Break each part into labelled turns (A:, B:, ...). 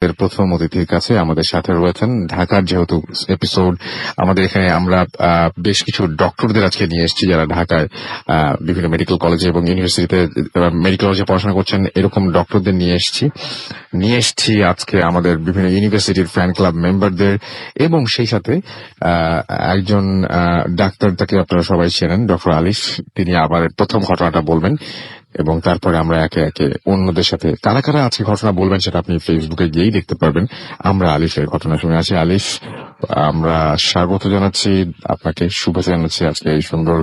A: এর প্রথম অতিথির কাছে আমাদের সাথে রয়েছেন ঢাকার যেহেতু এপিসোড আমাদের এখানে আমরা বেশ কিছু ডক্টরদের আজকে নিয়ে এসেছি যারা ঢাকায় বিভিন্ন মেডিকেল কলেজে এবং ইউনিভার্সিটিতে মেডিকেল কলেজে পড়াশোনা করছেন এরকম ডক্টরদের নিয়ে এসেছি আজকে আমাদের বিভিন্ন ইউনিভার্সিটির ফ্যান ক্লাব মেম্বারদের এবং সেই সাথে একজন ডাক্তার, তাকে আপনারা সবাই চেনেন, ডক্টর আলিফ। তিনি আবার প্রথম ঘটনাটা বলবেন এবং তারপরে আমরা একে একে অন্যদের সাথে কারা কারা আজকে ঘটনা বলবেন সেটা আপনি ফেসবুকে গিয়েই দেখতে পারবেন। আমরা আলিফের ঘটনা শুনে আসি। আলিফ, আমরা স্বাগত জানাচ্ছি আপনাকে, শুভেচ্ছা জানাচ্ছি আজকে এই সুন্দর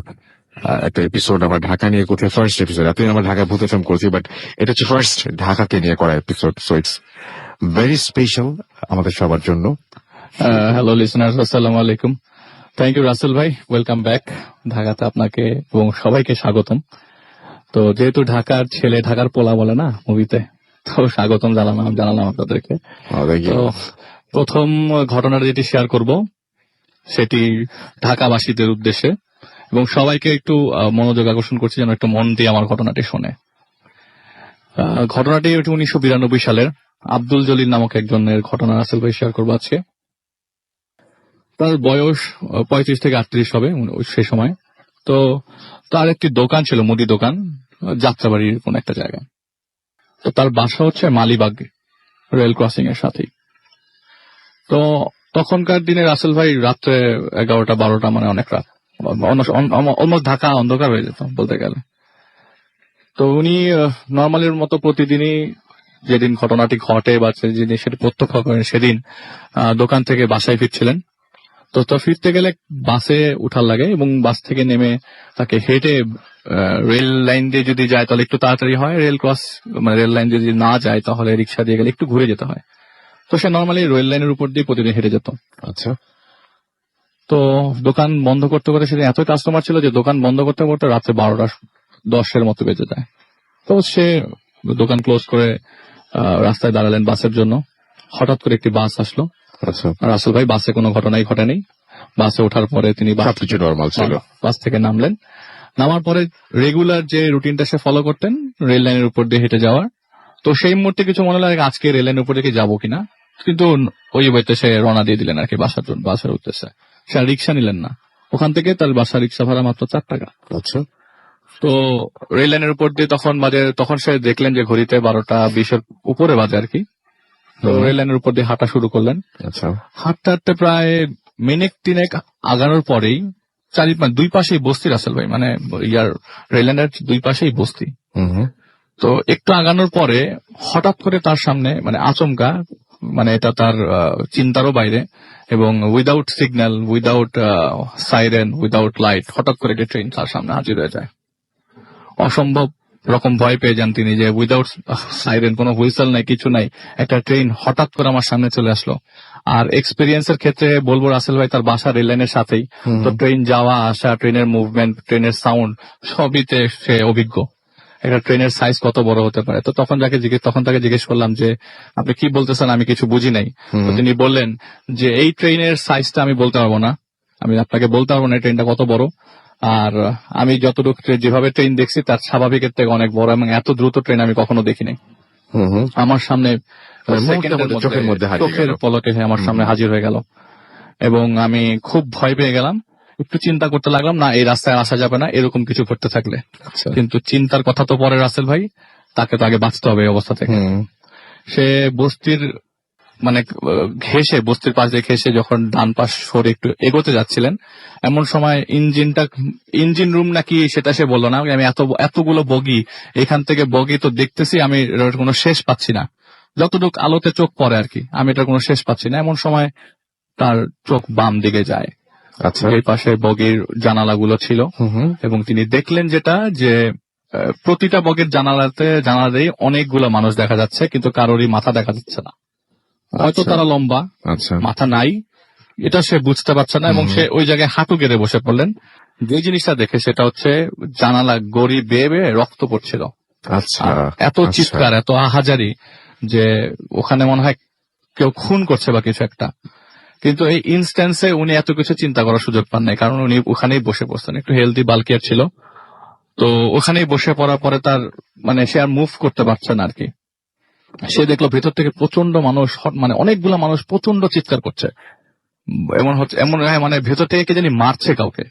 A: একটা এপিসোড। আমরা ঢাকা নিয়ে কোথায় ফার্স্ট এপিসোড, এতদিন আমরা ঢাকা ভূত ফিল্ম করেছি, বাট এটা হচ্ছে ফার্স্ট ঢাকাকে নিয়ে করা episode, so it's very special আমাদের সবার জন্য।
B: হ্যালো লিসনার্স, আসসালামু আলাইকুম। থ্যাংক ইউ রাসেল ভাই, ওয়েলকাম ব্যাক ঢাকাতে। আপনাকে এবং সবাইকে স্বাগতম। তো যেহেতু ঢাকার ছেলে ঢাকার পোলা বলে না মুভিতে, তো স্বাগতম জানালাম আপনাদেরকে। তো প্রথম ঘটনাটা যেটি শেয়ার করব সেটি ঢাকাবাসীদের উদ্দেশ্যে এবং সবাইকে একটু মনোযোগ আকর্ষণ করছি যেন একটু মন দিয়ে আমার ঘটনাটি শোনে। ঘটনাটি 1992 সালের আব্দুল জলিল নামক একজনের ঘটনা রাসেল ভাই শেয়ার করবো আজকে। তার বয়স 35 থেকে 38 হবে সে সময়। তো তার একটি দোকান ছিল, মুদি দোকান, যাত্রাবাড়ির কোন একটা জায়গায়। তো তার বাসা হচ্ছে মালিবাগ রেল ক্রসিং এর সাথেই। তো তখনকার দিনে রাসেল ভাই রাত্রে 11টা-12টা, মানে অনেক রাত, অলমোস্ট ঢাকা অন্ধকার হয়ে যেত বলতে গেলে। তো উনি নর্মালের মতো প্রতিদিনই যেদিন ঘটনাটি ঘটে বা যেদিন সেটি প্রত্যক্ষ করেন সেদিন দোকান থেকে বাসায় ফিরছিলেন। তো ফিরতে গেলে বাসে উঠার লাগে এবং বাস থেকে নেমে তাকে হেঁটে রেল লাইন দিয়ে যদি যায় তাহলে একটু তাড়াতাড়ি হয়, রেল লাইন যদি না যায় তাহলে রিক্সা দিয়ে গেলে একটু ঘুরে যেতে হয়। তো সে নর্মালি রেল লাইনের উপর দিয়ে প্রতিদিন হেঁটে যেত।
A: আচ্ছা।
B: তো দোকান বন্ধ করতে করতে সেদিন এতই কাস্টমার ছিল যে দোকান বন্ধ করতে করতে রাত্রে 12টা-10 মতো বেজে যায়। তো সে দোকান ক্লোজ করে রাস্তায় দাঁড়ালেন বাসের জন্য। হঠাৎ করে একটি বাস আসলো। রাসেল ভাই বাসে কোনো ঘটনাই ঘটেনি। বাসে ওঠার পরে তিনি
A: সবকিছু নরমাল ছিল।
B: বাস থেকে নামলেন। নামার পরে রেগুলার যে রুটিনটা সে ফলো করতেন রেল লাইনের উপর দিয়ে হেঁটে যাওয়ার, তো সেই মুহূর্তে কিছু মনে লাগে আজকে রেল লাইনের উপর দিয়ে যাবো কিনা, কিন্তু ওই বইতে সে রওনা দিয়ে দিলেন আর কি বাসার উদ্দেশ্যে। সে আর রিক্সা নিলেন না। ওখান থেকে তার বাসা রিক্সা ভাড়া মাত্র 4 টাকা।
A: আচ্ছা।
B: তো রেল লাইনের উপর দিয়ে তখন সে দেখলেন যে ঘড়িতে 12টা 20 উপরে বাজে আর কি। তো রেল লাইনের উপর দিয়ে হাঁটা শুরু করলেন।
A: আচ্ছা।
B: হাঁটতে হাঁটতে প্রায় মিনিট 3 আগানোর পরেই দুই পাশেই বস্তি রাসেল ভাই, মানে রেল লাইনের দুই পাশেই বস্তি। তো একটু আগানোর পরে হঠাৎ করে তার সামনে, মানে আচমকা, মানে এটা তার চিন্তারও বাইরে এবং without signal, without siren, without light, হঠাৎ করে একটা ট্রেন তার সামনে হাজির হয়ে যায়। অসম্ভব রকম ভয় পেয়ে যান তিনি যে উইদাউট সাইরেন, কোনো হুইসেল নাই, কিছু নাই, একটা ট্রেন হঠাৎ করে আমার সামনে চলে আসলো। আর এক্সপিরিয়েন্সের ক্ষেত্রে বলবো রাসেল ভাই তার বাসা রেল লাইনের সাথেই, তো ট্রেন যাওয়া আসা, ট্রেনের মুভমেন্ট, ট্রেনের সাউন্ড সবইতে সে অভিজ্ঞ। একটা ট্রেনের সাইজ কত বড় হতে পারে। তো তখন তাকে জিজ্ঞেস করলাম যে আপনি কি বলতেছেন, আমি কিছু বুঝি নাই। তো তিনি বললেন যে এই ট্রেনের সাইজটা আমি বলতে পারবো না, আমি আপনাকে বলতে পারবো না ট্রেনটা কত বড়। আর আমি যতটুকু যেভাবে ট্রেন দেখছি তার স্বাভাবিকের থেকে অনেক বড় এবং এত দ্রুত ট্রেন আমি কখনো দেখিনি। আমার সামনে চোখের পলকে আমার সামনে হাজির হয়ে গেল এবং আমি খুব ভয় পেয়ে গেলাম। একটু চিন্তা করতে লাগলাম, না এই রাস্তায় আসা যাবে না এরকম কিছু করতে থাকলে। কিন্তু চিন্তার কথা তো পরে রাসেল ভাই, তাকে তো আগে বাঁচতে হবে এই অবস্থা থেকে। সে বস্তির বস্তির পাশ দিয়ে ঘেসে যখন ডান পাশ সরে একটু এগোতে যাচ্ছিলেন, এমন সময় ইঞ্জিন রুম নাকি সেটা সে বললো না। আমি এতগুলো বগি, এখান থেকে বগি তো দেখতেছি, আমি কোনো শেষ পাচ্ছি না, যতটুকু আলোতে চোখ পড়ে আর কি, আমি এটার কোনো শেষ পাচ্ছি না। এমন সময় তার চোখ বাম দিকে যায়। আচ্ছা। এই পাশে বগির জানালাগুলো ছিল এবং তিনি দেখলেন যেটা যে প্রতিটা বগির জানালাতেই অনেকগুলো মানুষ দেখা যাচ্ছে, কিন্তু কারোরই মাথা দেখা যাচ্ছে না। হয়তো তারা লম্বা, মাথা নাই, এটা সে বুঝতে পারছে না এবং সে ওই জায়গায় হাঁটু গেড়ে বসে পড়লেন। যে জিনিসটা দেখে সেটা হচ্ছে জানালা গড়ি বেয়ে বেয়ে রক্ত পড়ছিল।
A: আচ্ছা।
B: এত চিৎকার, এত আহাজারি যে ওখানে মনে হয় কেউ খুন করছে বা কিছু একটা। কিন্তু এই ইনস্ট্যান্সে উনি এত কিছু চিন্তা করার সুযোগ পান নাই, কারণ উনি ওখানেই বসে পড়ছেন। একটু হেলদি বাল্কিয়ার ছিল, তো ওখানেই বসে পড়ার পরে তার সে আর মুভ করতে পারছে না আর কি। সে দেখলো ভেতর থেকে প্রচন্ড মানুষ, মানে অনেকগুলো মানুষ প্রচন্ড চিৎকার করছে, এমন হচ্ছে, এমন মানে ভেতর থেকে কে জানি মারছে কাউকে,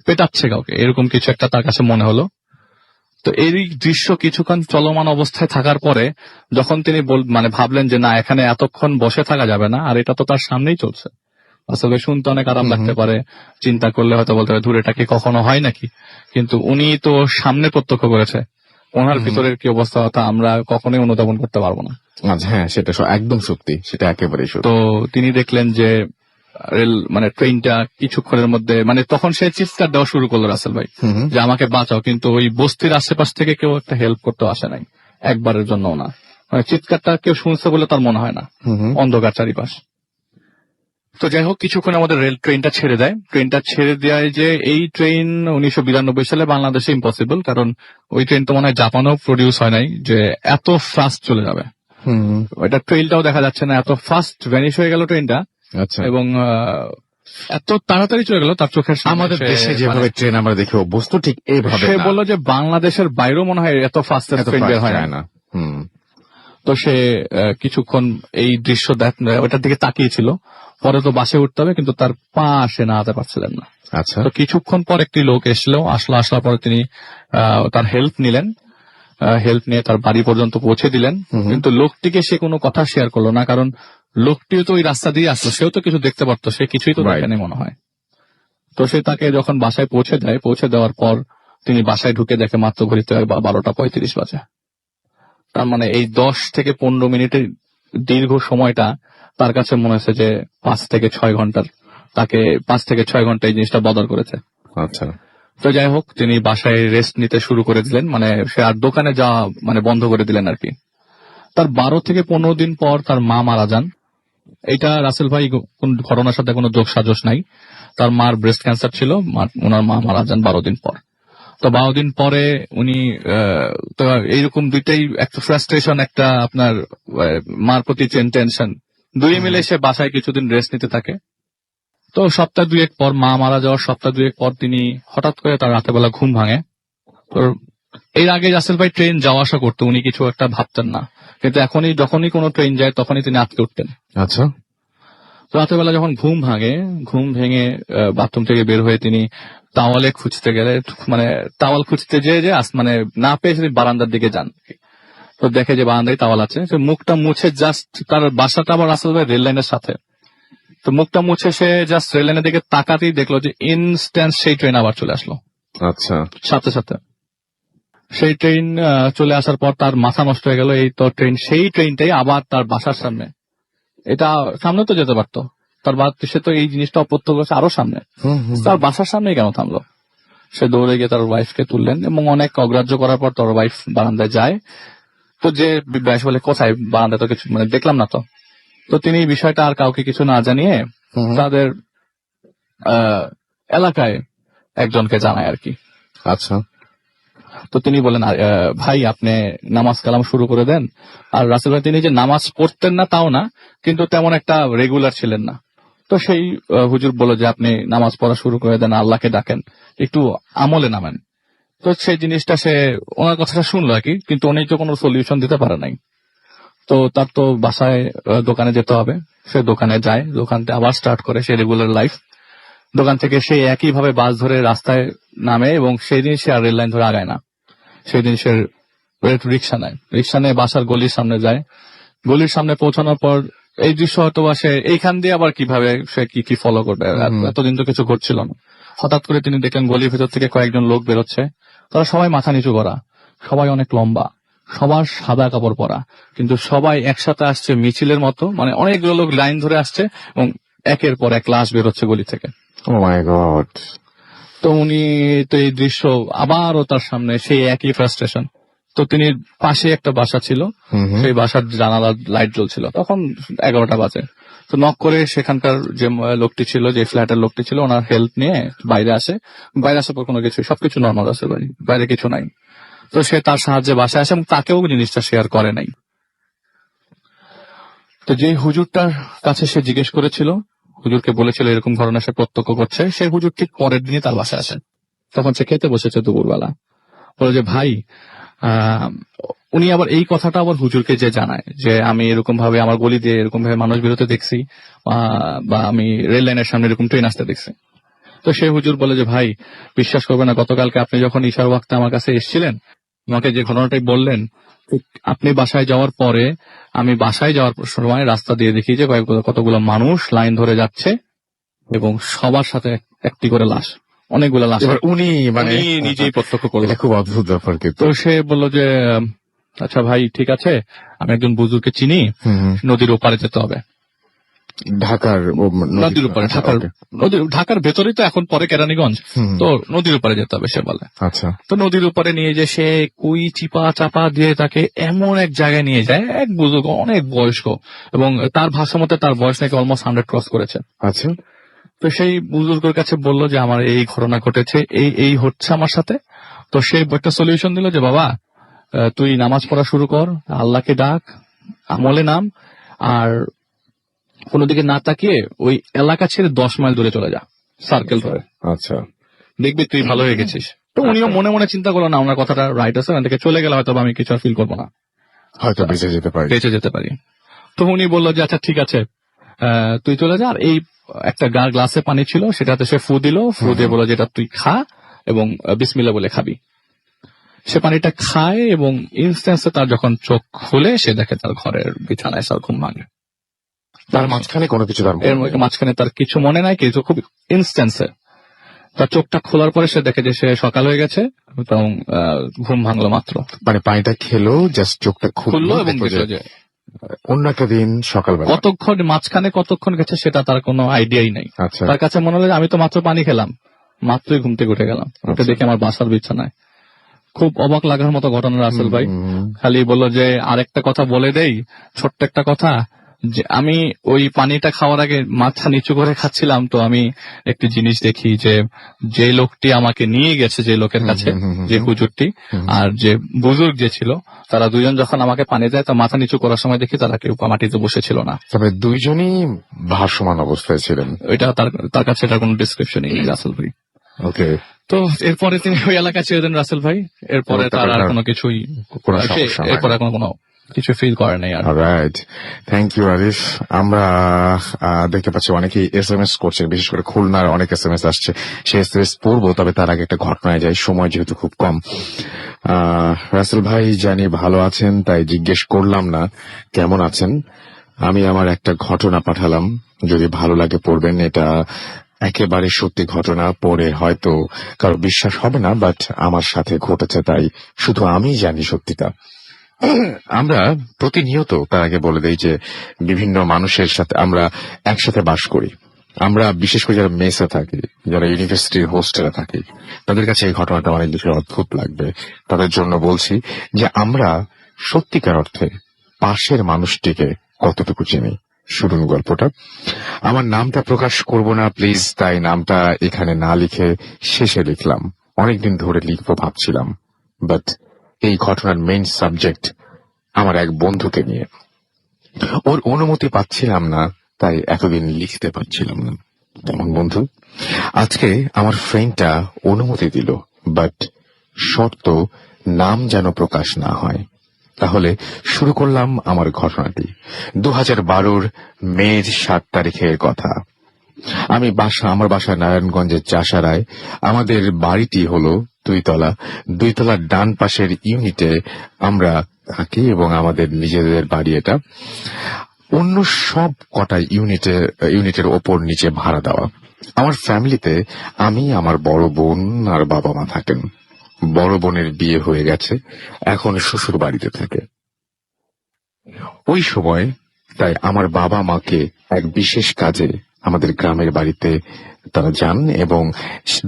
B: পেটাচ্ছে কাউকে, এরকম কিছু একটা তার কাছে মনে হলো। তো এই দৃশ্য কিছুক্ষণ চলমান অবস্থায় থাকার পরে যখন তিনি মানে ভাবলেন যে না, এখানে এতক্ষণ বসে থাকা যাবে না, আর এটা তো তার সামনেই চলছে, আসলে শুনতে অনেক আরাম লাগতে পারে, চিন্তা করলে হয়তো বলতে পারে দূরে এটা কি কখনো হয় নাকি, কিন্তু উনি তো সামনে প্রত্যক্ষ করেছে, ওনার ভিতরের কি অবস্থা তা আমরা কখনোই অনুধাবন করতে পারবো না।
A: আচ্ছা, হ্যাঁ, সেটা একদম সত্যি, সেটা একেবারেই সত্যি।
B: তো তিনি দেখলেন যে রেল মানে ট্রেনটা কিছুক্ষণের মধ্যে, মানে তখন সে চিৎকার দেওয়া শুরু করলো রাসেল ভাই, যে আমাকে বাঁচাও, কিন্তু ওই বস্তির আশেপাশ থেকে কেউ একটা হেল্প করতে আসে নাই একবারের জন্য না, মানে চিৎকারটা কেউ শুনছে বলে তার মনে হয় না, অন্ধকার চারিপাশ। তো যাই হোক, কিছুক্ষণ আমাদের রেল ট্রেনটা ছেড়ে দেয়, ট্রেনটা ছেড়ে দেয় যে এই ট্রেন 1992 সালে বাংলাদেশে ইম্পসিবল, কারণ ওই ট্রেন তো মনে হয় জাপানেও প্রডিউস হয় নাই যে এত ফাস্ট চলে যাবে, ওইটা ট্রেনটাও দেখা যাচ্ছে না, এত ফাস্ট ভ্যানিশ হয়ে গেল ট্রেনটা।
A: আচ্ছা,
B: এবং এত তাড়াতাড়ি চলে গেল তার চোখের সামনে।
A: আমাদের দেশে যেভাবে ট্রেন আমরা দেখি অভ্যস্ত, ঠিক এইভাবে
B: সে
A: না।
B: বললো যে বাংলাদেশের বাইরেও মনে হয় এত ফাস্ট ট্রেন বের হয় না। তো সে কিছুক্ষণ এই দৃশ্য ওটার দিকে তাকিয়েছিল, পরে তো বাসে উঠতে হবে, কিন্তু তার পা আসে না, আনতে পারছিলেন না।
A: আচ্ছা,
B: তো কিছুক্ষণ পর একটি লোক আসার পরে তিনি তার হেল্প নিলেন, হেল্প নিয়ে তার বাড়ি পর্যন্ত পৌঁছে দিলেন, কিন্তু লোকটিকে সে কোনো কথা শেয়ার করলো না, কারণ লোকটিও তো ওই রাস্তা দিয়ে আসলো, সেও তো কিছু দেখতে পারতো, সে কিছুই তো দেখেনি মনে হয়। তো সে তাকে যখন বাসায় পৌঁছে দেয়, পৌঁছে দেওয়ার পর তিনি বাসায় ঢুকে দেখে মাত্র ঘড়িতে 12:35 বাজে। তার মানে এই 10 থেকে 15 মিনিটের দীর্ঘ সময়টা তার কাছে মনে হচ্ছে যে 5 থেকে 6 ঘন্টার, তাকে 5 থেকে 6 ঘন্টা এই জিনিসটা বদল করেছে।
A: আচ্ছা।
B: তো যাই হোক, তিনি বাসায় রেস্ট নিতে শুরু করে দিলেন, মানে সে আর দোকানে যাওয়া মানে বন্ধ করে দিলেন আর কি। তার 12 থেকে 15 দিন পর তার মা মারা যান। এটা রাসেল ভাই কোন ঘটনার সাথে কোনো যোগ সাজশ নাই, তার মার ব্রেস্ট ক্যান্সার ছিল, ওনার মা মারা যান 12 দিন পর। তো 12 দিন পরে উনি তো এইরকম দুইটাই, একটা ফ্রাস্ট্রেশন, একটা আপনার মার প্রতি টেনশন, দুই মিলে সে বাসায় কিছুদিন রেস্ট নিতে থাকে। তো সপ্তাহ দুয়েক পর, মা মারা যাওয়ার সপ্তাহ দুয়েক পর তিনি হঠাৎ করে তার রাতের বেলা ঘুম ভাঙে। তো এর আগে রাসেল ভাই ট্রেন যাওয়া আসা করতো, উনি কিছু একটা ভাবতেন না, কিন্তু এখনই যখনই কোনো ট্রেন যায় তখনই তিনি আটকে উঠতেন।
A: আচ্ছা,
B: রাতের বেলা যখন ঘুম ভাঙে, ঘুম ভেঙে বাথরুম থেকে বের হয়ে তিনি তাওয়ালে খুঁজতে গেলে, মানে তাওয়াল খুঁজতে যে মানে না পেয়ে তিনি বারান্দার দিকে যান। তো দেখে যে বারান্দায় তাওয়াল আছে, সে মুখটা মুছে জাস্ট, তার বাসাটা আবার রাসেল ভাই রেল লাইনের সাথে, তো মুখটা মুছে সে জাস্ট রেল লাইনের দিকে তাকাতেই দেখলো যে ইনস্ট্যান্ট সেই ট্রেন আবার চলে আসলো।
A: আচ্ছা,
B: সাথে সাথে সেই ট্রেন চলে আসার পর তার মাথা নষ্ট হয়ে গেল। এই তো ট্রেন, সেই ট্রেনটাই আবার তার বাসার সামনে, এটা সামনে তো যেতে পারতো, তার সে তো এই জিনিসটা অপ্রত্যক্ষ করছে আরো সামনে, তার বাসার সামনেই কেন থামলো? সে দৌড়ে গিয়ে তার ওয়াইফকে তুললেন, এবং অনেক অগ্রাহ্য করার পর তার ওয়াইফ বারান্দায় যায়। তো যে ব্যাস বলে, কোথায় বারান্দায় তো কিছু মানে দেখলাম না। তো তিনি এই বিষয়টা আর কাউকে কিছু না জানিয়ে তাদের এলাকায় একজনকে জানায় আর কি।
A: আচ্ছা।
B: তো তিনি বলেন, ভাই আপনি নামাজ কালাম শুরু করে দেন। আর রাসেল ভাই তিনি যে নামাজ পড়তেন না তাও না, কিন্তু তেমন একটা রেগুলার ছিলেন না। তো সেই হুজুর বলল যে আপনি নামাজ পড়া শুরু করে দেন, আল্লাহকে ডাকেন, একটু আমলে নামেন। তো সেই জিনিসটা সে ওনার কথাটা শুনলো আর কি, কিন্তু উনি তো কোনো সলিউশন দিতে পারে নাই। তো তার তো বাসায় দোকানে যেতে হবে, সে দোকানে যায়, দোকানটা আবার স্টার্ট করে সে রেগুলার লাইফ। দোকান থেকে সে একইভাবে বাস ধরে রাস্তায় নামে, এবং সেই দিন সে আর রেল লাইন ধরে আগায় না, সেদিন সে রিক্সা নেয়, রিক্সা নিয়ে বাসার গলির সামনে যায়। গলির সামনে পৌঁছানোর পর এই দৃশ্য হয়তো বা সে এইখান দিয়ে আবার কিভাবে সে কি ফলো করবে, এতদিন তো কিছু ঘটছিল না। হঠাৎ করে তিনি দেখলেন গলির ভেতর থেকে কয়েকজন লোক বেরোচ্ছে, তারা সবাই মাথা নিচু করা, সবাই অনেক লম্বা, সবার সাদা কাপড় পরা, কিন্তু সবাই একসাথে আসছে মিছিলের মতো, মানে অনেকগুলো লোক লাইন ধরে আসছে, এবং একের পর এক লাশ বেরোচ্ছে গলি থেকে।
A: ও মাই গড।
B: তো উনি তো এই দৃশ্য আবারও তার সামনে, সেই একই ফ্রাস্ট্রেশন। তো তিনি পাশে একটা বাসা ছিল, সেই বাসার জানালার লাইট জ্বলছিল, তখন 11টা বাজে। তো নক করে সেখানকার যে লোকটি ছিল, যে ফ্ল্যাটের লোকটি ছিল, ওনার হেল্প নিয়ে বাইরে আসে। বাইরে আসার পর কোনো কিছু, সবকিছু নর্মাল আছে, বাইরে কিছু নাই। তো সে তার সাহায্যে বাসায় আসে, এবং তাকেও জিনিসটা শেয়ার করে নাই। তো যে হুজুরটার কাছে সে জিজ্ঞেস করেছিল, হুজুরকে বলেছিল এরকম ঘটনা সে প্রত্যক্ষ করছে, সেই হুজুর ঠিক পরের দিনই তার বাসায় আসেন। তখন সে খেতে বসেছে দুপুরবেলা। বলে যে ভাই আহ, উনি আবার এই কথাটা আবার হুজুরকে যে জানায় যে আমি এরকম ভাবে আমার গলি দিয়ে এরকম ভাবে মানুষ বেরোতে দেখছি, বা আমি রেল লাইনের সামনে এরকম ট্রেন আসতে দেখছি। তো সে হুজুর বলে যে ভাই বিশ্বাস করবে না, গতকালকে আপনি যখন ঈশার ওয়াক্তে আমার কাছে এসেছিলেন, আমাকে যে ঘটনাটাই বললেন, ঠিক আপনি বাসায় যাওয়ার পরে আমি বাসায় যাওয়ার সময় রাস্তা দিয়ে দেখি যে কতগুলো মানুষ লাইন ধরে যাচ্ছে এবং সবার সাথে একটি করে লাশ, অনেকগুলো লাশ।
A: এবার উনি মানে
B: উনি নিজেই প্রত্যক্ষ করলেন।
A: এটা খুব অদ্ভুত ব্যাপার কিন্তু।
B: তো সে বলল যে আচ্ছা ভাই ঠিক আছে, আমি একজন বুজুর্গকে চিনি, নদীর ওপারে যেতে হবে।
A: ঢাকার
B: নদীর উপরে, ঢাকার ভেতরেই তো এখন পরে কেরানীগঞ্জ, তো নদীর উপরে যেতে হবে সে বলে।
A: আচ্ছা,
B: তো নদীর উপরে নিয়ে যে সে কুই চিপা চাপা দিয়ে তাকে এমন এক জায়গায় নিয়ে যায়, এক বুজুর্গ অনেক বয়স্ক, এবং তার ভাষা মতে তার বয়স নাকি অলমোস্ট 100 ক্রস করেছে।
A: আচ্ছা,
B: তো সেই বুজুর্গের কাছে বলল যে আমার এই ঘটনা ঘটেছে, এই হচ্ছে আমার সাথে। তো সে একটা সলিউশন দিল যে বাবা তুই নামাজ পড়া শুরু কর, আল্লাহকে ডাক, আমলে নাম, আর কোনো দিকে না তাকিয়ে ওই এলাকা ছেড়ে 10 মাইল দূরে চলে যা, সার্কেল ধরে,
A: আচ্ছা,
B: দেখবি তুই ভালো হয়ে গেছিস। তো উনিও মনে মনে চিন্তা করলো না ওনার কথাটা রাইট আছে, ওখান থেকে চলে গেলে হয়তো আমি কিছু ফিল করবো না,
A: হয়তো বেঁচে যেতে পারি।
B: তো উনি বললো যে আচ্ছা ঠিক আছে তুই চলে যা। আর এই একটা গ্লাসে পানি ছিল, সেটাতে সে ফু দিল, ফু দিয়ে বললো যেটা তুই খা এবং বিসমিল্লাহ বলে খাবি। সে পানিটা খায় এবং ইনস্ট্যান্সে তার যখন চোখ খুলে সে দেখে তার ঘরের বিছানায় তার ঘুম ভাঙে।
A: তার মাঝখানে কোনো কিছু
B: এর মাঝখানে তার কিছু মনে নাই, কিছু খুব ইনস্ট্যান্সে তার চোখটা খোলার পরে সে দেখে যে সে সকাল হয়ে গেছে এবং ঘুম ভাঙলো মাত্র।
A: মানে পানিটা খেলো, জাস্ট চোখটা খুললো এবং অন্য একটা দিন সকালবেলা
B: কতক্ষণ মাঝখানে কতক্ষণ গেছে সেটা তার কোনো আইডিয়াই নাই।
A: আচ্ছা,
B: তার কাছে মনে হলো আমি তো মাত্র পানি খেলাম, মাত্রই ঘুম থেকে উঠে গেলাম, ওটা দেখে আমার বাসার বিছানায়। খুব অবাক লাগার মতো ঘটনা রাসেল ভাই। খালি বললো যে আরেকটা কথা বলে দেই, ছোট্ট একটা কথা, যে আমি ওই পানিটা খাওয়ার আগে মাথা নিচু করে খাচ্ছিলাম, তো আমি একটি জিনিস দেখি যে লোকটি আমাকে নিয়ে গেছে, যে লোকের কাছে, যে হুজুরটি আর যে বুজুর্গ যে ছিল, তারা দুজন যখন আমাকে পানি দেয় তো মাথা নিচু করার সময় দেখি তারা কেউ মাটিতে বসেছিল না,
A: তবে দুইজনই ভাসমান অবস্থায় ছিলেন।
B: এটা তার কাছে এটার কোনো ডিসক্রিপশনই নেই রাসেল ভাই।
A: ওকে,
B: তো এরপরে তিনি ওই এলাকা ছেড়ে দেন রাসেল ভাই। এরপরে তার আর কোনো কিছুই, এরপরে কোনো কিছু ফিল করে নাই আর।
A: Right, thank you Arif. আমরা দেখতে পাচ্ছি অনেকেই SMS করছে, বিশেষ করে খুলনার অনেক SMS আসছে, সেই SMS পড়বো, তবে তার আগে একটা ঘটনায় যাই, সময় যেহেতু খুব কম। রাসেল ভাই জানি ভালো আছেন, তাই জিজ্ঞেস করলাম না কেমন আছেন। আমি আমার একটা ঘটনা পাঠালাম, যদি ভালো লাগে পড়বেন। এটা একেবারে সত্যি ঘটনা, পড়ে হয়তো কারো বিশ্বাস হবে না, বাট আমার সাথে ঘটেছে, তাই শুধু আমি জানি সত্যিটা। আমরা প্রতিনিয়ত, তার আগে বলে দেই যে বিভিন্ন মানুষের সাথে আমরা একসাথে বাস করি। আমরা বিশেষ করে যারা মেসে থাকি, যারা ইউনিভার্সিটির হোস্টেলে থাকি, তাদের কাছে এই ঘটনাটা অনেক বেশি অদ্ভুত লাগবে। তাদের জন্য বলছি যে আমরা সত্যিকার অর্থে পাশের মানুষটিকে কতটুকু চিনি। শুনুন গল্পটা। আমার নামটা প্রকাশ করব না প্লিজ, তাই নামটা এখানে না লিখে শেষে লিখলাম। অনেকদিন ধরে লিখবো ভাবছিলাম, বাট এই ঘটনার মেইন সাবজেক্ট আমার এক বন্ধুকে নিয়ে। ওর অনুমতি পাচ্ছিলাম না, তাই এতদিন লিখতে পারছিলাম না। তেমন বন্ধু, আজকে আমার ফ্রেন্ডটা অনুমতি দিল, বাট শর্ত নাম যেন প্রকাশ না হয়। তাহলে শুরু করলাম আমার ঘটনাটি। 2012 মে 7 তারিখের কথা। আমার বাসা নারায়ণগঞ্জের চাষারায়। আমাদের বাড়িটি হলো দুইতলার ডান পাশের ইউনিটে আমরা থাকি এবং আমাদের নিজেদের বাড়ি এটা। অন্য সব কটা ইউনিটের ওপর নিচে ভাড়া দেওয়া। আমার ফ্যামিলিতে আমি, আমার বড় বোন আর বাবা মা থাকেন। বড় বোনের বিয়ে হয়ে গেছে, এখন শ্বশুর বাড়িতে থাকে। ওই সময় তাই আমার বাবা মাকে এক বিশেষ কাজে আমাদের গ্রামের বাড়িতে তারা যান এবং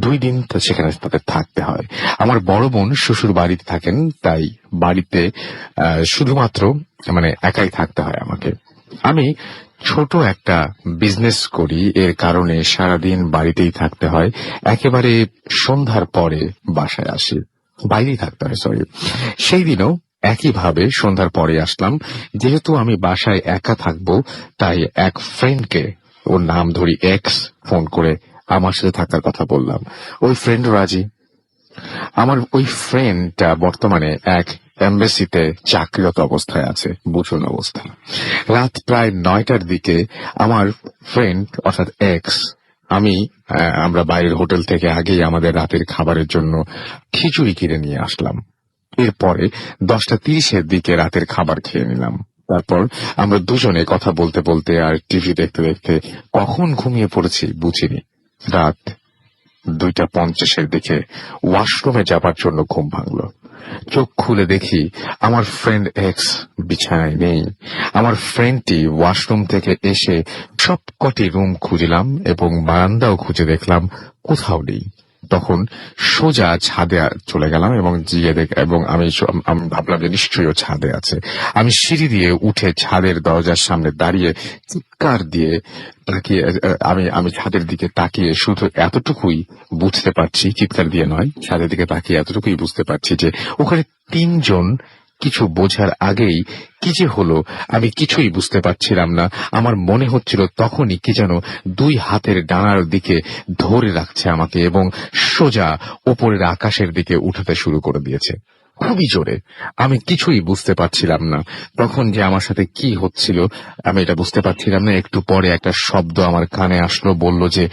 A: 2 দিন সেখানে তাদের থাকতে হয়। আমার বড় বোন শ্বশুর বাড়িতে থাকেন, তাই বাড়িতে শুধুমাত্র একাই থাকতে হয় আমাকে। আমি ছোট একটা বিজনেস করি, এর কারণে সারাদিন বাড়িতেই থাকতে হয়। একেবারে সন্ধ্যার পরে বাসায় আসি, বাইরেই থাকতে হয়, সরি। সেই দিনও একইভাবে সন্ধ্যার পরে আসলাম। যেহেতু আমি বাসায় একা থাকবো, তাই এক ফ্রেন্ডকে, ওর নাম ধরি এক্স, ফোন করে আমার সাথে থাকার কথা বললাম। ওই ফ্রেন্ড রাজি। আমার ওই ফ্রেন্ডটা বর্তমানে এক এমবেসিতে চাকরিরত অবস্থায় আছে, বুঝুন অবস্থা। রাত প্রায় 9টার দিকে আমার ফ্রেন্ড অর্থাৎ এক্স, আমরা বাইরের হোটেল থেকে আগেই আমাদের রাতের খাবারের জন্য খিচুড়ি কিনে নিয়ে আসলাম। এরপরে 10টা 30-এর দিকে রাতের খাবার খেয়ে নিলাম। তারপর আমরা দুজনে কথা বলতে বলতে আর টিভি দেখতে দেখতে কখন ঘুমিয়ে পড়েছি বুঝিনি। রাত 2টা 50-এর দিকে ওয়াশরুমে যাবার জন্য ঘুম ভাঙলো। চোখ খুলে দেখি আমার ফ্রেন্ড এক্স বিছানায় নেই। আমার ফ্রেন্ডটি ওয়াশরুম থেকে এসে সবকটি রুম খুঁজলাম এবং বারান্দাও খুঁজে দেখলাম, কোথাও নেই। তখন সোজা ছাদে চলে গেলাম এবং আমি ভাবলাম যে নিশ্চয়ই ও ছাদে আছে। আমি সিঁড়ি দিয়ে উঠে ছাদের দরজার সামনে দাঁড়িয়ে চিৎকার দিয়ে তাকিয়ে আমি ছাদের দিকে তাকিয়ে শুধু এতটুকুই বুঝতে পারছি, চিৎকার দিয়ে নয়, ছাদের দিকে তাকিয়ে এতটুকুই বুঝতে পারছি যে ওখানে 3জন। কিছু বোঝার আগেই কি যে হলো আমি কিছুই বুঝতে পারছিলাম না। আমার মনে হচ্ছিল তখনই কি যেন 2 হাতের ডানার দিকে ধরে রাখছে আমাকে এবং সোজা ওপরের আকাশের দিকে উঠাতে শুরু করে দিয়েছে খুবই জোরে। আমি কিছুই বুঝতে পারছিলাম না তখন যে আমার সাথে কি হচ্ছিল, আমি এটা বুঝতে পারছিলাম না। একটু পরে একটা শব্দ আমার কানে আসলো, বলল যে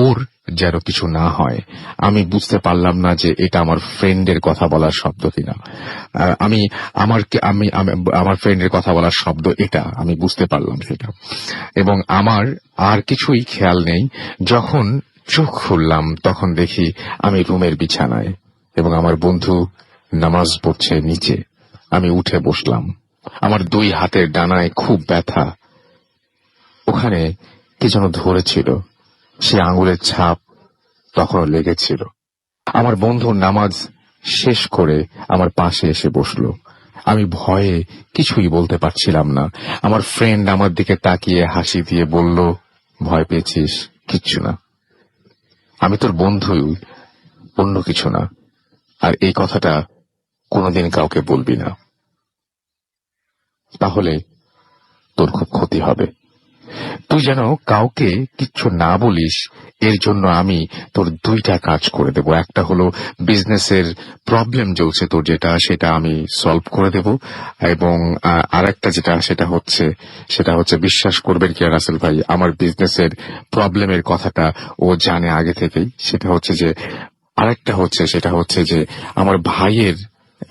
A: ওর যেন কিছু না হয়। আমি বুঝতে পারলাম না যে এটা আমার ফ্রেন্ডের কথা বলার শব্দ কিনা। আমার ফ্রেন্ডের কথা বলার শব্দ এটা, আমি বুঝতে পারলাম সেটা, এবং আমার আর কিছুই খেয়াল নেই। যখন চোখ খুললাম তখন দেখি আমি রুমের বিছানায় এবং আমার বন্ধু নামাজ পড়ছে নিচে। আমি উঠে বসলাম। আমার 2 হাতের ডানায় খুব ব্যথা। ওখানে কি যেন ধরেছিল, সে আঙুলের ছাপ তখনও লেগেছিল। আমার বন্ধু নামাজ শেষ করে আমার পাশে এসে বসলো। আমি ভয়ে কিছুই বলতে পারছিলাম না। আমার ফ্রেন্ড আমার দিকে তাকিয়ে হাসি দিয়ে বলল, ভয় পেয়েছিস? কিচ্ছু না, আমি তোর বন্ধু, অন্য কিছু না। আর এই কথাটা কোনোদিন কাউকে বলবি না, তাহলে তোর খুব ক্ষতি হবে। তুই যেন কাউকে কিচ্ছু না বলিস, এর জন্য আমি তোর 2টা কাজ করে দেব। একটা হলো বিজনেসের প্রবলেম চলছে তোর যেটা, সেটা আমি সলভ করে দেব, এবং আরেকটা সেটা হচ্ছে বিশ্বাস করবেন কি রাসেল ভাই, আমার বিজনেসের প্রবলেমের কথাটা ও জানে আগে থেকেই। সেটা হচ্ছে যে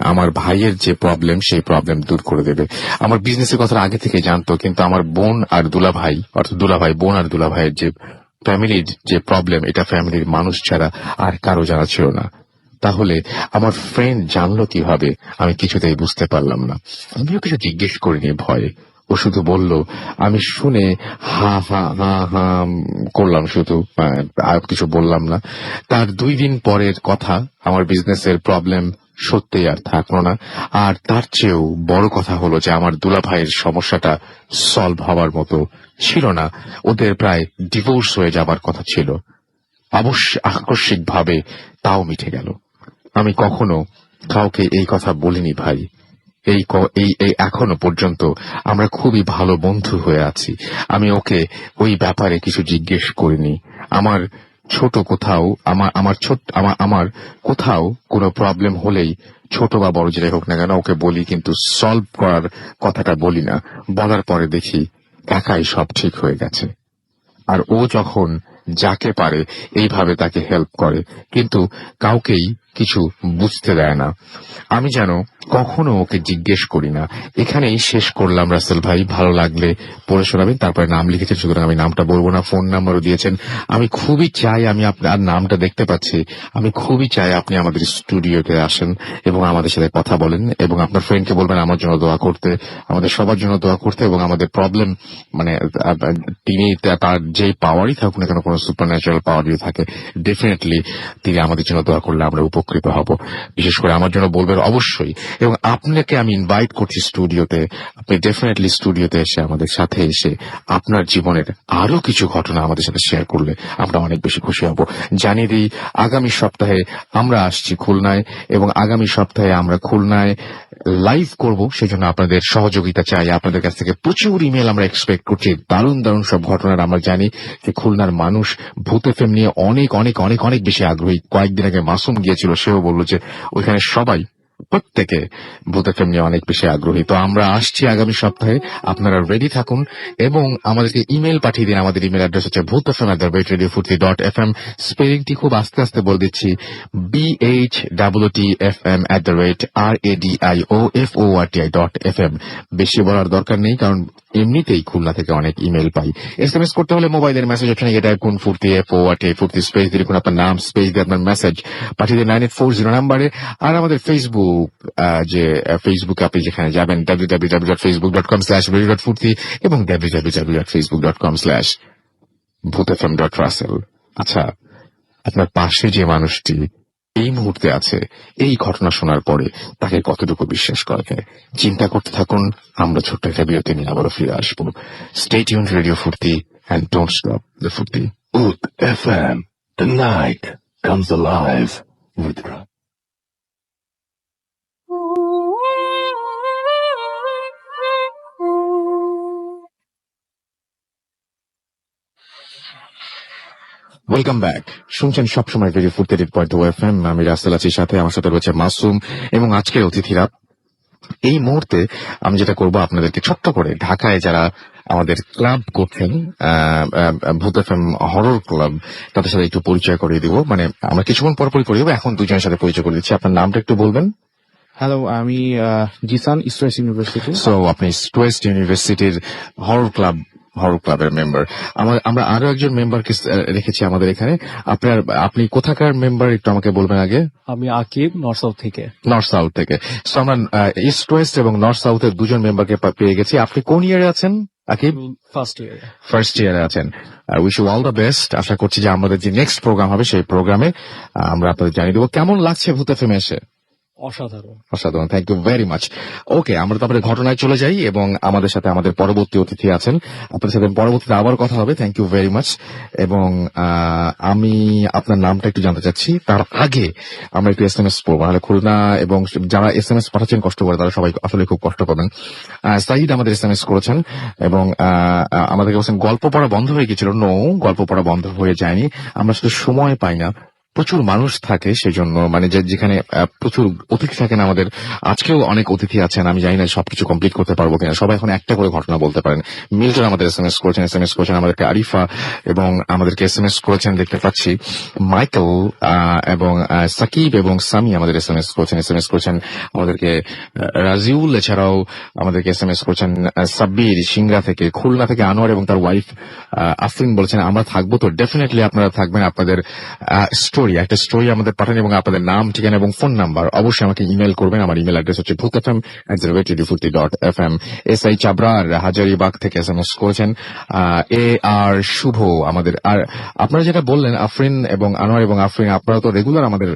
A: আমার ভাইয়ের যে প্রবলেম, সেই প্রবলেম দূর করে দেবে। আমার বিজনেসের কথা আগে থেকে জানতো, কিন্তু আমার বোন আর দুলাভাই, অর্থাৎ বোন আর দুলাভাইয়ের যে ফ্যামিলির যে প্রবলেম, এটা ফ্যামিলির মানুষ ছাড়া আর কারো জানা ছিল না। তাহলে আমার ফ্রেন্ড জানলো কিভাবে, আমি কিছুতেই বুঝতে পারলাম না। আমিও কিছু জিজ্ঞেস করিনি ভয়ে। ও শুধু বলল, আমি শুনে হা হা হা হা করলাম শুধু, আর কিছু বললাম না। তার 2 দিন পরের কথা, আমার বিজনেসের প্রবলেম সত্যিই আর থাকলো না। আর তার চেয়েও বড় কথা হলো যে আমার দুলাভাইয়ের সমস্যাটা সলভ হওয়ার মতো ছিল না। ওদের প্রায় ডিভোর্স হয়ে যাবার কথা ছিল। আকস্মিকভাবে তাও মিটে গেল। আমি কখনো কাউকে এই কথা বলিনি ভাই। এই এখনো পর্যন্ত আমরা খুবই ভালো বন্ধু হয়ে আছি। আমি ওকে ওই ব্যাপারে কিছু জিজ্ঞেস করিনি। আমার কোথাও কোনো প্রবলেম হলেই, ছোট বা বড় যেটাই হোক না কেন, ওকে বলি, কিন্তু সলভ করার কথাটা বলি না। বলার পরে দেখি একাই সব ঠিক হয়ে গেছে। আর ও যখন যাকে পারে এইভাবে তাকে হেল্প করে, কিন্তু কাউকেই কিছু বুঝতে দেয় না। আমি যেন কখনো ওকে জিজ্ঞেস করি না। এখানেই শেষ করলাম রাসেল ভাই, ভালো লাগলে পড়ে শোনাবেন। তারপরে নাম লিখেছেন, সুতরাং আমি নামটা বলবো না। ফোন নাম্বারও দিয়েছেন। আমি খুবই চাই, আমি আপনার নামটা দেখতে পাচ্ছি, আমি খুবই চাই আপনি আমাদের স্টুডিওতে আসেন এবং আমাদের সাথে কথা বলেন, এবং আপনার ফ্রেন্ডকে বলবেন আমার জন্য দোয়া করতে, আমাদের সবার জন্য দোয়া করতে, এবং আমাদের প্রবলেম তিনি তার যে পাওয়ারই থাকুক না কেন, কোনো সুপার ন্যাচারাল পাওয়ার যদি থাকে, ডেফিনেটলি তিনি আমাদের জন্য দোয়া করলে আমরা উপকৃত উপকৃত হব। বিশেষ করে আমার জন্য বলবেন অবশ্যই, এবং আপনাকে আমি ইনভাইট করছি স্টুডিওতে। আপনি ডেফিনেটলি স্টুডিওতে এসে আমাদের সাথে এসে আপনার জীবনের আরো কিছু ঘটনা আমাদের সাথে শেয়ার করলে আমরা অনেক বেশি খুশি হব। জানিয়ে দিই, আগামী সপ্তাহে আমরা আসছি খুলনায়, এবং আগামী সপ্তাহে আমরা খুলনায় লাইভ করব। সেজন্য আপনাদের সহযোগিতা চাই। আপনাদের কাছ থেকে প্রচুর ইমেল আমরা এক্সপেক্ট করছি। দারুণ দারুণ সব ঘটনার আমরা জানি যে খুলনার মানুষ ভূত এফএম নিয়ে অনেক অনেক অনেক অনেক বেশি আগ্রহী। কয়েকদিন আগে মাসুম গিয়েছিল, সেও বলল যে ওইখানে সবাই প্রত্যেকে ভূত এফএম নিয়ে অনেক বেশি আগ্রহী। তো আমরা আসছি আগামী সপ্তাহে, আপনারা রেডি থাকুন এবং আমাদেরকে ইমেল পাঠিয়ে দিন। আমাদের ইমেল অ্যাড্রেস হচ্ছে bhutfm@radiofurti.fm। স্পেলিংটি খুব আস্তে আস্তে বলে দিচ্ছি, BHTFM@radiofort.fm। বেশি বলার দরকার নেই, কারণ এমনিতেই খুলনা থেকে অনেক ইমেল পাই। এসএমএস করতে হলে মোবাইলের মেসেজ অপশনে গিয়ে টাইপ করুন ফুর্তি ফুর্তি স্পেস দিয়ে লিখুন আপনার নাম, স্পেস দিয়ে আপনার মেসেজ পাঠিয়ে দিন 9840 নাম্বারে। আর আমাদের ফেসবুক, যে ফেসবুকে আপনি যেখানে যাবেন www.facebook.com/radio.furti এবং www.facebook.com/bhutfm.russell। আচ্ছা, আপনার পাশে যে মানুষটি এই মুহূর্তে আছে, এই ঘটনা শোনার পরে তাকে কতটুকু বিশ্বাস করা যায় চিন্তা করতে থাকুন। আমরা ছোট্ট একটা বিরতি নিয়ে আবারও ফিরে আসবো। স্টে টিউনড রেডিও ফুর্তি and don't stop the ফুর্তি।
C: Booth FM. The night comes alive with Ra.
A: Welcome back. শুনছেন সবসময় রেডিও ফুর্তি 8.2 FM। আমি রাসেল আছি, সাথে আমার সাথে রয়েছে মাসুম এবং আজকের অতিথিরা। এই মুহূর্তে আমি যেটা করব, আপনাদেরকে ছোট্ট করে ঢাকায় যারা আমাদের ক্লাব করছেন, ভূত এফএম হরর ক্লাব, তাদের সাথে একটু পরিচয় করিয়ে দিব। মানে আমরা কিছুক্ষণ পরপরই করিয়ে দেবো, এখন দুজনের সাথে পরিচয় করে দিচ্ছি। আপনার নামটা একটু বলবেন।
D: হ্যালো, আমি Jisan, East West University.
A: So আপনি ইস্ট ওয়েস্ট ইউনিভার্সিটির হরর ক্লাবের মেম্বার। আমরা আরো একজন মেম্বারকে রেখেছি আমাদের এখানে। আপনি কোথাকার মেম্বার একটু আমাকে বলবেন আগে।
D: আমি আকিব, নর্থ সাউথ থেকে।
A: নর্থ সাউথ থেকে। সো আমরা ইস্ট ওয়েস্ট এবং নর্থ সাউথের দুজন মেম্বারকে পেয়ে গেছি। আপনি কোন ইয়ারে আছেন আকিব? ফার্স্ট ইয়ারে আছেন। Wish you all the best. আশা করছি যে আমাদের যে নেক্সট প্রোগ্রাম হবে সেই প্রোগ্রামে আমরা আপনাদের জানিয়ে দেবো। কেমন লাগছে ভূত এফএম এসে? অসাধারণ, থ্যাংক ইউ ভেরি মাচ। ওকে, আমরা তারপরে ঘটনায় চলে যাই এবং আমাদের সাথে আমাদের পরবর্তী অতিথি আছেন। আপনার সাথে পরবর্তীতে আবার কথা হবে। Thank you very much. এবং আমি আপনার নামটা একটু জানতে চাচ্ছি। তার আগে আমরা একটু এসএমএস পড়বো, নাহলে খুলনা এবং যারা এসএমএস পাঠাচ্ছেন কষ্ট করে, তারা সবাই আসলে খুব কষ্ট পাবেন। সাইদ আমাদের এসএমএস করেছেন এবং আমাদেরকে বলছেন গল্প পড়া বন্ধ হয়ে গেছিল। নো, গল্প পড়া বন্ধ হয়ে যায়নি, আমরা শুধু সময় পাই না। প্রচুর মানুষ থাকে, সেই জন্য মানে যেখানে প্রচুর অতিথি থাকেন আমাদের। আজকেও অনেক অতিথি আছেন, আমি জানি না সবকিছু কমপ্লিট করতে পারবো কিনা। সবাই এখন একটা করে ঘটনা বলতে পারেন। মিল্টন আমাদের এসএমএস করেছেন আমাদেরকে, আরিফা এবং আমাদেরকে এসএমএস করেছেন দেখতে পাচ্ছি, মাইকেল এবং সাকিব এবং সামি আমাদের এসএমএস করেছেন আমাদেরকে, রাজিউল এছাড়াও আমাদেরকে এসএমএস করেছেন, সাব্বির সিংড়া থেকে, খুলনা থেকে আনোয়ার এবং তার ওয়াইফ আফরিন বলেছেন আমরা থাকবো। তো ডেফিনেটলি আপনারা থাকবেন। আপনাদের একটা স্টোরি আমাদের পাঠান এবং আপনাদের নাম, ঠিকানা এবং ফোন নাম্বার অবশ্যই আমাকে ইমেল করবেন। আমার ইমেল অ্যাড্রেস হচ্ছে bhutfm@radiofurti.fm। SI চাবরার হাজারিবাগ থেকে এসএমএস করেছেন, আর শুভ আমাদের। আর আপনারা যেটা বললেন আফরিন এবং আনোয়ার এবং আফরিন, আপনারা তো রেগুলার আমাদের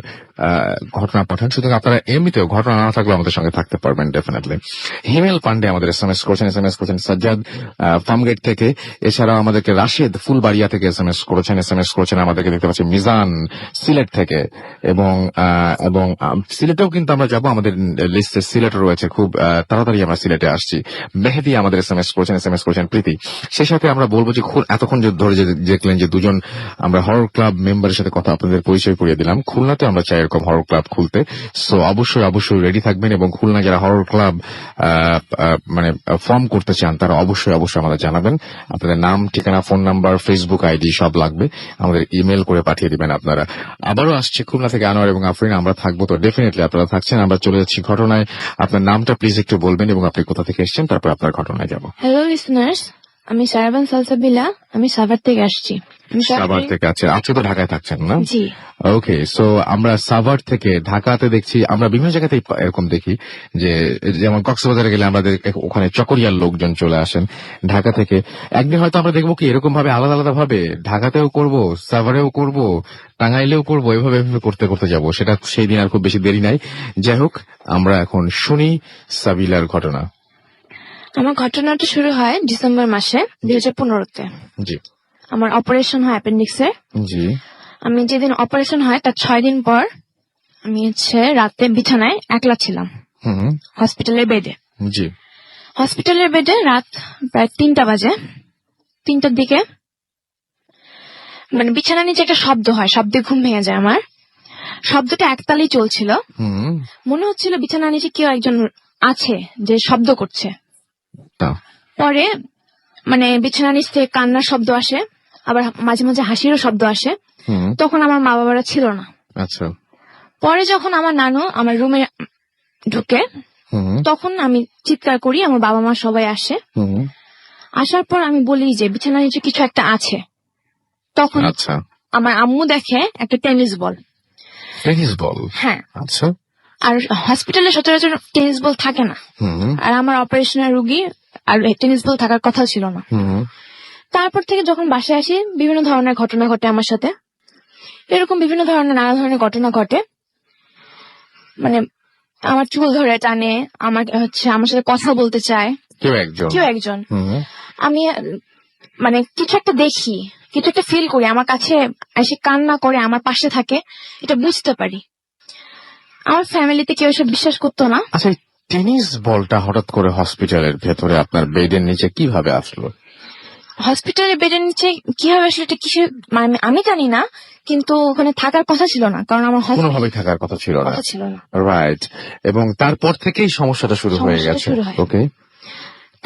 A: ঘটনা পাঠান, সুতরাং আপনারা এমনিতেও ঘটনা না থাকলেও আমাদের সঙ্গে থাকতে পারবেন ডেফিনেটলি। হিমেল পান্ডে আমাদের এসএমএস করেছেন সাজ্জাদ ফার্মগেট থেকে। এছাড়াও আমাদেরকে রাশেদ ফুলবাড়িয়া থেকে এসএমএস করেছেন আমাদেরকে দেখতে পাচ্ছি মিজান সিলেট থেকে। এবং সিলেটেও কিন্তু আমরা যাবো, আমাদের লিস্টে সিলেট রয়েছে, খুব তাড়াতাড়ি আমরা সিলেটে আসছি। মেহেদি আমাদের এসএমএস করেছেন প্রীতি। সেই সাথে আমরা বলবো যে এতক্ষণ ধরে যে দেখলেন যে দুজন আমরা হরর ক্লাব মেম্বারের সাথে কথা আপনাদের পরিচয় করিয়ে দিলাম। খুলনাতে আমরা চাই এরকম হরর ক্লাব খুলতে। সো অবশ্যই রেডি থাকবেন। এবং খুলনা যারা হরর ক্লাব মানে ফর্ম করতে চান, তারা অবশ্যই আমাদের জানাবেন। আপনাদের নাম, ঠিকানা, ফোন নাম্বার, ফেসবুক আইডি সব লাগবে, আমাদের ইমেল করে পাঠিয়ে দিবেন আপনারা। আবারও আসছে খুলনা থেকে আনোয়ার এবং আফরিন, আমরা থাকবো। তো ডেফিনেটলি আপনারা থাকছেন। আমরা চলে যাচ্ছি ঘটনায়। আপনার নামটা প্লিজ একটু বলবেন এবং আপনি কোথা থেকে এসেছেন, তারপর আপনার ঘটনায় যাব।
E: হ্যালো লিসনার্স, আমি সারাবান সালসাবিলা, আমি সাভার থেকে আসছি।
A: সাভার থেকে আচ্ছা আজকে তো ঢাকায় থাকছেন না?
E: জি।
A: ওকে, সো আমরা সাভার থেকে ঢাকাতে দেখছি, আমরা বিভিন্ন জায়গাতেই এরকম দেখি যে যেমন কক্সবাজারে গেলে আমাদের ওখানে চকরিয়ার লোকজন চলে আসেন ঢাকা থেকে। একদিন হয়তো আমরা দেখবো কি এরকম ভাবে আলাদা আলাদা ভাবে ঢাকাতেও করব, সাভারেও করব, টাঙ্গাইলেও করব, এভাবে এভাবে করতে করতে যাব। সেটা সেই দিন আর খুব বেশি দেরি নাই। যাই হোক, আমরা এখন শুনি সাবিলার ঘটনা।
E: আমার ঘটনাটা শুরু হয় ডিসেম্বর মাসে 2015-তে।
A: জি
E: আমার অপারেশন হয় অ্যাপেন্ডিক্সের।
A: জি
E: আমি যেদিন অপারেশন হয় তার 6 দিন পর আমি রাতে বিছানায় একলা ছিলাম
A: হুম
E: হসপিটালের বেডে।
A: জি
E: হসপিটালের বেডে রাত প্রায় 3টা বাজে। 3টার দিকে মানে বিছানার নিচে একটা শব্দ হয়, শব্দে ঘুম ভেঙে যায় আমার। শব্দটা একতালেই চলছিল।
A: হুম
E: মনে হচ্ছিল বিছানার নিচে কেউ একজন আছে যে শব্দ করছে।
A: তা,
E: পরে মানে বিছানার নিচ থেকে কান্নার শব্দ আসে, আবার মাঝে মাঝে হাসিরও শব্দ আসে।
A: হুম
E: তখন আমার মা বাবারা ছিল না।
A: আচ্ছা
E: পরে যখন আমার নানু আমার রুমে ঢুকে
A: হুম
E: তখন আমি চিৎকার করি, আমার বাবা মা সবাই আসে।
A: হুম
E: আসার পর আমি বলি যে বিছানার নিচে কিছু একটা আছে। তখন
A: আচ্ছা,
E: আমার আম্মু দেখে একটা টেনিস বল।
A: Tennis ball?
E: হ্যাঁ,
A: আচ্ছা,
E: আর হসপিটালে সচরাচর টেনিস বল থাকে না,
A: হুম
E: আর আমার অপারেশনের রুগী আর টেনিস বল থাকার কথা ছিল না।
A: হুম
E: তারপর থেকে যখন বাসায় আসি বিভিন্ন ধরনের ঘটনা ঘটে আমার সাথে। এরকম বিভিন্ন ধরনের নানা ধরনের ঘটনা ঘটে। মানে আমার চুল ধরে টানে, আমার আমার সাথে কথা বলতে চায়
A: কেউ একজন।
E: হুম। আমি মানে কিছু একটা দেখি, কিছু একটা ফিল করি, আমার কাছে এসে কান্না করে আমার পাশে থাকে, এটা বুঝতে পারি। আমার ফ্যামিলিতে কেউ এসব বিশ্বাস করতো না।
A: আচ্ছা, এই টেনিস বলটা হঠাৎ করে হসপিটালের ভেতরে আপনার বেডের নিচে কিভাবে আসলো?
E: হসপিটালের বেডের নিচে কিভাবে আসলে এটা কিসে মানে আমি জানি না, কিন্তু ওখানে থাকার কথা ছিল না, কারণ আমার
A: কোনোভাবেই থাকার কথা ছিল না। রাইট। এবং তারপর থেকেই সমস্যাটা শুরু হয়ে গেছে। ওকে।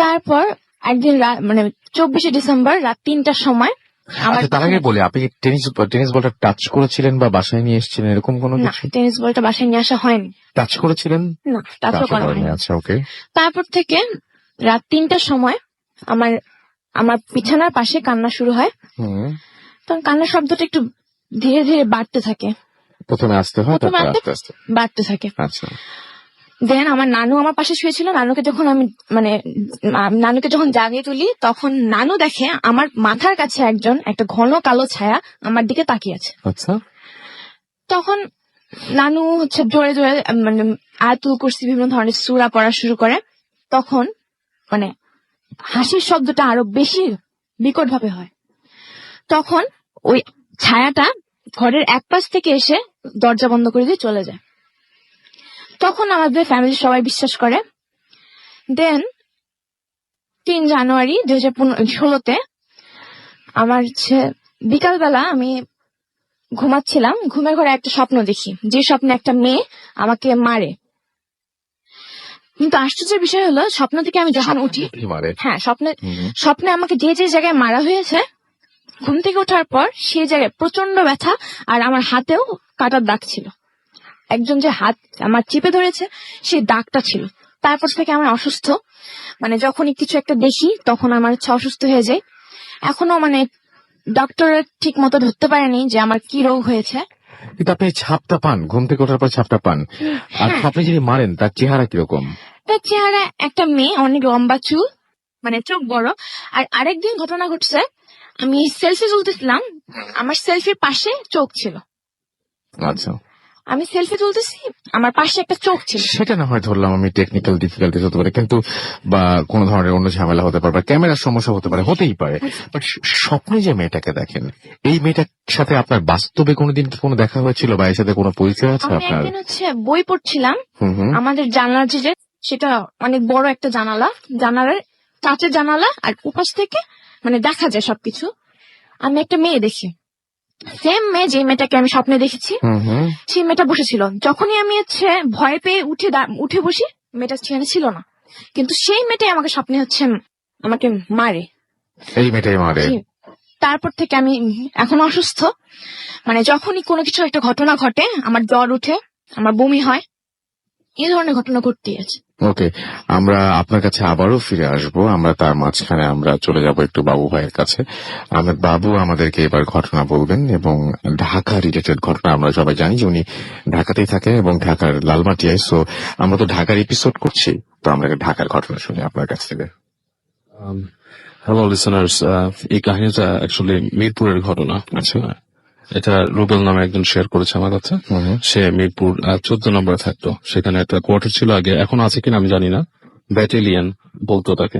E: তারপর একদিন মানে 24শে ডিসেম্বর রাত 3টার সময়
A: আচ্ছা, তার আগে বলি, আপনি টেনিস বলটা টাচ করেছিলেন বা বাসায় নিয়ে এসেছিলেন এরকম কোনো
E: না,
A: কিছু?
E: টেনিস বলটা বাসায় নিয়ে আসা হয়নি।
A: টাচ করেছিলেন?
E: না, টাচও করা হয়নি।
A: আচ্ছা, ওকে।
E: তারপর থেকে রাত 3টার সময় আমার বিছানার পাশে কান্না শুরু হয়। তখন কান্নার শব্দটা একটু ধীরে ধীরে বাড়তে থাকে।
A: প্রথমে আসতে হয়, তারপর আস্তে আস্তে
E: বাড়তে থাকে।
A: আচ্ছা।
E: দেন আমার নানু আমার পাশে শুয়েছিল। নানুকে যখন জাগিয়ে তুলি, তখন নানু দেখে আমার মাথার কাছে একটা ঘন কালো ছায়া আমার দিকে তাকিয়ে আছে।
A: আচ্ছা।
E: তখন নানু জোরে জোরে মানে আয়াতুল কুরসি বিভিন্ন ধরনের সূরা পড়া শুরু করে। তখন মানে হাসির শব্দটা আরো বেশি বিকট ভাবে হয়। তখন ওই ছায়াটা ঘরের এক পাশ থেকে এসে দরজা বন্ধ করে দিয়ে চলে যায়। তখন আমাদের ফ্যামিলির সবাই বিশ্বাস করে। দেন 3 জানুয়ারি 2016-তে আমার বিকালবেলা আমি ঘুমাচ্ছিলাম, ঘুমের ঘরে একটা স্বপ্ন দেখি, যে স্বপ্নে একটা মেয়ে আমাকে মারে। কিন্তু আশ্চর্যের বিষয় হলো, স্বপ্ন থেকে আমি যখন উঠি, হ্যাঁ স্বপ্নে আমাকে যে যে জায়গায় মারা হয়েছে, ঘুম থেকে ওঠার পর সেই জায়গায় প্রচন্ড ব্যথা, আর আমার হাতেও কাটার দাগ ছিল। একজন যে হাত আমার চিপে ধরেছে সেই দাগটা ছিল। তারপর থেকে আমার অসুস্থ, মানে যখনই কিছু একটা দেখি তখন আমার অসুস্থ হয়ে যায়। এখনো মানে ডক্টর ঠিক মতো ধরতে পারেনি যে আমার কি রোগ হয়েছে।
A: কিন্তু আপনি ছাপটা পান, ঘুম থেকে ওঠার পর ছাপটা পান। আর আপনি যিনি মারেন তার চেহারা কিরকম?
E: তার চেহারা একটা মেয়ে, অনেক লম্বা চুল, মানে চোখ বড়। আর আরেকদিন ঘটনা ঘটছে, আমি সেলফি তুলতেছিলাম, আমার সেলফির পাশে চোখ ছিল।
A: আচ্ছা।
E: আমি সেলফি তুলতেছি, আমার পাশে একটা চোখ ছিল।
A: সেটা না হয় ধরলাম আমি, টেকনিক্যাল ডিফিকাল্টিজ হতে পারে, কিন্তু বা কোনো ধরনের অন্য ঝামেলা হতে পারে, ক্যামেরার সমস্যা হতে পারে, হতেই পারে। বাট স্বপ্নে যে মেয়েটাকে দেখেন, এই মেয়েটার সাথে আপনার বাস্তবে কোনোদিন কি কোনো দেখা হয়েছিল বা এর সাথে কোনো পরিচয় আছে
E: আমি
A: আপনার?
E: একদিন বই পড়ছিলাম, আমাদের জানালার যে সেটা অনেক বড় একটা জানালার কাঁচের জানালা, আর উপাস থেকে মানে দেখা যায় সবকিছু। আমি একটা মেয়ে দেখি, সেম মেয়ে যে মেয়েটাকে আমি স্বপ্নে দেখেছি, সেই মেয়েটা বসেছিল। যখনই আমি ভয় পেয়ে উঠে বসি, মেয়েটা সেখানে ছিল না, কিন্তু সেই মেয়েটাই আমাকে স্বপ্নে আমাকে মারে।
A: এই মেয়েটাই মারে?
E: তারপর থেকে আমি এখন অসুস্থ, মানে যখনই কোনো কিছু একটা ঘটনা ঘটে আমার জ্বর উঠে, আমার বমি হয়, এই ধরনের ঘটনা ঘটতেই আছে।
A: ওকে, আমরা আপনার কাছে আবারও ফিরে আসব। আমরা তার মাঝখানে আমরা চলে যাব একটু বাবু ভাইয়ের কাছে। বাবু আমাদেরকে এবার ঘটনা বলবেন, এবং ঢাকা রিলেটেড ঘটনা। আমরা সবাই জানি যে উনি ঢাকাতেই থাকে এবং ঢাকার লালমাটিয়ায়। সো আমরা তো ঢাকার এপিসোড করছি, তো আমরা ঢাকার ঘটনা শুনি আপনার কাছ থেকে।
F: হ্যালো লিসনার্স, এই কাহিনীটা অ্যাকচুয়ালি মিরপুরের ঘটনা।
A: আচ্ছা।
F: এটা রুবেল নামে একজন শেয়ার করেছে আমার কাছে। সে মিরপুর 14 নম্বরে থাকতো। সেখানে একটা কোয়ার্টার ছিল আগে, এখন আছে কিনা আমি জানি না। ব্যাটালিয়ন বলতো তাকে।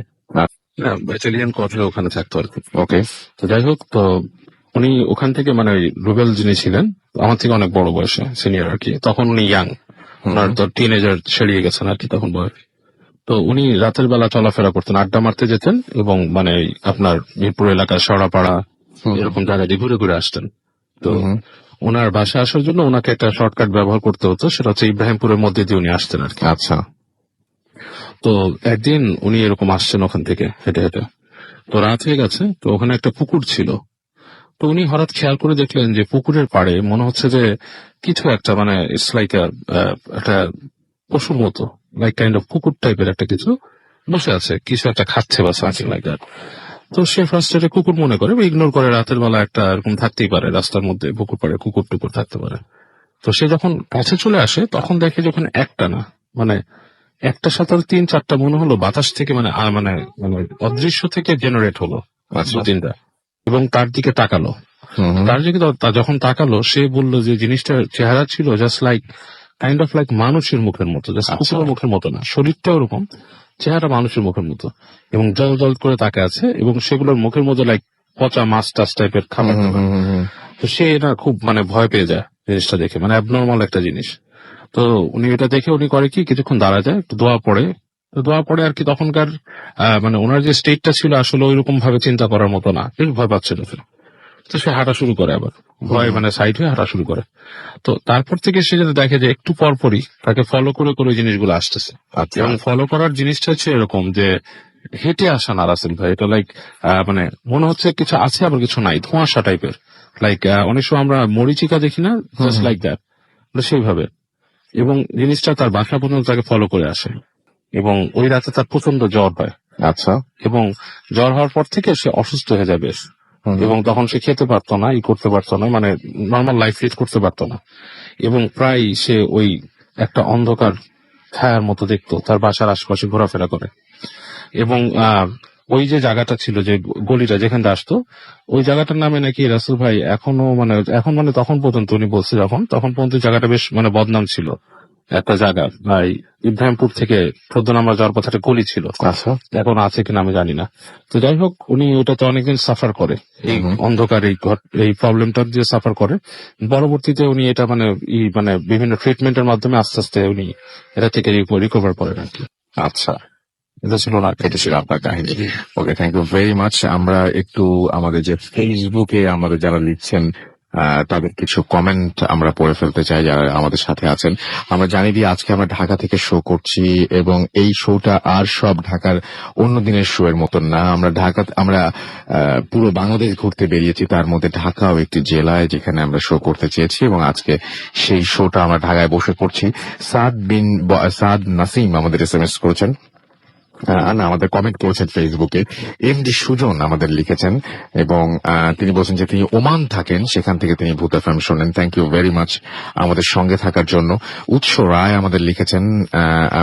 F: ব্যাটালিয়ন কোয়ার্টারে ওখানে থাকতো আর কি।
A: ওকে।
F: তো যাই হোক, তো উনি ওখান থেকে মানে ওই রুবেল যিনি ছিলেন আমার থেকে অনেক বড় বয়সে, সিনিয়র আর কি। তখন উনি ইয়াং, ওনার তো টিনেজার ছেড়িয়ে গেছেন আর কি তখন বয়স। তো উনি রাতের বেলা চলাফেরা করতেন, আড্ডা মারতে যেতেন, এবং মানে আপনার মিরপুর এলাকার সরাপাড়া এরকম জায়গায় ঘুরে ঘুরে আসতেন। তো ওনার বাসায় আসার জন্য ওনাকে একটা শর্টকাট ব্যবহার করতে হতো, সেটা হচ্ছে ইব্রাহিমপুরের মধ্যে দিয়ে উনি আসতেন আর কি।
A: আচ্ছা।
F: তো একদিন উনি এরকম আসছেন ওখান থেকে হেঁটে হেঁটে, তো রাত হয়ে গেছে, তো ওখানে একটা পুকুর ছিল। তো উনি হঠাৎ খেয়াল করে দেখলেন যে পুকুরের পাড়ে মনে হচ্ছে যে কিছু একটা মানে ইটস লাইক একটা পশুর মতো, লাইক কাইন্ড অফ কুকুর টাইপের একটা কিছু বসে আছে, কিছু একটা খাচ্ছে বা সামথিং লাইক দ্যাট। তো সে ফার্স্টে কুকুর মনে করে, ইগনোর করে, রাতের বেলা একটা এরকম থাকতেই পারে, রাস্তার মধ্যে পুকুর পাড়ে কুকুর টুকুর থাকতে পারে। তো সে যখন কাছে চলে আসে তখন দেখে যখন একটা না মানে একটা সাথে 3-4টা মনে হলো বাতাস থেকে মানে মানে মানে অদৃশ্য থেকে জেনারেট হলো 2-3টা, এবং তার দিকে তাকালো। তার দিকে যখন তাকালো, সে বলল যে জিনিসটার চেহারা ছিল just like kind of like মানুষের মুখের মতো, জাস্ট কুকুরের মুখের মতো না, শরীরটা ওরকম, চেহারা মানুষের মুখের মতো, এবং জল জল করে তাকে আছে, এবং সেগুলোর মুখের মধ্যে লাইক পচা মাছ টাছ টাইপের খাবার। তো সে না খুব মানে ভয় পেয়ে যায় জিনিসটা দেখে, মানে অ্যাবনর্মাল একটা জিনিস। তো উনি এটা দেখে উনি করে কি, কিছুক্ষণ দাঁড়া যায়, একটু দোয়া পড়ে আর কি। তখনকার মানে ওনার যে স্টেটটা ছিল আসলে ওইরকম ভাবে চিন্তা করার মতো না, একটু ভয় পাচ্ছিল। তো সে হাঁটা শুরু করে, আবার ভয় মানে সাইড হয়ে হাঁটা শুরু করে। তো তারপর থেকে সে যদি দেখে যে একটু পরপরই তাকে ফলো করে করে ওই জিনিসগুলো আসতেছে, এবং ফলো করার জিনিসটা হচ্ছে এরকম যে হেঁটে আসা না রাসেল ভাই, এটা লাইক মানে মনে হচ্ছে কিছু আছে আবার কিছু নাই, ধোঁয়াশা টাইপের। লাইক অনেক সময় আমরা মরিচিকা দেখি না, জাস্ট লাইক দ্যাট, সেইভাবে। এবং জিনিসটা তার বাসা পর্যন্ত তাকে ফলো করে আসে, এবং ওই রাতে তার প্রচন্ড জ্বর হয়।
A: আচ্ছা।
F: এবং জ্বর হওয়ার পর থেকে সে অসুস্থ হয়ে যায় বেশ, এবং তখন সে খেতে পারতো না, করতে পারতো না, মানে নর্মাল লাইফ লিড করতে পারতো না। এবং প্রায় সে ওই একটা অন্ধকার ছায়ার মতো দেখতো, তার বাসার আশেপাশে ঘোরাফেরা করে। এবং ওই যে জায়গাটা ছিল, যে গলিটা যেখানে আসতো, ওই জায়গাটার নামে নাকি রাসেল ভাই এখনো মানে এখন মানে তখন পর্যন্ত উনি বলছে, তখন পর্যন্ত জায়গাটা বেশ মানে বদনাম ছিল একটা জায়গা ভাই। ইব্রাহিমপুর থেকে 14 নম্বর যাওয়ার পথে একটা গলি ছিল,
A: আচ্ছা।
F: এখন আছে কিনা আমি জানি না। তো যাই হোক, উনি ওটাতে অনেকদিন সাফার করে, এই অন্ধকার এই প্রবলেমটা দিয়ে সাফার করে। পরবর্তীতে উনি এটা মানে মানে বিভিন্ন ট্রিটমেন্টের মাধ্যমে আস্তে আস্তে উনি এটা থেকে রিকভার করেন আর কি।
A: আচ্ছা,
F: এটা ছিল না,
A: এটা ছিল আপনার কাহিনী। ওকে, থ্যাংক ইউ ভেরি মাচ। আমরা একটু আমাদের যে ফেসবুকে আমাদের যারা লিখছেন তাদের কিছু কমেন্ট আমরা পড়ে ফেলতে চাই, যারা আমাদের সাথে আছেন। আমরা জানি দিয়ে আজকে আমরা ঢাকা থেকে শো করছি, এবং এই শোটা আর সব ঢাকার অন্য দিনের শো এর মতন না। আমরা পুরো বাংলাদেশ ঘুরতে বেরিয়েছি, তার মধ্যে ঢাকাও একটি জেলায় যেখানে আমরা শো করতে চেয়েছি, এবং আজকে সেই শোটা আমরা ঢাকায় বসে করছি। সাদ নাসিম আমাদের SMS করেছেন, না আমাদের কমেন্ট করেছেন ফেসবুকে। এমডি সুজন আমাদের লিখেছেন, এবং তিনি বলছেন যে তিনি ওমান থাকেন, সেখান থেকে তিনি ভূত এফএম শোনেন। থ্যাংক ইউ ভেরি মাচ আমাদের সঙ্গে থাকার জন্য। উৎস রায় আমাদের লিখেছেন,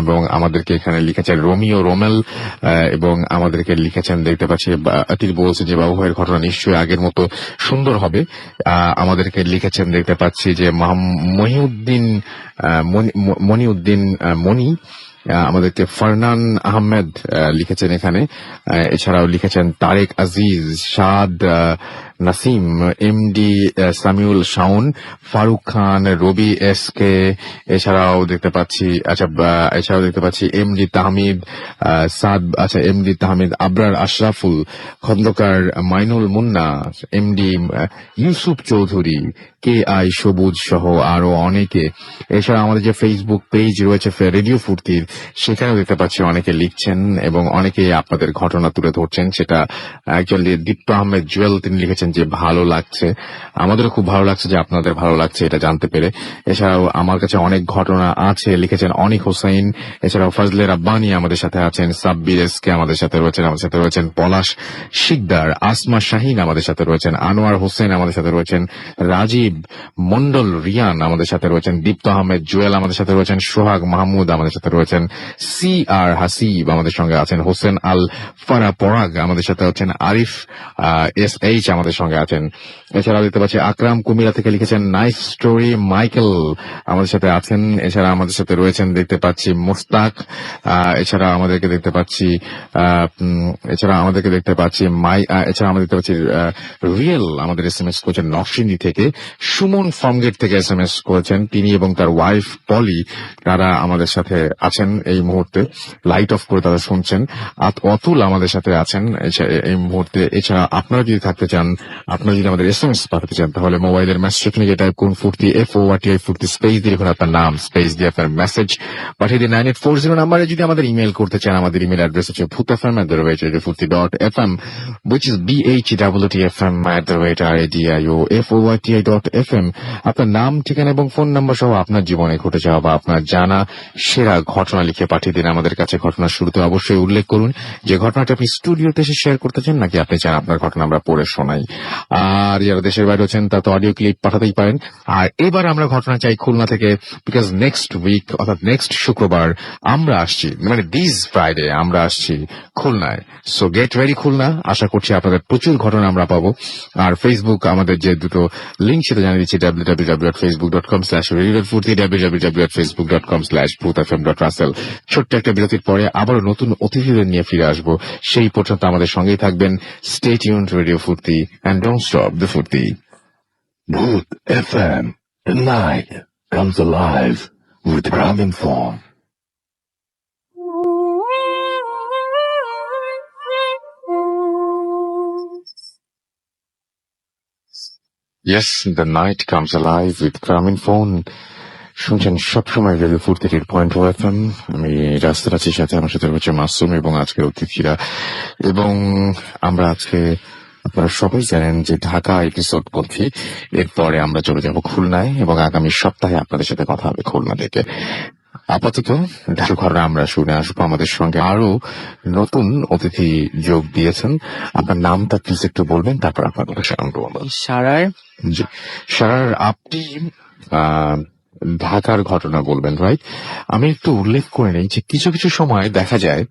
A: এবং আমাদেরকে এখানে লিখেছেন রোমিও রোমেল, এবং আমাদেরকে লিখেছেন, দেখতে পাচ্ছি তিনি বলছেন যে বাবু ভাইয়ের ঘটনা নিশ্চয়ই আগের মতো সুন্দর হবে। আমাদেরকে লিখেছেন, দেখতে পাচ্ছি যে মনিউদ্দিন মনি, আমাদেরকে ফারনান আহমেদ লিখেছেন এখানে। এছাড়াও লিখেছেন তারেক আজিজ, সাদ নাসিম, এমডি সামিউল শাওন, ফারুক খান, রবি SK। এছাড়াও দেখতে পাচ্ছি এমডি তাহমিদ সাদ, আচ্ছা MD Tahmid, Abrar Ashraful, Khandakar Mainul Munna, MD Yusuf Chowdhury, KI Sabuj সহ আরো অনেকে। এছাড়া আমাদের যে ফেসবুক পেজ রয়েছে রেডিও ফুর্তির, সেখানেও দেখতে পাচ্ছি অনেকে লিখছেন, এবং অনেকে আপনাদের ঘটনা তুলে ধরছেন। সেটা একজন দীপ্ত আহমেদ জুয়েল, তিনি লিখেছেন লিখেছেন যে ভালো লাগছে, আমাদেরও খুব ভালো লাগছে যে আপনাদের ভালো লাগছে এটা জানতে পেরে। এছাড়াও আমার কাছে অনেক ঘটনা আছে লিখেছেন অনিক হোসেন। এছাড়াও ফজলে রাব্বানি আমাদের সাথে আছেন, সাব্বির এসকে আমাদের সাথে রয়েছেন পলাশ শিকদার, আসমা শাহিন আমাদের সাথে রয়েছেন, আনোয়ার হোসেন আমাদের সাথে রয়েছেন, রাজীব মন্ডল রিয়ান আমাদের সাথে রয়েছেন, দীপ্ত আহমেদ জুয়েল আমাদের সাথে রয়েছেন, সোহাগ মাহমুদ আমাদের সাথে রয়েছেন, সি আর হাসিব আমাদের সঙ্গে আছেন, হোসেন আল ফারা পরাগ আমাদের সাথে আছেন, আরিফ SH আমাদের সঙ্গে আছেন। এছাড়াও দেখতে পাচ্ছি আকরাম কুমিরা থেকে লিখেছেন নাইস স্টোরি, মাইকেল আমাদের সাথে আছেন। এছাড়া আমাদের সাথে রয়েছেন দেখতে পাচ্ছি মুস্তাক, এছাড়া আমাদেরকে দেখতে পাচ্ছি এছাড়া আমাদেরকে দেখতে পাচ্ছি রিয়েল আমাদের SMS করেছেন নরসিংদী থেকে, সুমন ফর্মগেট থেকে SMS করেছেন, তিনি এবং তার ওয়াইফ পলি তারা আমাদের সাথে আছেন এই মুহূর্তে, লাইট অফ করে তারা শুনছেন। অতুল আমাদের সাথে আছেন এই মুহূর্তে। এছাড়া আপনারা যদি থাকতে চান, আপনারা যদি আমাদের SMS পাঠাতে চান, তাহলে মোবাইলের মেসেজ নিয়ে টাইপ করুন ফুর্তি FORTI ফুর্তি স্পেস দিয়ে লিখুন আপনার নাম, স্পেস দিয়ে আপনার মেসেজ পাঠিয়ে দিন 9840 নাম্বারে। যদি আমাদের ইমেল করতে চান, আমাদের ইমেল অ্যাড্রেস হচ্ছে bhutfm@radiofuርቲ.fm, which is BHETFM@radiofuርቲ.fm। আপনার নাম, ঠিকানা এবং ফোন নাম্বার সহ আপনার জীবনে ঘটে যাওয়া বা আপনার জানা সেরা ঘটনা লিখে পাঠিয়ে দিন আমাদের কাছে। ঘটনার শুরুতে অবশ্যই উল্লেখ করুন যে ঘটনাটা আপনি স্টুডিওতে এসে শেয়ার করতে চান, নাকি আপনি চান আপনার ঘটনা আমরা পড়ে শোনাই। আর যারা দেশের বাইরে আছেন তা তো অডিও ক্লিপ পাঠাতেই পারেন। আর এবার আমরা ঘটনা চাই খুলনা থেকে, বিকজ নেক্সট উইক অর্থাৎ নেক্সট শুক্রবার আমরা আসছি, মানে দিস ফ্রাইডে আমরা আসছি খুলনায়। So get ready Khulna. আশা করছি আপনাদের প্রচুর ঘটনা আমরা পাবো। আর ফেসবুক আমাদের যে দুটো লিঙ্ক সেটা জানিয়ে দিচ্ছি, www.facebook.com/radiofuርቲ, www.facebook.com/bhuthfm.russell। ছোট্ট একটা বিরতির পরে আবারও নতুন অতিথিদের নিয়ে ফিরে আসবো। সেই পর্যন্ত আমাদের সঙ্গেই থাকবেন। স্টে টিউনড রেডিও ফুর্তি এন্ড ডোন্ট স্টপ দ্য ফুর্তি।
C: Booth FM. The night comes alive with Graminphone.
A: Yes, the night comes alive with Graminphone. শুনছেন সবসময় রেডিও ফুর্তি 8.0 FM। আমি রাস্তার আছি, সাথে আমার সাথে রয়েছে মাসুম এবং আজকের অতিথিরা। এবং আমরা আজকে, আপনারা সবাই জানেন যে ঢাকা এপিসোড করছি, এরপরে আমরা চলে যাব খুলনায় এবং আগামী সপ্তাহে আপনাদের সাথে কথা হবে খুলনা থেকে। আপাতত ঢাকা ঘরে আমরা শুনে আসবো। আমাদের সঙ্গে আরো নতুন অতিথি যোগ দিয়েছেন। আপনার নামটা প্লিজ একটু বলবেন, তারপর আপনার কথা শুনবো আমরা।
D: সারার
A: জি, স্যার আপনি ঢাকার ঘটনা বলবেন, রাইট? আমি একটু উল্লেখ করে নেই যে কিছু কিছু সময় দেখা যায়,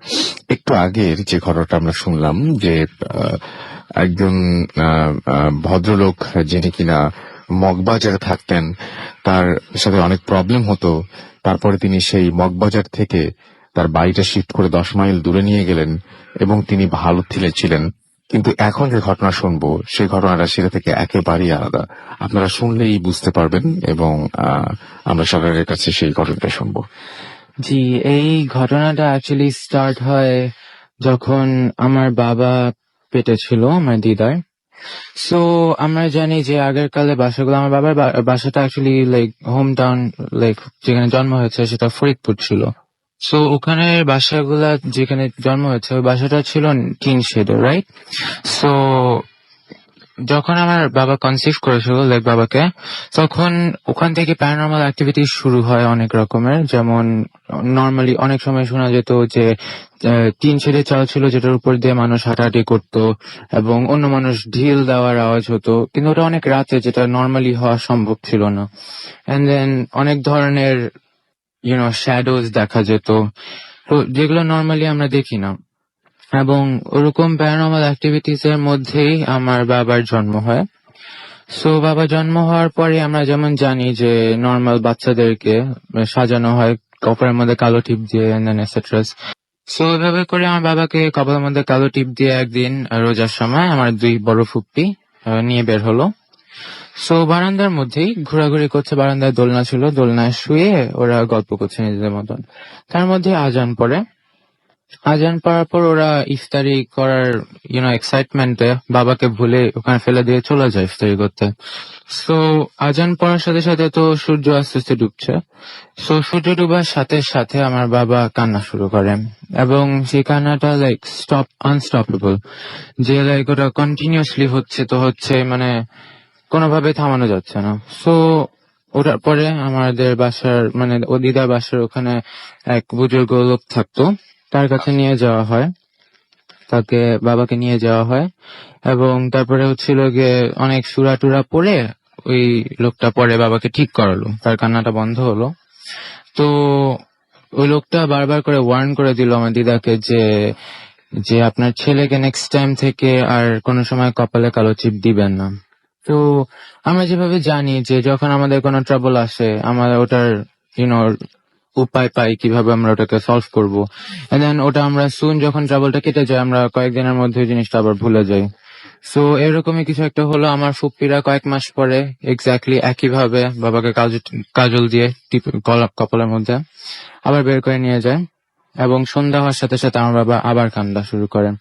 A: একটু আগের যে ঘটনাটা আমরা শুনলাম যে একজন ভদ্রলোক যিনি কিনা মগবাজারে থাকতেন, তার সাথে অনেক প্রবলেম হতো। তারপরে তিনি সেই মগবাজার থেকে তার বাড়িটা শিফট করে 10 মাইল দূরে নিয়ে গেলেন এবং তিনি ভালো ছিলেন। কিন্তু এখন যে ঘটনা শুনবো সেই ঘটনাটা সেটা থেকে একেবারেই আলাদা। আপনারা শুনলেই বুঝতে পারবেন এবং আমরা সরকারের কাছে সেই ঘটনাটা শুনবো।
G: জি, এই ঘটনাটা অ্যাকচুয়ালি স্টার্ট হয় যখন আমার বাবা পেটে ছিল, আমার দিদার। সো আমরা জানি যে আগের কালে বাসাগুলো, আমার বাবার বাসাটা actually like home town, like যেখানে জন্ম হয়েছে সেটা ফরিদপুর ছিল। সো ওখানে বাসাগুলা যেখানে জন্ম হয়েছে ওই বাসাটা ছিল টিন শেডের, রাইট? সো যখন আমার বাবা কনসিভ করেছিল লাইক বাবাকে, তখন ওখান থেকে প্যারানর্মাল অ্যাক্টিভিটি শুরু হয় অনেক রকমের। যেমন নর্মালি অনেক সময় শোনা যেত যে টিন শেডে চাল ছিল যেটার উপর দিয়ে মানুষ হাঁটাহাঁটি করতো এবং অন্য মানুষ ঢিল দেওয়ার আওয়াজ হতো, কিন্তু ওটা অনেক রাতে, যেটা নর্মালি হওয়া সম্ভব ছিল না। এন্ড দেন অনেক ধরনের শ্যাডোজ দেখা যেত, তো যেগুলো নর্মালি আমরা দেখি না। এবং ওরকম প্যারানর্মাল অ্যাক্টিভিটিস এর মধ্যেই আমার বাবার জন্ম হয়। সো বাবা জন্ম হওয়ার পরে আমরা যেমন জানি যে নর্মাল বাচ্চাদেরকে সাজানো হয় কপালের মধ্যে কালো টিপ দিয়ে, এটসেট্রা। সো এভাবে করে আমার বাবাকে কপালের মধ্যে কালো টিপ দিয়ে একদিন রোজার সময় আমার 2 বড় ফুপ্পি নিয়ে বের হলো। সো বারান্দার মধ্যেই ঘোরাঘুরি করছে, বারান্দায় দোলনা ছিল, দোলনায় শুয়ে ওরা গল্প করছে নিজেদের মতন। তার মধ্যে আজান পড়ে। আজান পড়ার পর ওরা ইফতারি করার এক্সাইটমেন্টে বাবাকে ভুলে ওখানে ফেলে দিয়ে চলে যায় ইফতারি করতে। সো আজান পড়ার সাথে সাথে তো সূর্য আস্তে আস্তে ডুবছে। সো সূর্য ডুবার সাথে সাথে আমার বাবা কান্না শুরু করেন, এবং সেই কান্নাটা লাইক আনস্টপেবল, যে লাইক ওটা কন্টিনিউয়াসলি হচ্ছে তো হচ্ছে, মানে কোনোভাবে থামানো যাচ্ছে না। সো ওটার পরে আমাদের বাসার মানে ও দিদার বাসার ওখানে এক বুজুর্গ লোক থাকতো, তার কাছে নিয়ে যাওয়া হয়, তাকে বাবাকে নিয়ে যাওয়া হয়, এবং তারপরে হচ্ছিল গিয়ে অনেক সুরা টুরা পড়ে ওই লোকটা পরে বাবাকে ঠিক করালো, তার কান্নাটা বন্ধ হলো। তো ওই লোকটা বারবার করে ওয়ার্ন করে দিল আমার দিদাকে যে যে আপনার ছেলেকে নেক্সট টাইম থেকে আর কোনো সময় কপালে কালো চিপ দিবেন না। তো আমরা যেভাবে জানি যে যখন আমাদের কোনো ট্রাবল আসে আমরা ওটার উপায় পাই কিভাবে আমরা ওটাকে সলভ করবো, দেন ওটা আমরা সুন যখন ট্রাবলটা কেটে যায় আমরা কয়েকদিনের মধ্যে ওই জিনিসটা আবার ভুলে যাই। সো এরকমই কিছু একটা হলো। আমার ফুপ্পিরা কয়েক মাস পরে এক্স্যাক্টলি একইভাবে বাবাকে কাজল দিয়ে কপালের মধ্যে আবার বের করে নিয়ে যায়, এবং সন্ধ্যা হওয়ার সাথে সাথে আমার বাবা আবার কান্না শুরু করেন,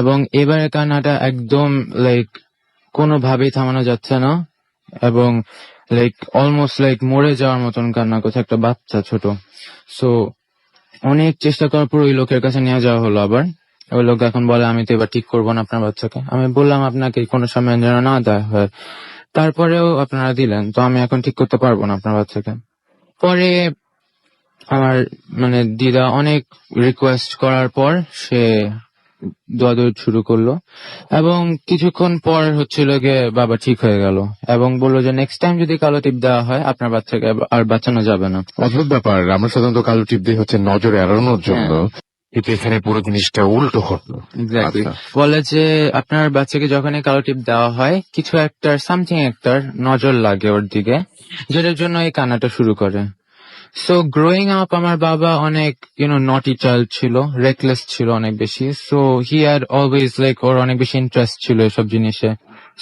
G: এবং এবারে কান্নাটা একদম লাইক কোনোভাবেই থামানো যাচ্ছে না, এবং লাইক অলমোস্ট লাইক মরে যাওয়ার মতন কান্না করছে একটা বাচ্চা ছোট। সো অনেক চেষ্টা করার পর ওই লোকের কাছে নিয়ে যাওয়া হলো আবার। ওই লোক এখন বলে আমি তো এবার ঠিক করবো না আপনার বাচ্চাকে। আমি বললাম আপনাকে কোনো সময় যেন না দেওয়া হয়, তারপরেও আপনারা দিলেন, তো আমি এখন ঠিক করতে পারবো না আপনার বাচ্চাকে। পরে আমার মানে দিদা অনেক রিকোয়েস্ট করার পর সে দোয়াদৌড় শুরু করলো, এবং কিছুক্ষণ পর হচ্ছিল গিয়ে বাবা ঠিক হয়ে গেল, এবং বললো যে নেক্সট টাইম যদি কালো টিপ দেওয়া হয় আপনার বাচ্চাকে আর বাঁচানো যাবে না।
A: অদ্ভুত ব্যাপার, আমরা সাধারণত কালো টিপ দিয়ে হচ্ছে নজরে এড়ানোর জন্য, কিন্তু এখানে পুরো জিনিসটা উল্টো ঘটলো।
G: এক্স্যাক্টলি।
A: আচ্ছা।
G: বলে যে আপনার বাচ্চাকে যখনই কালো টিপ দেওয়া হয় কিছু একটা সামথিং একটার নজর লাগে ওর দিকে, যেটার জন্য এই কান্নাটা শুরু করে। সো গ্রোয়িং আপ আমার বাবা অনেক নটি চাইল্ড ছিল, রেকলেস ছিল অনেক বেশি। So he had always like ওর অনেক বেশি ইন্টারেস্ট ছিল এসব জিনিসে।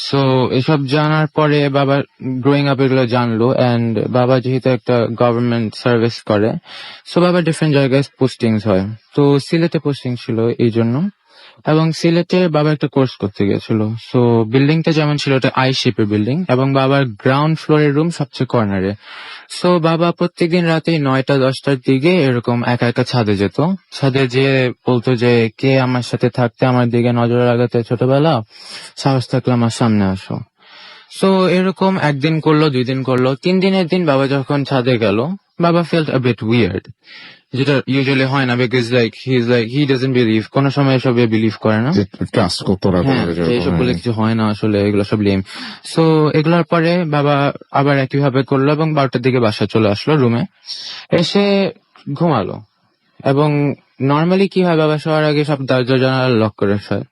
G: সো এসব জানার পরে বাবা গ্রোয়িং আপ এগুলো জানলো, এন্ড বাবা যেহেতু একটা গভর্নমেন্ট সার্ভিস করে, সো বাবা ডিফারেন্ট জায়গায় পোস্টিংস হয়। তো সিলেটে পোস্টিং ছিল এই জন্য, এবং সিলেটে বাবা একটা কোর্স করতে গেছিল। সো বিল্ডিংটা যেমন ছিল ওটা আই শেপের বিল্ডিং, এবং বাবার গ্রাউন্ড ফ্লোরের রুম সবচেয়ে কর্নারে। সো বাবা প্রত্যেকদিন রাতে 9টা-10টার দিকে এরকম একা একা ছাদে যেত, ছাদে যেয়ে বলতো যে কে আমার সাথে থাকতে আমার দিকে নজর লাগাতে ছোটবেলা, সাহস থাকলে আমার সামনে আসো। সো এরকম একদিন করলো, 2 দিন করলো, 3 দিনের দিন বাবা যখন ছাদে গেল বাবা ফেল্ট আ বিট উইয়ার্ড, যেটা ইউজুয়ালি হয় না, বিকজ হি ডাজন্ট বিলিভ, কোনো সময় এসবে বিলিভ করে না।
A: ট্রাস্ট করতো না
G: হ্যাঁ,
A: কোনো কিছু।
G: এইসব বলে কিছু হয় না আসলে, এগুলো সব লেম। সো এগুলোর পরে বাবা আবার একইভাবে করলো, এবং 12টার দিকে বাসা চলে আসলো, রুমে এসে ঘুমালো। এবং নর্মালি কি হয়, বাবা শোয়ার আগে সব দরজা জানালা লক করে শোয়,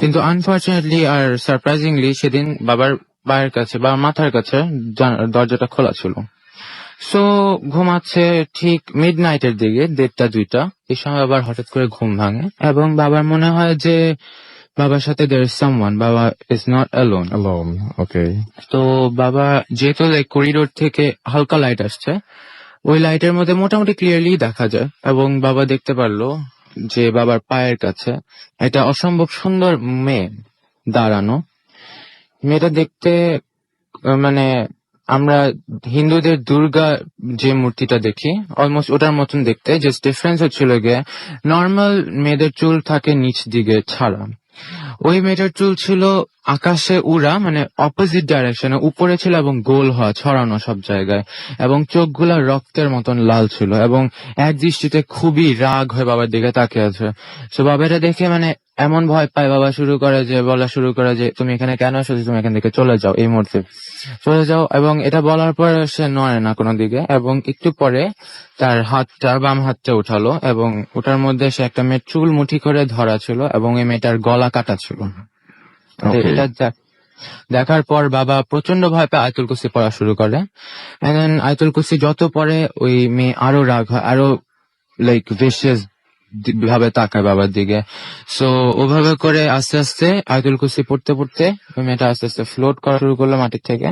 G: কিন্তু আনফর্চুনেটলি আর সারপ্রাইজিংলি সেদিন বাবার পায়ের কাছে বা মাথার কাছে দরজাটা খোলা ছিল। সো ঘুমাচ্ছে ঠিক মিড নাইটের দিকে 1:30-2টা, এই সময় আবার হঠাৎ করে ঘুম ভাঙে, এবং বাবার মনে হয় যে বাবার সাথে there is someone, বাবা is not alone.
A: Alone, okay.
G: তো বাবা যেহেতু করিডোর থেকে হালকা লাইট আসছে, ওই লাইটের মধ্যে মোটামুটি ক্লিয়ারলি দেখা যায়, এবং বাবা দেখতে পারলো যে বাবার পায়ের কাছে একটা অসম্ভব সুন্দর মেয়ে দাঁড়ানো। মেয়েটা দেখতে মানে আমরা হিন্দুদের দুর্গা যে মূর্তিটা দেখি অলমোস্ট ওটার মতন দেখতে, জাস্ট ডিফারেন্স হচ্ছিল গিয়ে নর্মাল মেয়েদের চুল থাকে নিচ দিকে ছাড়া, ওই মেয়েটার চুল ছিল আকাশে উড়া, মানে অপোজিট ডাইরেকশনে উপরে ছিল, এবং গোল হওয়া ছড়ানো সব জায়গায়, এবং চোখগুলা রক্তের মতন লাল ছিল, এবং এক দৃষ্টিতে খুবই রাগ হয়ে বাবার দিকে তাকিয়ে আছে। তো বাবাটা দেখে মানে এমন ভয় পায়, বাবা বলা শুরু করে যে তুমি এখানে কেন এসেছো, তুমি এখান থেকে চলে যাও, এই মুহূর্তে চলে যাও। এবং এটা বলার পর সে নড়ে না কোনো দিকে, এবং একটু পরে তার বাম হাতটা উঠালো, এবং ওটার মধ্যে সে একটা মেয়ের চুল মুঠি করে ধরা ছিল, এবং এই মেয়েটার গলা কাটা ছিল।
A: Okay.
G: এটা দেখার পর বাবা প্রচন্ড ভয় পেয়ে আয়াতুল কুরসি পড়া শুরু করে। আয়াতুল কুরসি যত পড়ে ওই মেয়ে আরো রাগ হয়, আরো লাইক ভিশিয়াস ভাবে তাকায় বাবার দিকে। সো ওভাবে করে আস্তে আস্তে আয়াতুল কুরসি পড়তে পড়তে ওই মেয়েটা আস্তে আস্তে ফ্লোট করা শুরু করলো মাটির থেকে,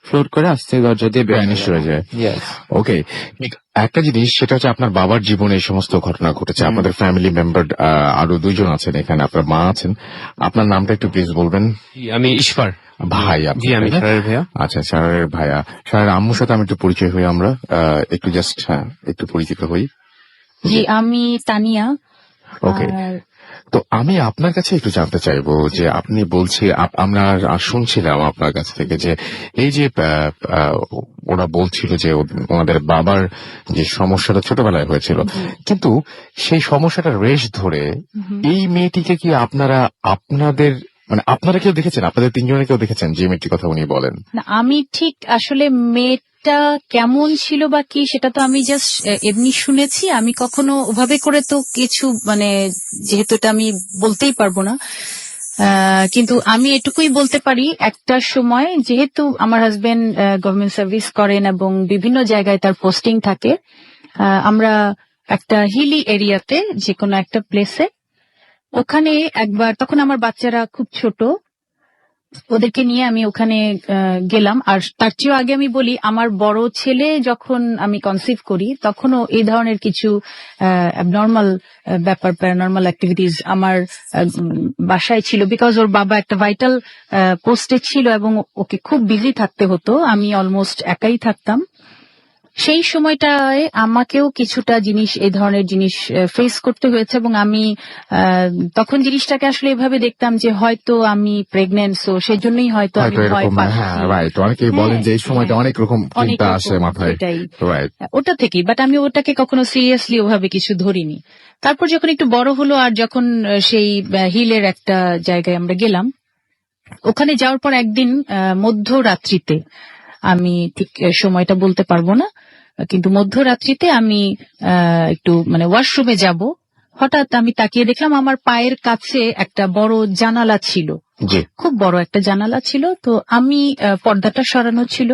G: ফ্লোট করে আস্তে দরজা দিয়ে
A: ভ্যানিশ হয়ে যায়।
G: Yes.
A: ওকে, একটা জিনিস সেটা হচ্ছে আপনার বাবার জীবনে এই সমস্ত ঘটনা ঘটেছে। আপনাদের ফ্যামিলি মেম্বার আরো 2 জন আছেন এখানে, আপনার মা আছেন। আপনার নামটা একটু প্লিজ বলবেন।
H: আমি ইশফার।
A: ভাই আপনি?
H: জি, আমি সারার ভাইয়া।
A: আচ্ছা, সারার ভাইয়া। সারার আম্মুর সাথে আমি একটু পরিচয় হই, আমরা একটু জাস্ট একটু পরিচিত হই।
I: জি, আমি তানিয়া।
A: ওকে,
I: আর
A: তো আমি আপনার কাছে একটু জানতে চাইবো যে আপনি বলছি আমরা শুনছিলাম আপনার কাছ থেকে যে এই যে ওরা বলছিল যে ওনাদের বাবার যে সমস্যাটা ছোটবেলায় হয়েছিল, কিন্তু সেই সমস্যাটা রেশ ধরে এই মেয়েটিকে কি আপনাদের মানে আপনারা কেউ দেখেছেন, আপনাদের 3 জনে কেউ দেখেছেন যে মেয়েটির কথা উনি বলেন?
I: না, আমি ঠিক আসলে মেয়েটা কেমন ছিল বা কি সেটা তো আমি জাস্ট এমনি শুনেছি। আমি কখনো ওভাবে করে তো কিছু মানে যেহেতু এটা আমি বলতেই পারবো না, কিন্তু আমি এটুকুই বলতে পারি একটা সময় যেহেতু আমার হাজবেন্ড গভর্নমেন্ট সার্ভিস করেন এবং বিভিন্ন জায়গায় তার পোস্টিং থাকে, আমরা একটা হিলি এরিয়াতে যে কোনো একটা প্লেসে ওখানে একবার, তখন আমার বাচ্চারা খুব ছোট, ওদেরকে নিয়ে আমি ওখানে গেলাম। আর তার চেয়েও আগে আমি বলি, আমার বড় ছেলে যখন আমি কনসিভ করি তখনও এই ধরনের কিছু অ্যাবনর্মাল ব্যাপার, প্যারানর্মাল অ্যাক্টিভিটিস আমার বাসায় ছিল। বিকজ ওর বাবা একটা ভাইটাল পোস্টে ছিল এবং ওকে খুব বিজি থাকতে হতো, আমি অলমোস্ট একাই থাকতাম। সেই সময়টায় আমাকেও কিছুটা জিনিস, এই ধরনের জিনিস ফেস করতে হয়েছে এবং আমি তখন জিনিসটাকে আসলে এভাবে দেখতাম যে হয়তো আমি প্রেগনেন্ট, সো সেজন্যই হয়তো আমি ভয় পাচ্ছি।
A: হ্যাঁ, রাইট। অনেকেই বলেন যে এই সময়টা অনেক রকম চিন্তা আসে মাথায়। রাইট,
I: ওটা থেকেই, বাট আমি ওটাকে কখনো সিরিয়াসলি ওভাবে কিছু ধরিনি। তারপর যখন একটু বড় হলো আর যখন সেই হিলের একটা জায়গায় আমরা গেলাম, ওখানে যাওয়ার পর একদিন মধ্যরাত্রিতে, আমি ঠিক সময়টা বলতে পারবো না, কিন্তু মধ্যরাত্রিতে আমি একটু মানে ওয়াশরুমে যাব, হঠাৎ আমি তাকিয়ে দেখলাম আমার পায়ের কাছে একটা বড় জানালা ছিল, খুব বড় একটা জানালা ছিল। তো আমি পর্দাটা সরানো ছিল,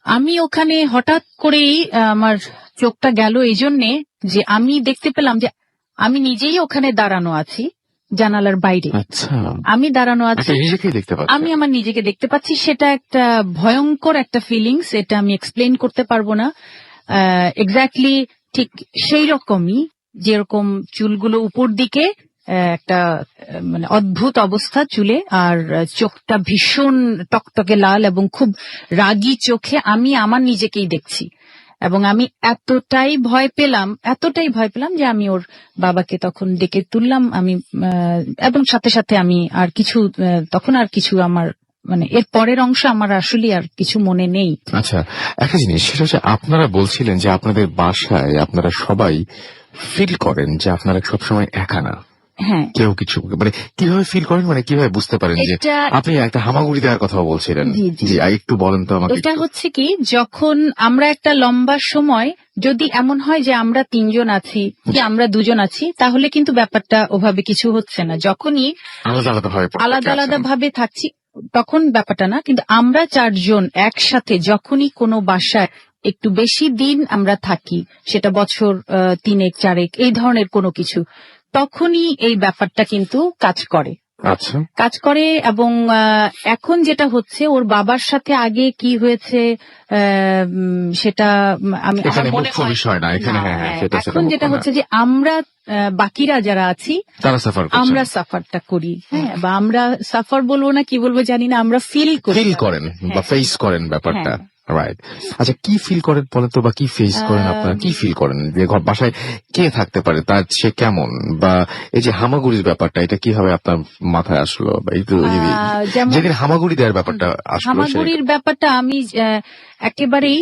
I: আমি ওখানে হঠাৎ করেই আমার চোখটা গেল এই জন্যে যে আমি দেখতে পেলাম যে আমি নিজেই ওখানে দাঁড়ানো আছি জানালার বাইরে।
A: আচ্ছা,
I: আমি দাঁড়ানো আছি, আমি আমার নিজেকে দেখতে পাচ্ছি। সেটা একটা ভয়ঙ্কর একটা ফিলিংস, এটা আমি এক্সপ্লেন করতে পারবো না। এক্স্যাক্টলি ঠিক সেই রকমই, যেরকম চুলগুলো উপর দিকে, একটা মানে অদ্ভুত অবস্থা চুলে, আর চোখটা ভীষণ টকটকে লাল এবং খুব রাগী চোখে আমি আমার নিজেকেই দেখছি। এবং আমি এতটাই ভয় পেলাম যে আমি ওর বাবাকে তখন ডেকে তুললাম, আমি এবং সাথে সাথে আমি আর কিছু তখন আর কিছু আমার মানে এর পরের অংশ আমার আসলে আর কিছু মনে নেই।
A: আচ্ছা, একটা জিনিস সেটা হচ্ছে আপনারা বলছিলেন যে আপনাদের বাসায় আপনারা সবাই ফিল করেন যে আপনারা সবসময় একা না।
I: হ্যাঁ,
A: কেউ কিছু মানে কিভাবে ফিল করেন, মানে কিভাবে বুঝতে পারেন যে আপনি একটা হামাগুড়ি দেওয়ার কথা বলছিলেন? জি, একটু বলেন তো আমাকে।
I: এটা হচ্ছে কি, যখন আমরা একটা লম্বা সময় যদি এমন হয় যে আমরা 3 জন আছি কি আমরা 2 জন আছি, তাহলে কিন্তু ব্যাপারটা ওভাবে কিছু হচ্ছে না। যখনই আলাদা আলাদা ভাবে থাকছি তখন ব্যাপারটা না, কিন্তু আমরা 4 জন একসাথে যখনই কোনো বাসায় একটু বেশি দিন আমরা থাকি, সেটা বছর 3-4 এই ধরনের কোনো কিছু, তখনই এই ব্যাপারটা কিন্তু কাজ করে।
A: আচ্ছা,
I: কাজ করে। এবং এখন যেটা হচ্ছে, ওর বাবার সাথে আগে কি হয়েছে সেটা আমি
A: বিষয় না এখানে।
I: এখন যেটা হচ্ছে যে আমরা বাকিরা যারা আছি আমরা সাফারটা করি, হ্যাঁ, বা আমরা সাফার বলবো না কি বলবো জানি না, আমরা ফিল
A: করেন বা ফেস করেন ব্যাপারটা। রাইট। আচ্ছা, কি ফিল করেন বলেন তো, বা কি ফেস করেন আপনারা, কি ফিল করেন যে বাসায় কে থাকতে পারে, তার সে কেমন, বা এই যে হামাগুড়ির ব্যাপারটা এটা কিভাবে আপনার মাথায় আসলো, বা একটু যেদিন হামাগুড়ি দেওয়ার ব্যাপারটা আসলো,
I: হামাগুড়ির ব্যাপারটা আমি একেবারেই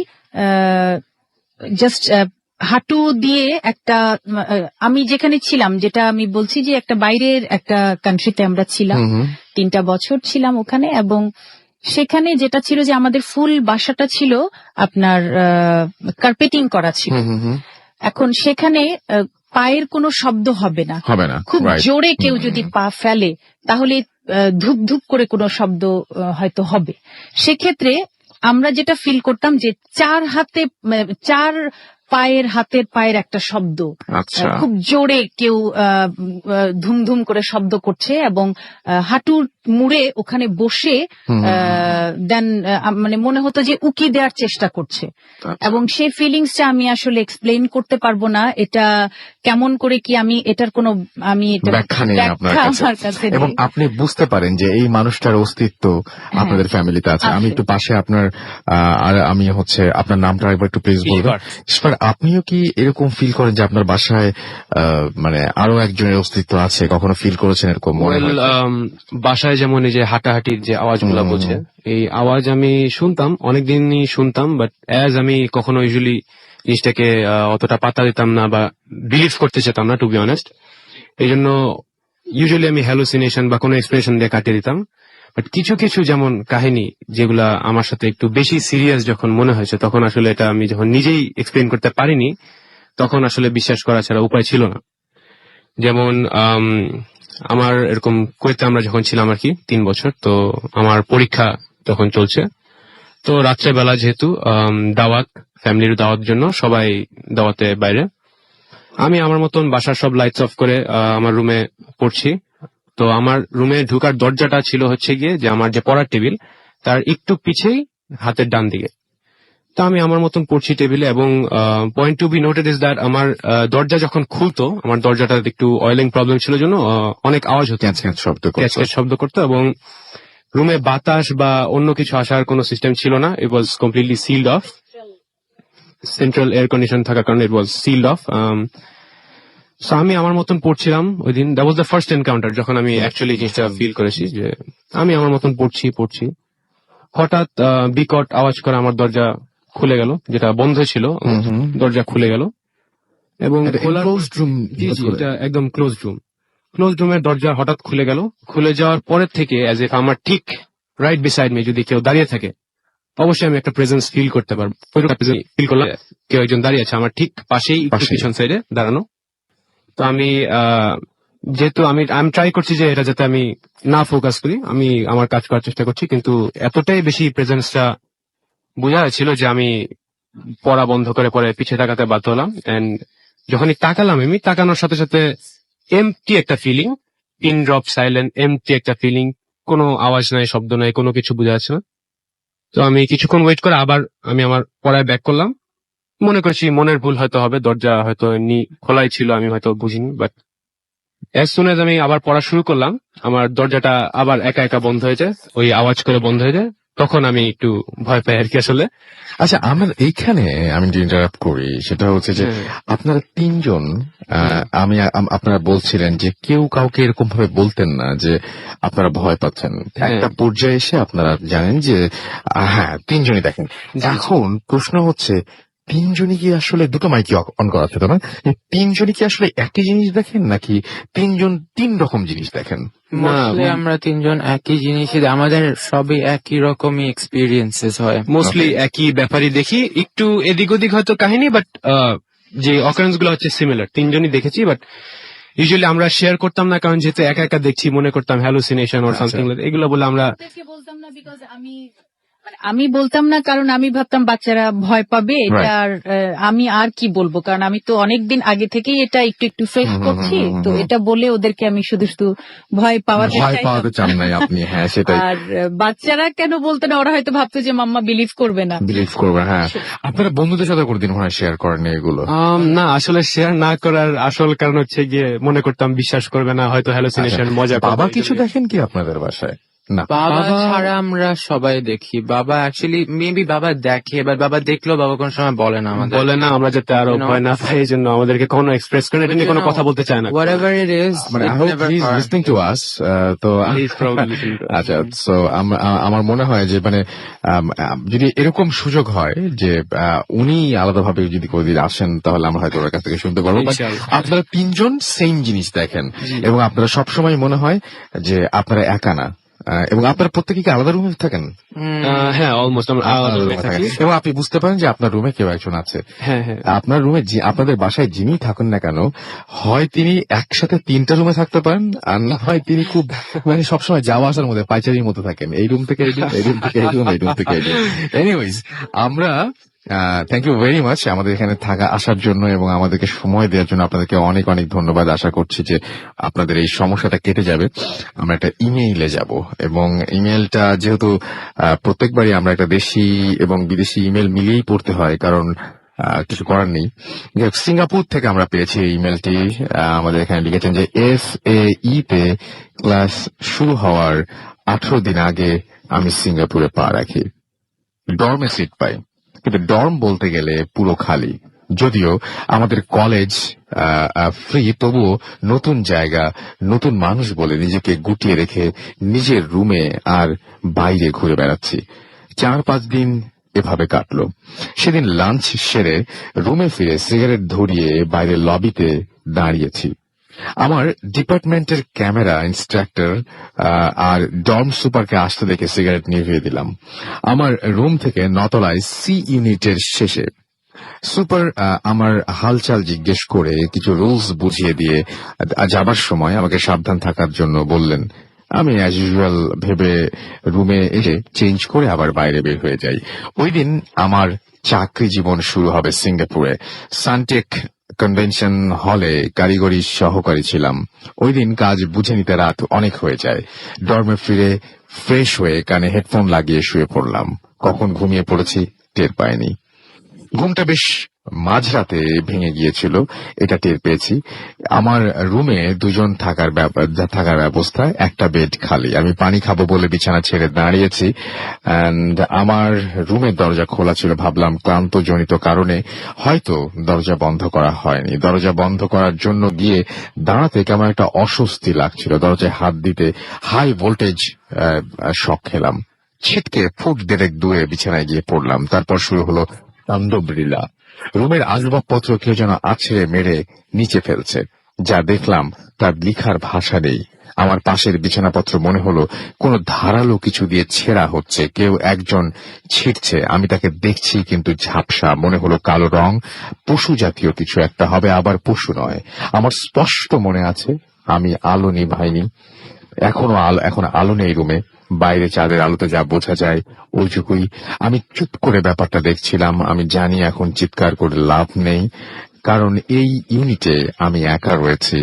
I: জাস্ট হাঁটু দিয়ে একটা, আমি যেখানে ছিলাম, যেটা আমি বলছি যে একটা বাইরের একটা কান্ট্রিতে আমরা ছিলাম, 3টা বছর ছিলাম ওখানে, এবং সেখানে যেটা ছিল যে আমাদের ফুল বাসাটা ছিল আপনার কার্পেটিং করা ছিল। এখন সেখানে পায়ের কোনো শব্দ হবে না, খুব জোরে কেউ যদি পা ফেলে তাহলে ধুপ ধুপ করে কোনো শব্দ হয়তো হবে। সেক্ষেত্রে আমরা যেটা ফিল করতাম যে 4 হাতের পায়ের একটা শব্দ,
A: আচ্ছা
I: খুব জোরে কেউ ধুমধুম করে শব্দ করছে, এবং হাঁটুর মুড়ে ওখানে বসে দেন মানে মনে হতো যে উকি দেওয়ার চেষ্টা করছে। এবং সেই ফিলিংসটা আমি আসলে এক্সপ্লেইন করতে পারবো না, এটা কেমন করে কি আমি এটার কোনো
A: ব্যাখ্যা নেই আপনার
I: আমার কাছে
A: এবং
I: নেই।
A: আপনি বুঝতে পারেন যে এই মানুষটার অস্তিত্ব আপনাদের ফ্যামিলিতে আছে। আমি একটু পাশে আপনার আর আমি হচ্ছে আপনার নামটা একবার একটু প্লিজ বলবেন। ইশফার, আপনিও কি এরকম ফিল করেন যে আপনার বাসায় মানে আরো একজনের অস্তিত্ব আছে? কখনো ফিল করেছেন এরকম মনে হয়?
H: বাসায় যেমন এই যে হাঁটাহাঁটির যে আওয়াজগুলো বোঝে, এই আওয়াজ আমি শুনতাম, অনেকদিনই শুনতাম, বাট আমি কখনো ইউজুয়ালি জিনিসটাকে অতটা পাত্তা দিতাম না বা বিলিভ করতে চেতাম না, টু বি অনেস্ট। এই জন্য ইউজুয়ালি আমি হ্যালুসিনেশন বা কোনো এক্সপ্রেশন দিয়ে কাটিয়ে দিতাম। বাট কিছু কিছু যেমন কাহিনী যেগুলা আমার সাথে একটু বেশি সিরিয়াস যখন মনে হয়েছে, তখন আসলে এটা আমি যখন নিজেই এক্সপ্লেন করতে পারিনি, তখন আসলে বিশ্বাস করা ছাড়া উপায় ছিল না। যেমন আমার এরকম কুয়েতে আমরা যখন ছিলাম আর কি 3 বছর, তো আমার পরীক্ষা তখন চলছে, তো রাত্রেবেলা যেহেতু দাওয়াত, ফ্যামিলির দাওয়াত জন্য সবাই দাওয়াতে বাইরে, আমি আমার মতন বাসার সব লাইটস অফ করে আমার রুমে পড়ছি। তো আমার রুমে ঢুকার দরজাটা ছিল হচ্ছে গিয়ে যে আমার যে পড়ার টেবিল তার একটু পিছেই হাতের ডান দিকে। তো আমি আমার মতন পড়ছি টেবিলে, এবং point to be noted is that আমার দরজা যখন খুলতো, আমার দরজাটা একটু অয়েলিং প্রবলেম ছিল জন্য অনেক আওয়াজ হতো, শব্দ করতো, এবং রুমে বাতাস বা অন্য কিছু আসার কোনো সিস্টেম ছিল না। It was completely sealed off, central air condition থাকার কারণে it was sealed off. So আমি আমার মতন পড়ছিলাম ওই দিন। That was the first encounter যখন আমি অ্যাকচুয়ালি জিনিসটা ফিল করেছি যে আমি আমার মতন পড়ছি, হঠাৎ বিকট আওয়াজ করে আমার দরজা খুলে গেল, যেটা বন্ধ ছিল, দরজা খুলে গেল, এবং এটা একদম ক্লোজ রুমের দরজা হঠাৎ খুলে গেল। খুলে যাওয়ার পরের থেকে অ্যাজ ইফ আমার ঠিক রাইট বিসাইড মি যদি কেউ দাঁড়িয়ে থাকে, অবশ্যই আমি একটা প্রেজেন্স ফিল করতে পারবো। ফিল করলাম কেউ একজন দাঁড়িয়ে আছে আমার ঠিক পাশেই, পিছন সাইডে দাঁড়ানো। তো আমি যেহেতু আমি ট্রাই করছি যে এটা যাতে আমি না ফোকাস করি, আমি আমার কাজ করার চেষ্টা করছি, কিন্তু এতটাই বেশি প্রেজেন্সটা বোঝা যাচ্ছিল যে আমি পড়া বন্ধ করে পরে পিছিয়ে তাকাতে বাধ্য হলাম। এন্ড যখনই তাকালাম, আমি তাকানোর সাথে সাথে এমটি একটা feeling, pin drop silent, empty একটা ফিলিং, কোনো আওয়াজ নাই, শব্দ নাই, কোনো কিছু বোঝা যাচ্ছে না। তো আমি কিছুক্ষণ ওয়েট করে আবার আমি আমার পড়ায় ব্যাক করলাম। মনে করছি মনের ভুল হয়তো হবে, দরজা হয়তো এমনি খোলাই ছিল, আমি হয়তো বুঝিনি। বাট অ্যাজ সুন অ্যাজ আমি আবার পড়া শুরু করলাম, আমার দরজাটা আবার একা একা বন্ধ হয়ে যায়, ওই আওয়াজ করে বন্ধ হয়ে যায়। তখন আমি একটু ভয় পাই আর কি আসলে।
A: আচ্ছা, আমার এইখানে আমি ইন্টারাপ্ট করি, সেটা হচ্ছে যে আপনারা 3 জন আপনারা বলছিলেন যে কেউ কাউকে এরকম ভাবে বলতেন না যে আপনারা ভয় পাচ্ছেন। একটা পর্যায়ে এসে আপনারা জানেন যে হ্যাঁ 3 জনই দেখেন। এখন প্রশ্ন হচ্ছে 3 জনই কি আসলে, দুটো মাইকি অন করা আছে তো না, 3 জনই কি আসলে একই জিনিস দেখেন নাকি 3 জন 3 রকম জিনিস দেখেন?
G: মোস্টলি আমরা 3 জন একই জিনিসই, আমাদের সবই একই রকমই এক্সপিরিয়েন্সেস হয়,
H: মোস্টলি একই ব্যাপারই দেখি, একটু এদিক ওদিক হয়তো কাহিনী, বাট যে অকারেন্স গুলো হচ্ছে সিমিলার। 3 জনই দেখেছি, বাট ইউজুয়ালি আমরা শেয়ার করতাম না, কারণ যেহেতু একা একা দেখছি মনে করতাম হ্যালুসিনেশন অর সামথিং, এগুলো বলে আমরা
I: বলতাম না, বিকজ আমি বলতাম না কারণ আমি ভাবতাম বাচ্চারা ভয় পাবে এটা, আর আমি আর কি বলবো, কারণ আমি তো অনেকদিন আগে থেকেই এটা একটু একটু ফেস করছি, তো এটা বলে ওদেরকে আমি শুধু শুধু ভয় পাওয়াতে
A: চান নাই আপনি। হ্যাঁ সেটাই।
I: আর বাচ্চারা কেন বলতো না, ওরা হয়তো ভাবতো যে মাম্মা বিলিভ করবে না।
A: হ্যাঁ, আপনারা বন্ধুদের সাথে কোনদিন মনে হয় শেয়ার করেন এগুলো?
H: না, আসলে শেয়ার না করার আসল কারণ হচ্ছে গিয়ে মনে করতাম বিশ্বাস করবে না, হয়তো হ্যালুসিনেশন, মজা।
A: বাবা কিছু দেখেন কি আপনাদের বাসায়? না,
G: বাবা ছাড়া আমরা সবাই দেখি। বাবা অ্যাকচুয়ালি মেবি বাবা দেখে, এবার বাবা দেখলেও বাবা কোনো সময় বলে না আমাদের,
H: আমরা যাতে আরো ভয় না পাই, এই জন্য আমাদেরকে কোনো এক্সপ্রেস করে এটা নিয়ে কোনো কথা বলতে চায় না।
G: whatever it is,
A: মানে I hope he's listening to us. তো আচ্ছা, so আমার মনে হয় যে মানে যদি এরকম সুযোগ হয় যে উনি আলাদাভাবে যদি কোনোদিন আসেন, তাহলে আমরা হয়তো ওর কাছ থেকে শুনতে পারবো। আপনারা 3 জন সেম জিনিস দেখেন এবং আপনারা সবসময় মনে হয় যে আপনারা একা না, এবং আপনারা প্রত্যেকে কি আলাদা রুমে থাকেন?
H: হ্যাঁ, অলমোস্ট আমরা আলাদা রুমে থাকি,
A: এবং আপনি বুঝতে পারেন যে আপনার রুমে কেউ একজন আছে।
H: হ্যাঁ,
A: আপনার রুমে, আপনাদের বাসায় যিনি থাকুন না কেন, হয় তিনি একসাথে 3টা রুমে থাকতে পারেন, আর না হয় তিনি খুব মানে সবসময় যাওয়া আসার মধ্যে পাইচারির মতো থাকেন, এই রুম থেকে এই রুম, এই রুম থেকে এই রুম, এই রুম থেকে এই রুম। এনিওয়েজ, আমরা থ্যাংক ইউ ভেরি মাচ আমাদের এখানে আসার জন্য এবং আমাদেরকে সময় দেওয়ার জন্য আপনাদেরকে অনেক অনেক ধন্যবাদ। আশা করছি যে আপনাদের এই সমস্যাটা কেটে যাবে। আমরা একটা ইমেইলে যাব এবং ইমেইলটা যেহেতু প্রত্যেকবারই আমরা একটা দেশি এবং বিদেশি ইমেল মিলিয়েই পড়তে হয়, কারণ কিছু করার নেই। সিঙ্গাপুর থেকে আমরা পেয়েছি এই ইমেলটি। আমাদের এখানে লিখেছেন যে FAE তে ক্লাস শুরু হওয়ার 18 দিন আগে আমি সিঙ্গাপুরে পা রাখি। ডর্মে সিট পাই, কিন্তু ডর্ম বলতে গেলে পুরো খালি। যদিও আমাদের কলেজ ফ্রি, তবুও নতুন জায়গা, নতুন মানুষ বলে নিজেকে গুটিয়ে রেখে নিজের রুমে আর বাইরে ঘুরে বেড়াচ্ছি। 4-5 দিন এভাবে কাটলো। সেদিন লাঞ্চ সেরে রুমে ফিরে সিগারেট ধরিয়ে বাইরে লবিতে দাঁড়িয়েছি। আমার ডিপার্টমেন্টের ক্যামেরা ইন্সট্রাক্টর আর ডর্ম সুপারকে আসতে দেখে সিগারেট নিভিয়ে দিলাম। আমার রুম থেকে 9 তলায় সি ইউনিটের শেষে। সুপার আমার হালচাল জিজ্ঞেস করে কিছু রুলস বুঝিয়ে দিয়ে যাবার সময় আমাকে সাবধান থাকার জন্য বললেন। আমি অ্যাজ ইউজুয়াল ভেবে রুমে এসে চেঞ্জ করে আবার বাইরে বের হয়ে যাই। ওই দিন আমার চাকরি জীবন শুরু হবে সিঙ্গাপুরে। সানটেক কনভেনশন হলে কারিগরি সহকারী ছিলাম। ওই দিন কাজ বুঝে নিতে রাত অনেক হয়ে যায়। ডর্মে ফিরে ফ্রেশ হয়ে কানে হেডফোন লাগিয়ে শুয়ে পড়লাম। কখন ঘুমিয়ে পড়েছি টের পাইনি। ঘুমটা বেশ মাঝরাতে ভেঙে গিয়েছিল, এটা টের পেয়েছি। আমার রুমে 2 জন থাকার ব্যবস্থা, একটা বেড খালি। আমি পানি খাবো বলে বিছানা ছেড়ে দাঁড়িয়েছি। আমার রুমের দরজা খোলা ছিল। ভাবলাম ক্লান্ত জনিত কারণে হয়তো দরজা বন্ধ করা হয়নি। দরজা বন্ধ করার জন্য গিয়ে দাঁড়াতে কেমন একটা অস্বস্তি লাগছিল। দরজায় হাত দিতে হাই ভোল্টেজ শক খেলাম। ছিটকে ফুট 1.5 দূরে বিছানায় গিয়ে পড়লাম। তারপর শুরু হলো তাণ্ডবলীলা। রুমের আসবাবপত্র কেউ যেন আছড়ে মেরে নিচে ফেলছে। যা দেখলাম তার লিখার ভাষা নেই। আমার পাশের বিছানাপত্র মনে হলো কোনো ধারালো কিছু দিয়ে ছেঁড়া হচ্ছে। কেউ একজন ছিঁড়ছে। আমি তাকে দেখছি, কিন্তু ঝাপসা। মনে হলো কালো রং, পশু জাতীয় কিছু একটা হবে, আবার পশু নয়। আমার স্পষ্ট মনে আছে আমি আলো নিভাইনি। এখন আলো নেই রুমে। বাইরে চাঁদের আলোতে যা বোঝা যায় ওইটুকুই। আমি চুপ করে ব্যাপারটা দেখছিলাম। আমি জানি এখন চিৎকার করে লাভ নেই, কারণ এই ইউনিটে আমি একা রয়েছি।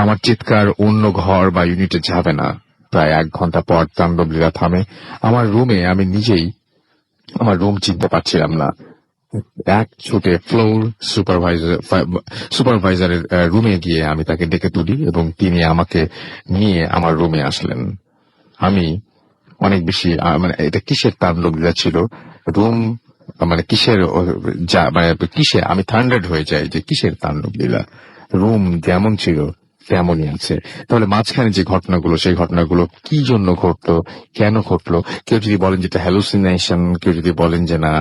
A: আমার চিৎকার অন্য ঘর বা ইউনিটে যাবে না। প্রায় 1 ঘন্টা পর তাণ্ডবলীলা থামে। আমার রুমে আমি নিজেই আমার রুম চিনতে পারছিলাম না। এক ছুটে ফ্লোর সুপারভাইজারের রুমে গিয়ে আমি তাকে ডেকে তুলি এবং তিনি আমাকে নিয়ে আমার রুমে আসলেন। আমি অনেক বেশি এটা কিসের তাণ্ডবলীলা ছিল, রুম কিসে আমি থান্ডার্ড হয়ে যাই যে কিসের তাণ্ডবলীলা। রুম যেমন ছিল তেমনই আছে। তাহলে মাঝখানে যে ঘটনাগুলো, সেই ঘটনাগুলো কি জন্য ঘটলো, কেন ঘটলো? কেউ যদি বলেন যেটা হ্যালুসিনেশন, কেউ যদি বলেন যে না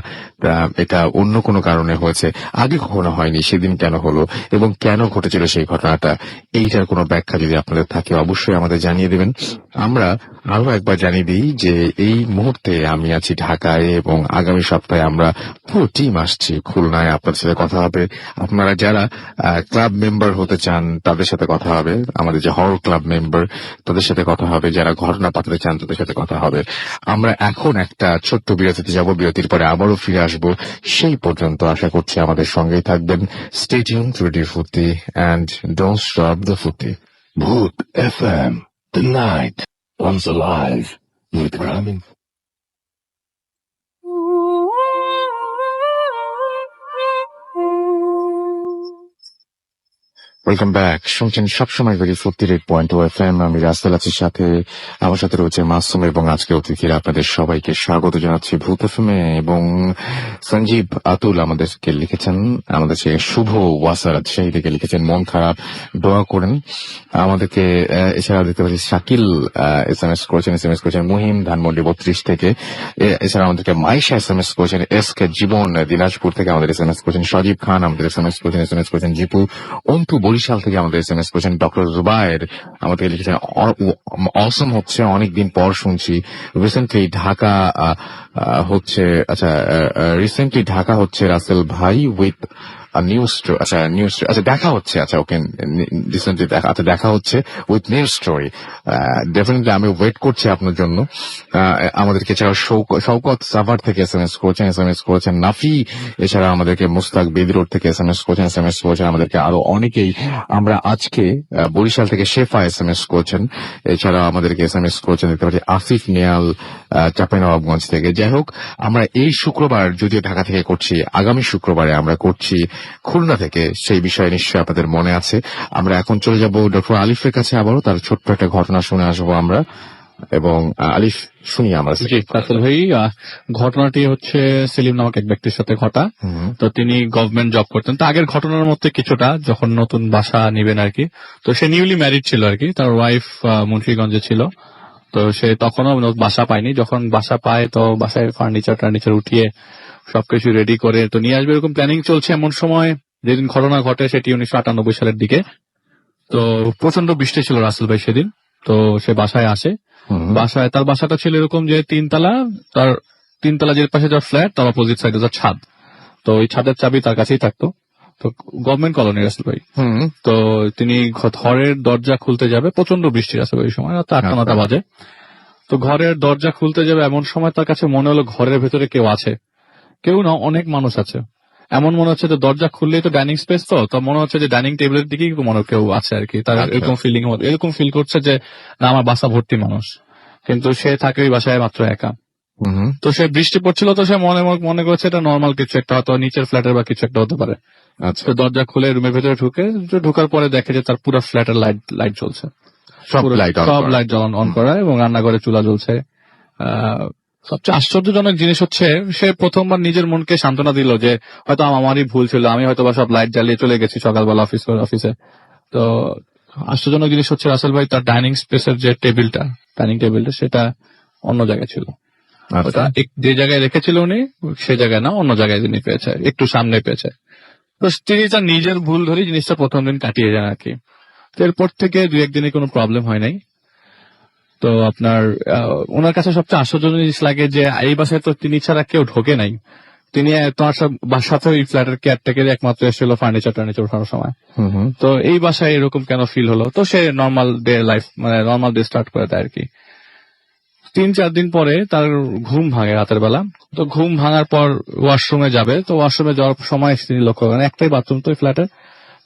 A: এটা অন্য কোনো কারণে হয়েছে, আগে কখনো হয়নি, সেদিন কেন হলো এবং কেন ঘটেছিল সেই ঘটনাটা, এইটার কোনো ব্যাখ্যা যদি আপনাদের থাকে অবশ্যই আমাদের জানিয়ে দেবেন। আমরা আরো একবার জানিয়ে দিই যে এই মুহূর্তে আমি আছি ঢাকায় এবং আগামী সপ্তাহে আমরা পুরো টিম আসছি খুলনায়। আপনাদের সাথে কথা হবে। আপনারা যারা ক্লাব মেম্বার হতে চান তাদের সাথে কথা হবে, আমাদের যে হরর ক্লাব মেম্বার তাদের সাথে কথা হবে, যারা ঘটনা পাঠাতে চান তাদের সাথে কথা হবে। আমরা এখন একটা ছোট্ট বিরতিতে যাব, বিরতির পরে আবারও ফিরে আসবো। সেই পর্যন্ত আশা করছি আমাদের সঙ্গেই থাকবেন। স্টে টিউনড টু রেডিও ফুর্তি এন্ড ডোন্ট স্টপ দ্য ফুর্তি।
C: Bhoot FM. The night comes alive with Ramin.
A: Welcome back. শুনছেন সবসময় রেডিও ফুর্তি 8.2 FM। আমি রাসেল আছি, সাথে আমার সাথে রয়েছে মাসুম এবং আজকে অতিথিরা। আপনাদের সবাইকে স্বাগত জানাচ্ছি ভূত এফএমে। এবং সঞ্জীব আতুল আমাদেরকে লিখেছেন, আমাদের সে শুভ ওয়াসারাত সেই থেকে লিখেছেন মন খারাপ, দোয়া করেন আমাদেরকে। এছাড়াও দেখতে পাচ্ছি শাকিল এসএমএস করেছেন মুহিম ধানমন্ডি 32 থেকে। এছাড়া আমাদেরকে মাইশা এসএমএস করেছেন, এসকে জীবন দিনাজপুর থেকে আমাদের এসএমএস করেছেন, সজীব খান আমাদের এসএমএস করেছেন, জিপু অন্তু বরিশাল থেকে আমাদের এসএমএস করেছেন, ডক্টর জুবায়ের আমাদের লিখেছেন অসম হচ্ছে, অনেকদিন পর শুনছি। রিসেন্টলি ঢাকা হচ্ছে রাসেল ভাই উইথ আচ্ছা দেখা হচ্ছে, আচ্ছা ওকে রিসেন্টলি দেখা হচ্ছে উইথ নিউজ স্টোরি। ডেফিনেটলি আমি ওয়েট করছি আপনার জন্য। আমাদেরকে এছাড়া শওকত সাভার থেকে এসএমএস করেছেন নাফি, এছাড়া আমাদেরকে মুস্তাক বেদিরোড থেকে এসএমএস করেছেন আমাদেরকে আরো অনেকেই। আমরা আজকে বরিশাল থেকে শেফা এসএমএস করছেন, এছাড়া আমাদেরকে এসএমএস করেছেন দেখতে পাচ্ছি আসিফ নিয়াল চাঁপাইনবাবগঞ্জ থেকে। যাই হোক, আমরা এই শুক্রবার যদিও ঢাকা থেকে করছি, আগামী শুক্রবারে আমরা করছি খুলনা থেকে, সেই বিষয়ে নিশ্চয়ই আপনাদের মনে আছে। আমরা এখন চলে যাব ডক্টর আলিফের কাছে, আবারও তার ছোট্ট একটা ঘটনা শুনে আসবো আমরা। এবং আলিফ শুনি আমরা।
B: জি রাসেল ভাই, ঘটনাটি হচ্ছে সেলিম নামক এক ব্যক্তির সাথে ঘটা। তো তিনি গভর্নমেন্ট জব করতেন। তো আগের ঘটনার মধ্যে কিছুটা, যখন নতুন বাসা নিবেন আর কি, তো সে নিউলি ম্যারিড ছিল আর কি, তার ওয়াইফ মুন্সিগঞ্জে ছিল। তো সে তখনও বাসা পায়নি, যখন বাসা পায় তো বাসায় ফার্নিচার উঠিয়ে সবকিছু রেডি করে তো নিয়ে আসবে এরকম প্ল্যানিং চলছে। এমন সময় যেদিন ঘটনা ঘটে সেটি 1998 সালের দিকে। তো প্রচন্ড বৃষ্টি ছিল রাসেল ভাই সেদিন। তো সে বাসায় আসে, তার বাসাটা ছিল এরকম যে তিনতলা যে পাশে যার ফ্ল্যাট, তার অপোজিট সাইডে যার ছাদ। তো ওই ছাদের চাবি তার কাছেই থাকতো। তো গভর্নমেন্ট কলোনি রাসেল ভাই। তো তিনি ঘরের দরজা খুলতে যাবে, প্রচন্ড বৃষ্টি আছে ওই সময়, 8-9 বাজে। তো ঘরের দরজা খুলতে যাবে, এমন সময় তার কাছে মনে হলো ঘরের ভেতরে কেউ আছে। কেউ না, অনেক মানুষ আছে। এমন মনে হচ্ছে যে দরজা খুললেই তো ডাইনিং স্পেস, তো মনে হচ্ছে যে ডাইনিং টেবিলের দিকেই মনে কেউ আছে আর কি। তার এরকম ফিল করছে যে না, আমার বাসা ভর্তি মানুষ, কিন্তু সে থাকে ওই বাসায় মাত্র একা। তো সে বৃষ্টি পড়ছিল, তো সে মনে করছে এটা নর্মাল কিছু একটা, হয়তো নিচের ফ্ল্যাটের বা কিছু একটা হতে পারে। আচ্ছা, দরজা খুলে রুমের ভেতরে ঢুকার পরে দেখে যে তার পুরো ফ্ল্যাটের লাইট জ্বলছে, সব লাইট অন করা, এবং রান্নাঘরে চুলা জ্বলছে। সবচেয়ে আশ্চর্যজনক জিনিস হচ্ছে, সে প্রথমবার নিজের মনকে সান্ত্বনা দিল যে হয়তো আমারই ভুল ছিল, আমি হয়তো বা সব লাইট জ্বালিয়ে চলে গেছি সকালবেলা অফিসে। তো আশ্চর্যজনক জিনিস হচ্ছে রাসেল ভাই, তার ডাইনিং স্পেসের যে ডাইনিং টেবিলটা সেটা অন্য জায়গায় ছিল। যে জায়গায় রেখেছিল উনি, সে জায়গায় না, অন্য জায়গায় তিনি পেয়েছে, একটু সামনে পেয়েছে। তো তিনি তার নিজের ভুল ধরে জিনিসটা প্রথম দিন কাটিয়ে যান আর কি। তো এরপর থেকে 2-1 দিনে কোনো প্রবলেম হয় নাই। তো আপনার ওনার কাছে সবচেয়ে আশ্চর্যজনক জিনিস লাগে যে এই বাসায় তো তিনি ছাড়া কেউ ঢোকে নাই। তিনি তোমার বাসাতে ওই ফ্ল্যাটের কেয়ারটেকার একমাত্র এসেছিল ফার্নিচার উঠানোর সময়। তো এই বাসায় এরকম কেন ফিল হলো? তো সে নর্মাল ডে স্টার্ট করে দেয় আর কি। 3-4 দিন পরে তার ঘুম ভাঙে রাতের বেলা। তো ঘুম ভাঙার পর ওয়াশরুমে যাবে। তো ওয়াশরুমে যাওয়ার সময় তিনি লক্ষ্য করেন, একটাই বাথরুম তো ফ্ল্যাটে।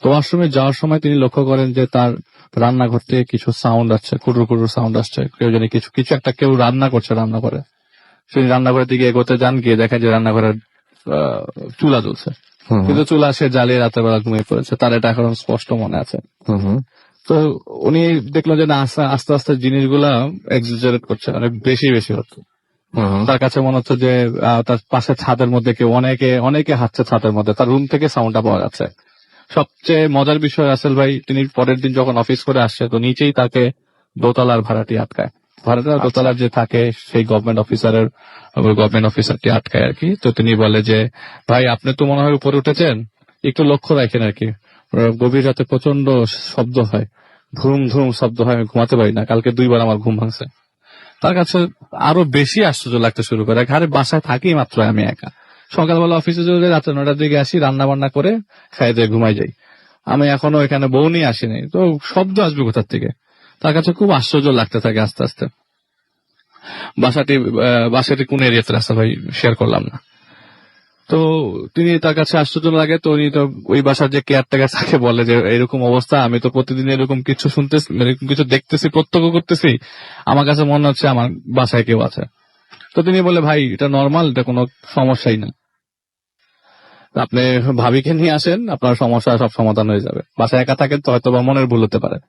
B: তো ওয়াশরুমে যাওয়ার সময় তিনি লক্ষ্য করেন যে তার রান্নাঘর থেকে কিছু সাউন্ড আসছে, কুটুর সাউন্ড আসছে। কেউ জানি কিছু একটা কেউ রান্না করছে, রান্না করে। তিনি রান্নাঘরের দিকে এগোতে যান, গিয়ে দেখে যে রান্নাঘরের চুলা জ্বলছে, কিন্তু চুলা সে জ্বালিয়ে রাতের বেলা ঘুমিয়ে পড়েছে। তার এটা এখন স্পষ্ট মনে আছে। তো উনি দেখলো যে না, আস্তে আস্তে জিনিসগুলা এক্সাজারেট করছে, অনেক বেশি হচ্ছে। তার কাছে মনে হচ্ছে যে তার পাশে ছাদের মধ্যে কেউ অনেকে হাঁটছে ছাদের মধ্যে, তার রুম থেকে সাউন্ডটা পাওয়া যাচ্ছে। সবচেয়ে মজার বিষয় রাসেল ভাই, তিনি পরের দিন যখন অফিস করে আসছে, তো নিচেই তাকে দোতলার ভাড়াটি আটকায়। দোতলার যে থাকে সেই গভর্নমেন্ট অফিসারটি আটকায় আর কি। তো তিনি বলে যে ভাই, আপনি তো মনে হয় উপরে উঠেছেন, একটু লক্ষ্য রাখেন আর কি, গভীর রাতে প্রচন্ড শব্দ হয়, ধুম শব্দ হয়, আমি ঘুমাতে পারি না, কালকে 2 বার আমার ঘুম ভাঙছে। তার কাছে আরো বেশি আশ্চর্য লাগতে শুরু করে। ঘরে বাসায় থাকি মাত্র আমি একা, সকালবেলা অফিসে চলে যাই, রাত্রে 9টার দিকে আসি, রান্না বান্না করে খাই দিয়ে ঘুমাই যাই, আমি এখনো এখানে বউ নিয়ে আসিনি, তো শব্দ আসবে কোথার থেকে? তার কাছে খুব আশ্চর্য লাগতে থাকে আস্তে আস্তে। বাসাটি কোন এরিয়াতে রাস্তা ভাই শেয়ার করলাম না। তো তিনি, তার কাছে আশ্চর্য লাগে, তো উনি তো ওই বাসার যে কেয়ারটেকার তাকে বলে যে এরকম অবস্থা, আমি তো প্রতিদিন এরকম কিছু শুনতেছি, এরকম কিছু দেখতেছি, প্রত্যক্ষ করতেছি, আমার কাছে মনে হচ্ছে আমার বাসায় কেউ আছে। তো তিনি বলে ভাই, এটা নর্মাল, এটা কোনো সমস্যাই না, আপনি ভাবিকে নিয়ে আসেন, আপনার সমস্যা সব সমাধান হয়ে যাবে। বাসায় একা থাকেন তো হয়তো বা মনের ভুল হতে পারে।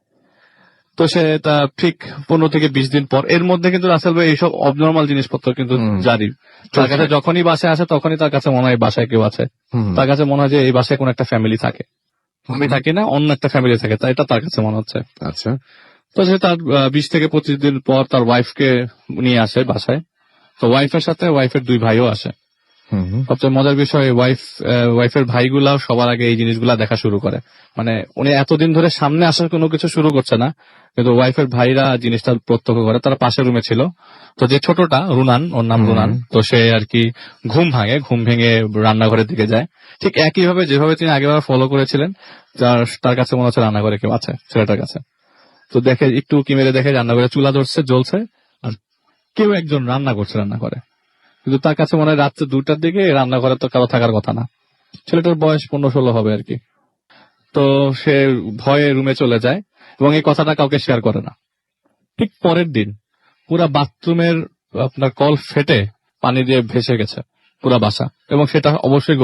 B: তো সে তা ঠিক 15 থেকে 20 দিন পর, এর মধ্যে কিন্তু রাসেল ভাই এইসব অবনর্মাল জিনিসপত্র কিন্তু জারি। তার কাছে যখনই বাসায় আসে তখনই তার কাছে মনে হয় বাসায় কেউ আছে। তার কাছে মনে হয় যে এই বাসায় কোন একটা ফ্যামিলি থাকে, আমি থাকি না, অন্য একটা ফ্যামিলি থাকে, তাই এটা তার কাছে মনে হচ্ছে। আচ্ছা, তো সে তার 20 থেকে 25 দিন পর তার ওয়াইফকে নিয়ে আসে বাসায়। তো ওয়াইফের সাথে ওয়াইফের 2 ভাইও আসে। সবচেয়ে মজার বিষয় ওয়াইফের ভাইগুলা সবার আগে এই জিনিসগুলা দেখা শুরু করে। মানে উনি এতদিন ধরে সামনে আসার কোনো কিছু শুরু করছে না, কিন্তু ওয়াইফের ভাইরা জিনিসটা প্রত্যক্ষ করে। তারা পাশের রুমে ছিল, তো যে ছোটটা রুনান, ওর নাম রুনান, তো সে আর কি ঘুম ভেঙে রান্নাঘরের দিকে যায়। ঠিক একই ভাবে যেভাবে তিনি আগেবার ফলো করেছিলেন, তার কাছে মনে হচ্ছে রান্নাঘরে কেউ আছে, ছেলেটার কাছে। তো দেখে একটু কি মেরে দেখে রান্নাঘরে চুলা ধরছে, জ্বলছে, আর কেউ একজন রান্না করছে রান্নাঘরে। কিন্তু তার কাছে মনে হয় রাত্রে 2টার দিকে রান্নাঘরে তো কারো থাকার কথা না। ছেলেটার বয়স 15-16 হবে আর কি। তো সে ভয়ে রুমে চলে যায় এবং এই কথাটা কাউকে শেয়ার করে না। ঠিক পরের দিন পুরা বাথরুমের আপনার কল ফেটে পানি দিয়ে ভেসে গেছে পুরা বাসা, এবং সেটা অবশ্যই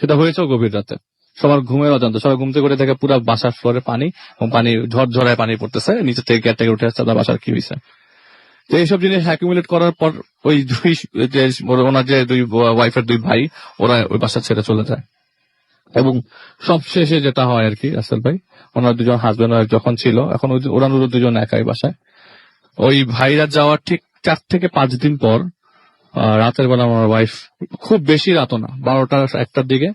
B: সেটা হয়েছেও গভীর রাতে, সবার ঘুমের অজান্তে। সবাই ঘুমতে করে দেখে পুরা বাসার ফ্লোরে পানি, এবং পানি ঝরঝরায় পানি পড়তেছে, নিচে থেকে কেয়ারটেকার উঠে আসছে, বাসার কি হয়েছে। তো এইসব জিনিস অ্যাকুমুলেট করার পর ওই ওনার যে ওয়াইফের 2 ভাই, ওরা ওই বাসা ছেড়ে চলে যায়। এবং সবশেষে যেটা হয় আর কি, রাসেল ভাই, ওনার 2জন হাজবেন্ড ওয়াইফ যখন ছিল, এখন ওরা 2জন একাই বাসায়। ওই ভাইরা যাওয়ার ঠিক 4 থেকে 5 দিন পর রাতের বেলা আমার ওয়াইফ, খুব বেশি রাতও না, 12টা 1টার দিকে,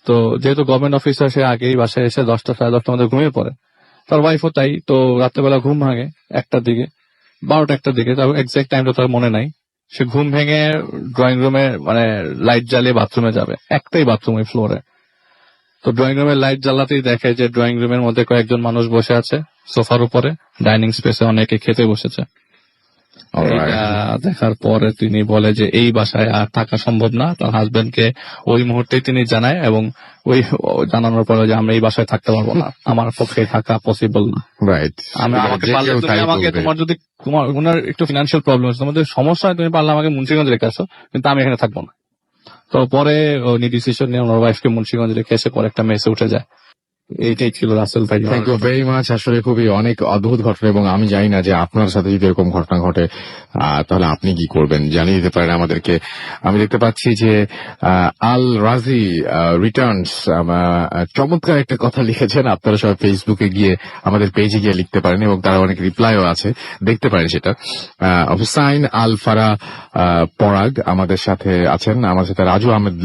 B: তো যেহেতু গভর্নমেন্ট অফিসার, সে আগেই বাসায় এসে 10টা সাড়ে 10টার মধ্যে ঘুমিয়ে পড়ে। তার ওয়াইফও তাই, তো রাতের বেলা ঘুম ভাঙে 1টার দিকে, 12টা 1টার দিকে, তার এক্সাক্ট টাইমটা তার মনে নাই। সে ঘুম ভেঙে ড্রয়িং রুমে লাইট জ্বালিয়ে বাথরুমে যাবে, একটাই বাথরুম ওই ফ্লোরে। তো ড্রয়িং রুমের লাইট জ্বালাতেই দেখে যে ড্রয়িং রুমের মধ্যে কয়েকজন মানুষ বসে আছে সোফার উপরে, ডাইনিং স্পেসে অনেকে খেতে বসেছে। এটা দেখার পরে তিনি বলে যে এই বাসায় আর থাকা সম্ভব না। তার হাজবেন্ডকে ওই মুহূর্তে তিনি জানায়, এবং ওই জানানোর পরে যে আমরা এই বাসায় থাকতে পারবো না, আমার পক্ষে থাকা পসিবল না।
A: রাইট,
B: তোমার ওনার একটু ফিনান্সিয়াল প্রবলেম আছে, তোমাদের সমস্যা হয়, তুমি পারলে আমাকে মুন্সিগঞ্জ রেখে আসো, কিন্তু আমি এখানে থাকবো না। তো পরে উনি ডিসিশন নিয়ে ওনার ওয়াইফকে মুন্সিগঞ্জ রেখে এসে পরে একটা মেসে উঠে যায়। এইটাই ছিল রাসেল ভাই।
A: Thank you very much. আসলে খুবই অনেক অদ্ভুত ঘটনা, এবং আমি জানি না যে আপনার সাথে যদি এরকম ঘটনা ঘটে তাহলে আপনি কি করবেন, জানিয়ে দিতে পারেন আমাদেরকে। আমি দেখতে পাচ্ছি যে আল রাজি রিটার্নস চমৎকার একটা কথা লিখেছেন। আপনারা সবাই ফেসবুকে গিয়ে আমাদের পেজে গিয়ে লিখতে পারেন, এবং তারা অনেক রিপ্লাইও আছে, দেখতে পারেন সেটা। হুসাইন আল ফারা পরাগ আমাদের সাথে আছেন, আমাদের সাথে রাজু আহমেদ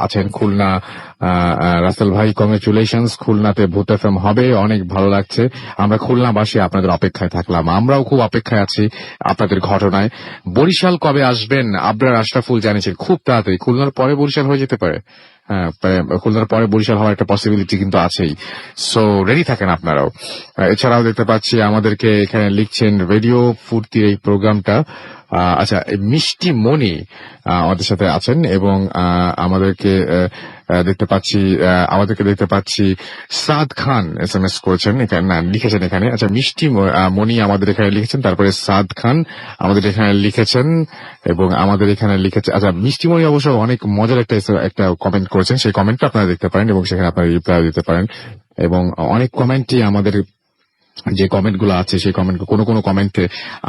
A: আছেন খুলনা। রাসেল ভাই কংগ্রেচুলেশনস, খুলনাতে ভূত এফএম হবে, অনেক ভালো লাগছে। আমরা খুলনাবাসী আপনাদের অপেক্ষায় থাকলাম, আমরাও খুব অপেক্ষায় আছি আপনাদের ঘটনায়। বরিশাল কবে আসবেন? আবরার আশরাফুল জানিয়েছেন খুব তাড়াতাড়ি, খুলনার পরে বরিশাল হয়ে যেতে পারে। হ্যাঁ, খুলনার পরে বরিশাল হওয়ার একটা পসিবিলিটি কিন্তু আছেই, সো রেডি থাকেন আপনারাও। এছাড়াও দেখতে পাচ্ছি আমাদেরকে এখানে লিখছেন রেডিও ফুর্তির এই প্রোগ্রামটা। আচ্ছা, মিষ্টি মনি আমাদের সাথে আছেন, এবং আমাদেরকে দেখতে পাচ্ছি সাদ খান SMS করেছেন এখানে, লিখেছেন এখানে। আচ্ছা, মিষ্টি মনি আমাদের এখানে লিখেছেন, তারপরে সাদ খান আমাদের এখানে লিখেছেন, এবং আমাদের এখানে লিখেছে। আচ্ছা, মিষ্টি মনি অবশ্য অনেক মজার একটা কমেন্ট করেছেন, সেই কমেন্টটা আপনারা দেখতে পারেন এবং সেখানে আপনারা রিপ্লাই দিতে পারেন। এবং অনেক কমেন্টই আমাদের যে কমেন্ট গুলো আছে, সেই কমেন্ট কোনো কমেন্টে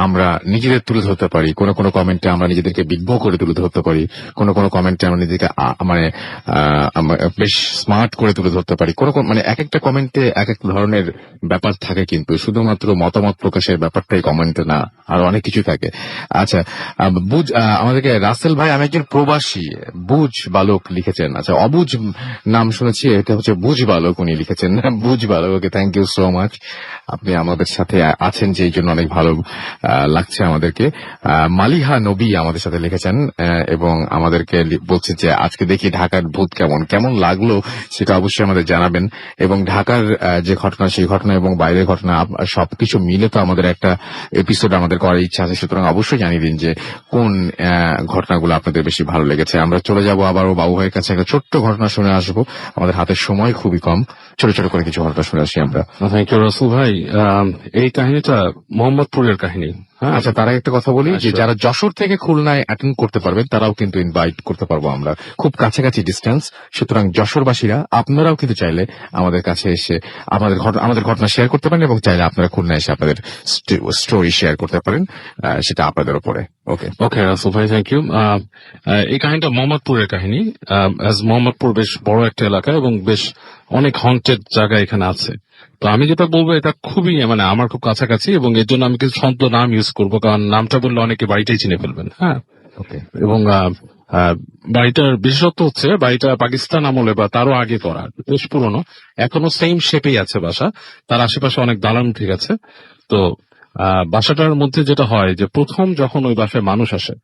A: আমরা নিজেদের তুলে ধরতে পারি, কোনো কমেন্টে আমরা নিজেদেরকে বিজ্ঞ করে তুলে ধরতে পারি, কোনো কমেন্টে আমরা নিজেদেরকে বেশ স্মার্ট করে তুলে ধরতে পারি। এক একটা কমেন্টে এক এক ধরনের ব্যাপার থাকে, কিন্তু শুধুমাত্র মতামত প্রকাশের ব্যাপারটাই কমেন্টে না, আর অনেক কিছু থাকে। আচ্ছা, আমাদেরকে রাসেল ভাই, আমি একজন প্রবাসী, বুঝ বালক লিখেছেন। আচ্ছা, অবুঝ নাম শুনেছি, এটা হচ্ছে বুঝ বালক, উনি লিখেছেন বুঝ বালক। ওকে, থ্যাংক ইউ সো মাচ, আপনি আমাদের সাথে আছেন যে এই জন্য অনেক ভালো লাগছে আমাদেরকে। মালিহা নবী আমাদের সাথে লিখেছেন, এবং আমাদেরকে বলছে যে আজকে দেখি ঢাকার ভূত কেমন লাগলো সেটা অবশ্যই আমাদের জানাবেন। এবং ঢাকার যে ঘটনা, সেই ঘটনা এবং বাইরের ঘটনা সবকিছু মিলে তো আমাদের একটা এপিসোড আমাদের করার ইচ্ছা আছে, সুতরাং অবশ্যই জানিয়ে দিন যে কোন ঘটনাগুলো আপনাদের বেশি ভালো লেগেছে। আমরা চলে যাব আবারও বাবু ভাইয়ের কাছে, একটা ছোট্ট ঘটনা শুনে আসবো, আমাদের হাতে সময় খুবই কম, ছোট করে কিছু ঘটনা শুনে আসি আমরা।
F: থ্যাংক ইউ রাসেল ভাই। এই কাহিনীটা মোহাম্মদপুরের কাহিনী।
A: হ্যাঁ, আচ্ছা, তার একটা কথা বলি যে যারা যশোর থেকে খুলনায় অ্যাটেন্ড করতে পারবেন তারাও কিন্তু ইনভাইট করতে পারবো আমরা, খুব কাছাকাছি ডিস্টেন্স। সুতরাং যশোরবাসীরা আপনারাও কিন্তু চাইলে আমাদের কাছে এসে আমাদের ঘটনা শেয়ার করতে পারেন, এবং চাইলে আপনারা খুলনায় এসে আপনাদের স্টোরি শেয়ার করতে পারেন, সেটা আপনাদের উপরে।
F: ওকে রাসেল ভাই, থ্যাংক ইউ। এই কাহিনীটা মোহাম্মদপুরের কাহিনী। মোহাম্মদপুর বেশ বড় একটা এলাকা এবং বেশ অনেক হন্টেড জায়গা এখানে আছে। তো আমি যেটা বলবো, এটা খুবই আমার খুব কাছাকাছি, এবং এর জন্য আমি কিছু ছন্দ নাম ইউজ করবো, কারণ নামটা বললে অনেকে বাড়িটাই চিনে ফেলবেন। হ্যাঁ, এবং বাড়িটার বিশেষত্ব হচ্ছে বাড়িটা পাকিস্তান আমলে বা তারও আগে করা, বেশ পুরনো, এখনো সেম শেপেই আছে বাসা, তার আশেপাশে অনেক দালান উঠে গেছে। তো বাসাটার মধ্যে যেটা হয় যে প্রথম যখন ওই বাসায় মানুষ আসে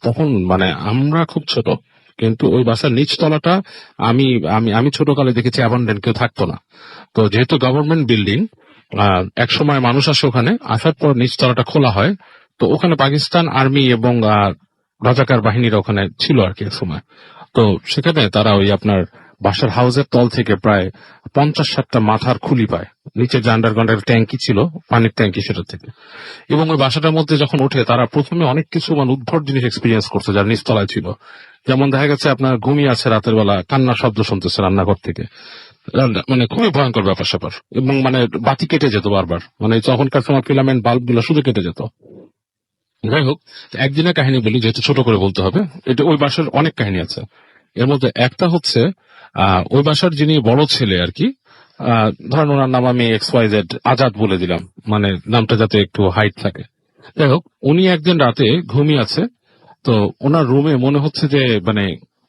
F: তখন মানে আমরা খুব ছোট, কিন্তু ওই বাসার নিচতলাটা আমি আমি আমি ছোটকালে দেখেছি অ্যাবান্ডেন্ট, কেউ থাকতো না। তো যেহেতু গভর্নমেন্ট বিল্ডিং, এক সময় মানুষ আসে ওখানে, আসার পর নিচতলাটা খোলা হয়। তো ওখানে পাকিস্তান আর্মি এবং রাজাকার বাহিনীরা ওখানে ছিল আর কি এক সময়। তো সেখানে তারা ওই আপনার বাসার হাউসের তল থেকে প্রায় 50-60টা মাথার খুলি পায়, নিচে যে আন্ডারগ্রাউন্ডের ট্যাঙ্কি ছিল, পানির ট্যাঙ্কি, সেটা থেকে। এবং ওই বাসাটার মধ্যে যখন ওঠে তারা প্রথমে অনেক কিছু মানে উদ্ভট জিনিস এক্সপিরিয়েন্স করছে যার নিচতলায় ছিল। যেমন দেখা গেছে আপনার ঘুমিয়ে আছে, রাতের বেলা কান্নার শব্দ শুনতেছে রান্নাঘর থেকে, মানে খুবই ভয়ঙ্কর ব্যাপার স্যাপার। এবং মানে বাতি কেটে যেত বারবার, মানে তখনকার সময় ফিলামেন্ট বাল্ব গুলো শুধু কেটে যেত। যাই হোক, একদিনের কাহিনী বলি, যেহেতু ছোট করে বলতে হবে। এটা ওই বাসার অনেক কাহিনী আছে, এর মধ্যে একটা হচ্ছে ওই বাসার যিনি বড় ছেলে আর কি, ধরেন ওনার নাম আমি XYZ আজাদ বলে দিলাম, মানে নামটা যাতে একটু হাইট থাকে। যাই হোক, উনি একদিন রাতে ঘুমিয়ে আছে, তো ওনার রুমে মনে হচ্ছে যে মানে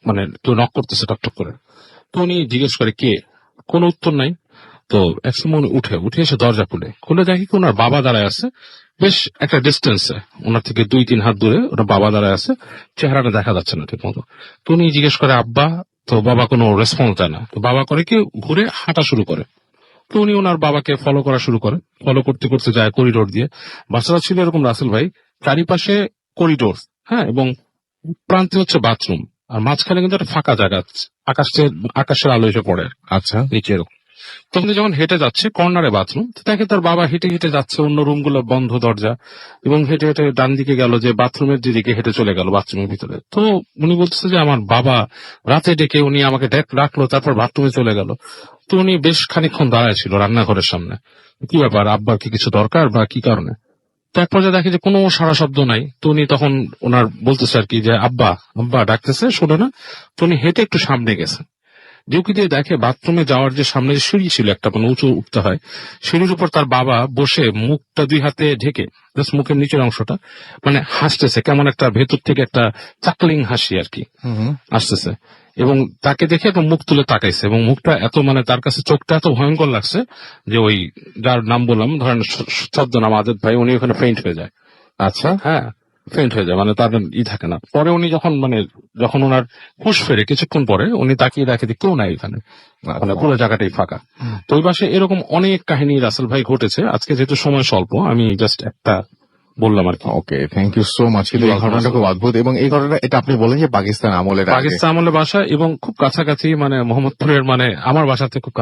F: মানে কেউ নক করতেছে টকটক করে। তো উনি জিজ্ঞেস করে কে, কোনো উত্তর নাই। তো একসময় উনি উঠে এসে দরজা খুলে দেখে কি ওনার বাবা দাঁড়ায় আছে, বেশ একটা ডিস্টেন্সে, ওনার থেকে 2-3 হাত দূরে ওনার বাবা দাঁড়ায় আছে, চেহারাটা দেখা যাচ্ছে না ঠিক মতো। তো উনি জিজ্ঞেস করে আব্বা, তো বাবা কোনো রেসপন্স দেয় না। তো বাবা করে কি ঘুরে হাঁটা শুরু করে। তো উনি ওনার বাবাকে ফলো করা শুরু করে, ফলো করতে করতে যায় করিডোর দিয়ে। বাসাটা ছিল এরকম রাসেল ভাই, চারিপাশে করিডোর, হ্যাঁ, এবং প্রান্তে হচ্ছে বাথরুম, আর মাঝখানে কিন্তু একটা ফাঁকা জায়গা আছে, আকাশের আলো এসে পড়ে
A: আচ্ছা,
F: নিচে এরকম। তখন যখন হেঁটে যাচ্ছে কর্নারে বাথরুম, দেখে তার বাবা হেঁটে হেঁটে যাচ্ছে, অন্য রুমগুলো বন্ধ দরজা, এবং হেঁটে হেঁটে ডান দিকে গেল, যে বাথরুমের দিকে হেঁটে চলে গেল বাথরুমের ভিতরে। তো উনি বলতেছে যে আমার বাবা রাতে ডেকে উনি আমাকে ডাকলো, তারপর বাথরুমে চলে গেল। তো উনি বেশ খানিকক্ষণ দাঁড়ায় ছিল রান্নাঘরের সামনে, কি ব্যাপার, আব্বার কি কিছু দরকার বা কি কারণে। তো এক পর্যায়ে দেখে যে কোনো সারা শব্দ নাই। তো উনি তখন ওনার বলতেছে আর কি যে আব্বা আব্বা ডাকতেছে, শোনো না। তো উনি হেঁটে একটু সামনে গেছে, ঝুঁকি দিয়ে দেখে বাথরুমে যাওয়ার যে সামনে যে সিঁড়ি ছিল একটা, মানে উঁচু উঠতে হয়, সিঁড়ির উপর তার বাবা বসে মুখটা 2 হাতে ঢেকে, জাস্ট মুখের নিচের অংশটা, মানে হাসতেছে, কেমন একটা ভেতর থেকে একটা চাকলিং হাসি আর কি আসতেছে। এবং তাকে দেখে একদম মুখ তুলে তাকাইছে, এবং মুখটা এত মানে তার কাছে চোখটা এত ভয়ঙ্কর লাগছে যে ওই যার নাম বললাম, ধরেন ছদ্মনাম আজাদ ভাই, উনি ওখানে ফেইন্ট হয়ে যায়।
A: আচ্ছা,
F: হ্যাঁ, ফেইন্ট হয়ে যায়, মানে তার থাকে না। পরে উনি যখন ওনার হুঁশ ফেরে কিছুক্ষণ পরে, উনি তাকিয়ে দেখে যে কেউ নাই এখানে, মানে পুরো জায়গাটাই ফাঁকা। তো ওই পাশে এরকম অনেক কাহিনী রাসেল ভাই ঘটেছে। আজকে যেহেতু সময় স্বল্প, আমি জাস্ট একটা বললাম আর কি।
A: ওকে, থ্যাংক ইউ সো মাচ। কিন্তু এই ঘটনাটা খুব অদ্ভুত, এবং এই ঘটনা এটা আপনি বলেন যে পাকিস্তান আমলের
F: বাসা, এবং খুব কাছাকাছি, মানে মোহাম্মদপুরের, মানে আমার বাসা থেকে খুব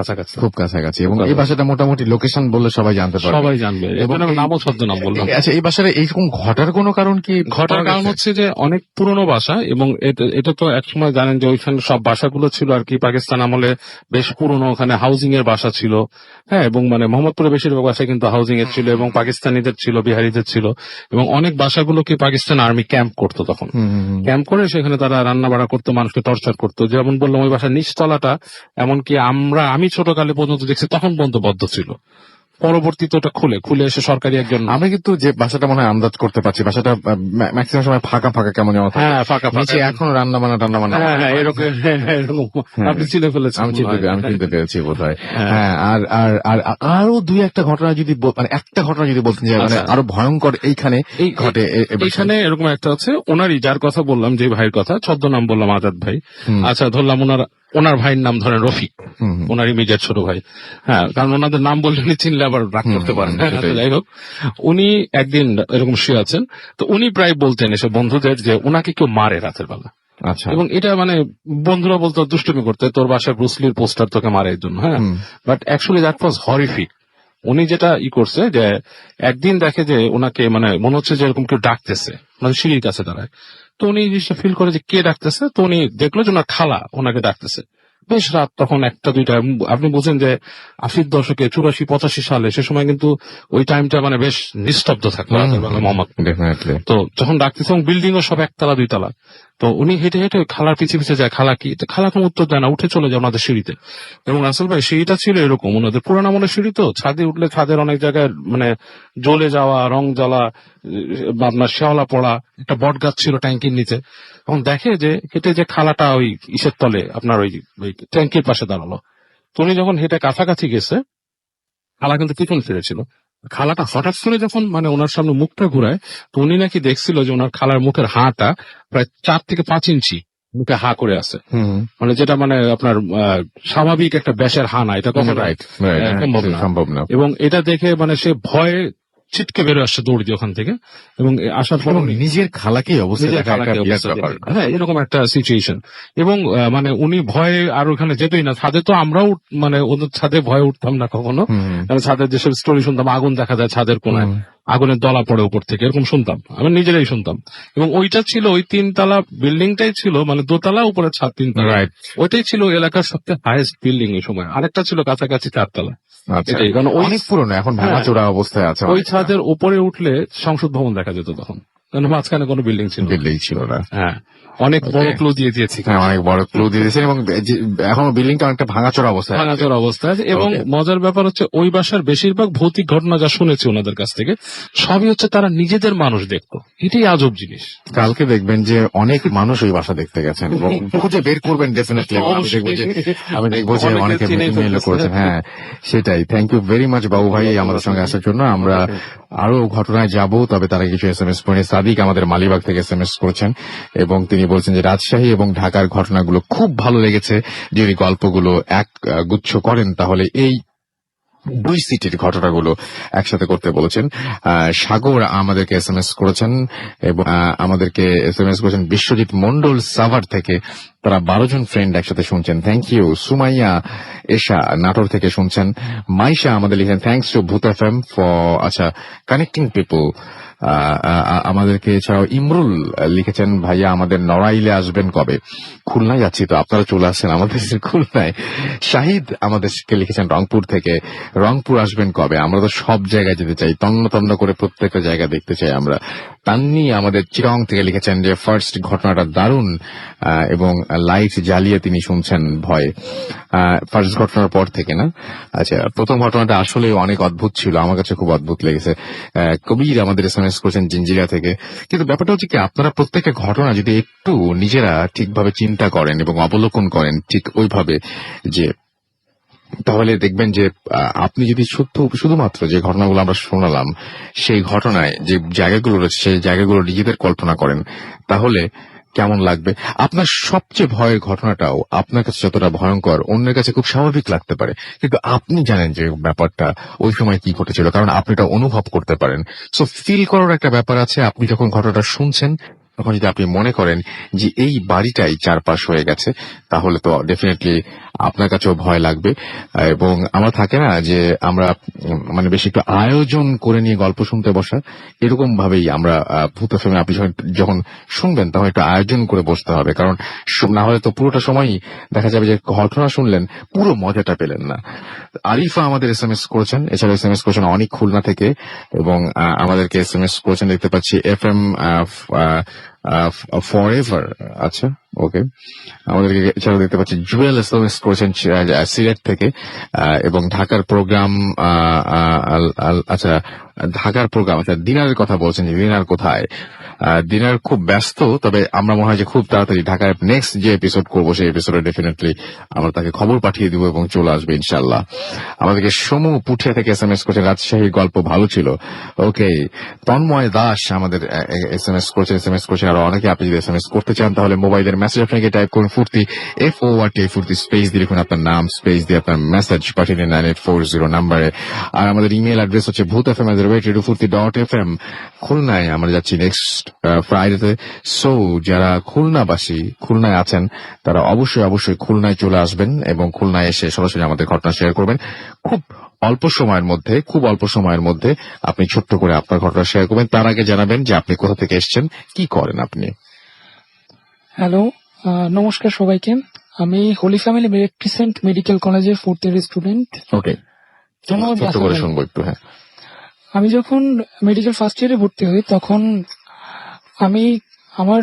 F: কাছাকাছি,
A: এবং এই বাসাটা মোটামুটি লোকেশন বললে সবাই জানতে পারবে,
F: সবাই জানবে, এবং নামও ছদ্মনাম বললাম।
A: আচ্ছা, এই বাসাটা এইরকম ঘটার কোনো কারণ কি?
F: ঘটার কারণ হচ্ছে যে অনেক পুরনো বাসা, এবং এটা তো একসময় জানেন যে ওইখানে সব বাসাগুলো ছিল আর কি পাকিস্তান আমলে বেশ পুরনো, ওখানে হাউজিং এর বাসা ছিল, হ্যাঁ, এবং মানে মোহাম্মদপুরে বেশিরভাগ বাসা কিন্তু হাউজিং এর ছিল, এবং পাকিস্তানিদের ছিল, বিহারিদের ছিল, এবং অনেক বাসাগুলো কি পাকিস্তান আর্মি ক্যাম্প করতো, তখন ক্যাম্প করে সেখানে তারা রান্না বাড়া করতো, মানুষকে টর্চার করতো। যেমন বললাম, ওই বাসার নিচতলাটা এমনকি আমি ছোটকালে পর্যন্ত দেখছি তখন পর্যন্ত বদ্ধ ছিল, পরবর্তীতে ওটা খুলে এসে সরকারি একজন,
A: আমি কিন্তু যে বাসাটা মনে হয় আন্দাজ করতে পারছি, বাসাটা ম্যাক্সিমাম সময় ফাঁকা ফাঁকা কেমন যেন থাকে।
F: হ্যাঁ, ফাঁকা
A: এখনো রান্না বান্না
F: হ্যাঁ, এরকম আপনি চিনে ফেলেছেন,
A: আমি চিনতে পেরেছি বোধ হয়। হ্যাঁ, আর আরো 2-1টা ঘটনা যদি মানে একটা ঘটনা যদি বলতেন যে মানে আরো ভয়ঙ্কর এইখানে ঘটে।
F: এইখানে এরকম একটা আছে, ওনারই যার কথা বললাম, যে ভাইয়ের কথা, ছদ্মনাম বললাম আজাদ ভাই। আচ্ছা, ধরলাম ওনার ভাইয়ের নাম ধরেন রফিক, ওনার ইমিডিয়েট ছোট ভাই। হ্যাঁ, কারণ ওনাদের নাম বললে চিনলে আবার রাগ করতে পারেন। যাই হোক, উনি একদিন এরকম শুয়ে আছেন, তো উনি প্রায় বলতেন এসে বন্ধুদের যে ওনাকে কেউ মারে রাতের বেলা।
A: আচ্ছা,
F: এবং এটা মানে বন্ধুরা বলতো দুষ্টুমি করতে, তোর বাসায় ব্রুসলির পোস্টার তোকে মারে এর জন্য। হ্যাঁ, but actually that was horrific. উনি যেটা করছে যে একদিন দেখে যে ওনাকে মানে মনে হচ্ছে যে এরকম কেউ ডাকতেছে, মানে সিঁড়ির কাছে দাঁড়ায়। তো উনি জিনিসটা ফিল করে যে কে ডাকতেছে, তো উনি দেখলো যে ওনার খালা ওনাকে ডাকতেছে। বেশ রাত, তখন 1টা-2টা, আপনি বুঝেন যে 80-র দশকে 84-85 সালে, সে সময় কিন্তু ওই টাইমটা মানে বেশ নিস্তব্ধ থাকতো মোহাম্মদপুর। তো যখন ডাকতেছে, এবং বিল্ডিং ও সব 1তলা 2তলা, তো উনি হেঁটে হেঁটে খালার পিছে যায়, খালা কি, খালা কোনো উত্তর দেয় না, উঠে চলে যায় ওনাদের সিঁড়িতে। এবং রাসেল ভাই, সিঁড়িটা ছিল এরকম, ওনাদের পুরানো আমলের সিঁড়ি, তো ছাদে উঠলে ছাদের অনেক জায়গায় মানে জ্বলে যাওয়া, রং জ্বালা, বা আপনার শেওলা পড়া একটা বট গাছ ছিল ট্যাঙ্কির নিচে, এবং দেখে যে হেঁটে যে খালাটা ওই ইসের তলে আপনার ওই ট্যাঙ্কির পাশে দাঁড়ালো। তো উনি যখন হেঁটে কাছাকাছি গেছে, খালা কিন্তু পিছন ফিরেছিল। খালাটা হঠাৎ করে যখন মানে ওনার সামনে মুখটা ঘুরায়, তো উনি নাকি দেখছিল যে ওনার খালার মুখের হাটা প্রায় 4 থেকে 5 ইঞ্চি মুখে হা করে আছে, মানে যেটা মানে আপনার স্বাভাবিক একটা ব্যাসের হা না, এটা কখনো
A: রাইট সম্ভব না।
F: এবং এটা দেখে মানে সে ভয়ে ছিটকে বেরো আসছে দৌড় দিয়ে ওখান থেকে, এবং আসার পর
A: এবং নিজের খালাকে অবশ্যই
F: নিজের খালাকে অবস্থা দেখে। হ্যাঁ, এরকম একটা সিচুয়েশন। এবং মানে উনি ভয়ে আর ওখানে যেতই না। ছাদে তো আমরাও মানে ওদের ছাদে ভয়ে উঠতাম না কখনো, কারণ ছাদের যেসব স্টোরি শুনতাম, আগুন দেখা যায় ছাদের কোনায়, আগুনের দলা পড়ে উপর থেকে, এরকম শুনতাম, আমি নিজেরাই শুনতাম। এবং ওইটা ছিল ওই 3 তলা বিল্ডিংটাই ছিল মানে 2 তলা উপরে ছাদ 3 তলা,
A: রাইট।
F: ওইটাই ছিল এলাকার সবচেয়ে হাইয়েস্ট বিল্ডিং এই সময়। আরেকটা ছিল কাছাকাছি 4 তলা।
A: আচ্ছা,
F: এটাই, কারণ ওই
A: অনেক পুরনো, এখন ভাঙাচোরা অবস্থায় আছে।
F: ওই ছাদের উপরে উঠলে সংসদ ভবন দেখা যেত তখন, কারণ মাঝখানে কোনো বিল্ডিং ছিল না।
A: বিল্ডিং ছিল না।
F: হ্যাঁ, অনেক বড় ক্লু দিয়ে দিয়েছি।
A: হ্যাঁ, অনেক বড় ক্লু দিয়ে দিয়েছেন, এবং এখনো বিল্ডিংটা অনেকটা ভাঙাচোরা অবস্থায় আছে।
F: ভাঙাচোরা অবস্থায় আছে। এবং মজার ব্যাপার হচ্ছে ওই বাসার বেশিরভাগ ভৌতিক ঘটনা যা শুনেছি ওনাদের কাছ থেকে, সবই হচ্ছে তারা নিজেদের মানুষ দেখতো। এটাই আজব জিনিস।
A: কালকে দেখবেন যে অনেক মানুষ ওই বাসা দেখতে গেছেন, এবং খুঁজে বের করবেন ডেফিনেটলি। আমি দেখবো যে অনেকে মেল করেছেন। হ্যাঁ, সেটাই। থ্যাংক ইউ ভেরি মাচ বাবু ভাই আমাদের সঙ্গে আসার জন্য। আমরা আরো ঘটনায় যাব, তবে তারা কিছু SMS পড়ে। সাদিক আমাদের মালিবাগ থেকে SMS করেছেন, এবং তিনি বলছেন যে রাজশাহী এবং ঢাকার ঘটনাগুলো খুব ভালো লেগেছে। যদি গল্পগুলো এক গুচ্ছ করেন তাহলে এই 2 সিটির ঘটনাগুলো একসাথে করতে বলেছেন। সাগর আমাদেরকে SMS করেছেন, এবং আমাদেরকে SMS করেছেন বিশ্বজিৎ মন্ডল সাভার থেকে। তারা 12 জন ফ্রেন্ড একসাথে শুনছেন। Thank you. সুমাইয়া এশা নাটোর থেকে শুনছেন। মাইশা আমাদের লিখেন thanks to Bhoot FM for connecting people. আমাদেরকে এছাড়াও ইমরুল লিখেছেন ভাইয়া আমাদের নড়াইলে আসবেন কবে? খুলনায় যাচ্ছি, তো আপনারা চলে আসছেন আমাদের খুলনায়। শাহিদ আমাদেরকে লিখেছেন রংপুর থেকে, রংপুর আসবেন কবে? আমরা তো সব জায়গায় যেতে চাই, তন্ন তন্ন করে প্রত্যেকটা জায়গা দেখতে চাই আমরা। তান্নি আমাদের চিরং থেকে লিখেছেন যে ফার্স্ট ঘটনাটা দারুণ, এবং লাইট জ্বালিয়ে তিনি শুনছেন ভয়। ফার্স্ট ঘটনার পর থেকে না? আচ্ছা, প্রথম ঘটনাটা আসলে অনেক অদ্ভুত ছিল, আমার কাছে খুব অদ্ভুত লেগেছে। কবির আমাদের SMS করেছেন জিঞ্জিরা থেকে। কিন্তু ব্যাপারটা হচ্ছে কি, আপনারা প্রত্যেকের ঘটনা যদি একটু নিজেরা ঠিকভাবে চিন্তা করেন এবং অবলোকন করেন ঠিক ওইভাবে, যে তাহলে দেখবেন যে আপনি যদি শুধুমাত্র যে ঘটনাগুলো আমরা শোনালাম সেই ঘটনায় যে জায়গাগুলো রয়েছে সেই জায়গাগুলো নিজেদের কল্পনা করেন, তাহলে কেমন লাগবে? আপনার সবচেয়ে ভয়ের ঘটনাটাও আপনার কাছে যতটা ভয়ঙ্কর অন্যের কাছে খুব স্বাভাবিক লাগতে পারে, কিন্তু আপনি জানেন যে ব্যাপারটা ওই সময় কি ঘটেছিল, কারণ আপনি এটা অনুভব করতে পারেন। সো ফিল করার একটা ব্যাপার আছে। আপনি যখন ঘটনাটা শুনছেন তখন যদি আপনি মনে করেন যে এই বাড়িটাই চারপাশ হয়ে গেছে, তাহলে তো ডেফিনেটলি আপনার কাছেও ভয় লাগবে। এবং আমরা থাকে না যে আমরা মানে বেশি একটু আয়োজন করে নিয়ে গল্প শুনতে বসা, এরকম ভাবেই আমরা ভূত ফিল্মে আপনি যখন শুনবেন তখন একটু আয়োজন করে বসতে হবে, কারণ না হলে তো পুরোটা সময়ই দেখা যাবে যে ঘটনা শুনলেন, পুরো মজাটা পেলেন না। আরিফা আমাদের SMS করেছেন, এছাড়া SMS করেছেন অনেক খুলনা থেকে, এবং আমাদেরকে SMS করেছেন দেখতে পাচ্ছি FM ফরএভার। আচ্ছা, ওকে। আমাদেরকে এছাড়াও দেখতে পাচ্ছি জুয়েল SMS করেছেন সিলেট থেকে, এবং ঢাকার প্রোগ্রাম আচ্ছা ঢাকার প্রোগ্রাম আচ্ছা দিনারের কথা বলছেন যে দিনার কোথায়? দিনার খুব ব্যস্ত, তবে আমরা মনে হয় যে খুব তাড়াতাড়ি ঢাকার নেক্সট যে এপিসোড করবো সেই এপিসোডে ডেফিনেটলি আমরা তাকে খবর পাঠিয়ে দিব এবং চলে আসবে ইনশাল্লাহ। আমাদেরকে সমু পুঠিয়া থেকে SMS করেছেন রাজশাহীর গল্প ভালো ছিল। ওকে। তন্ময় দাস আমাদের SMS করেছেন আরো অনেকে। আপনি যদি SMS করতে চান তাহলে মোবাইলের মেসেজ আপনাকে টাইপ করুন ফুর্তি FORT ফুর্তি স্পেস দিয়ে লিখুন আপনার নাম, স্পেস দিয়ে আপনার মেসেজ পাঠিয়ে দিন 9840 নাম্বারে। আর আমাদের ইমেল অ্যাড্রেস হচ্ছে bhutfm@radio40.fm। খুলনায় আমরা যাচ্ছি নেক্সট ফ্রাইডেতে। সো যারা খুলনাবাসী খুলনায় আছেন তারা অবশ্যই খুলনায় চলে আসবেন এবং খুলনায় এসে সরাসরি আমাদের ঘটনা শেয়ার করবেন। খুব অল্প সময়ের মধ্যে আপনি ছোট্ট করে আপনার ঘটনা শেয়ার করবেন। তার আগে জানাবেন যে আপনি কোথা থেকে এসেছেন, কি করেন আপনি।
J: হ্যালো, নমস্কার সবাইকে। আমি হোলি ফ্যামিলি ক্রিসেন্ট মেডিকেল কলেজের 4th ইয়ার স্টুডেন্ট।
A: ওকে, ছোট্ট করে শুনবো একটু। হ্যাঁ,
J: আমি যখন মেডিকেল ফার্স্ট ইয়ারে ভর্তি হই তখন আমি আমার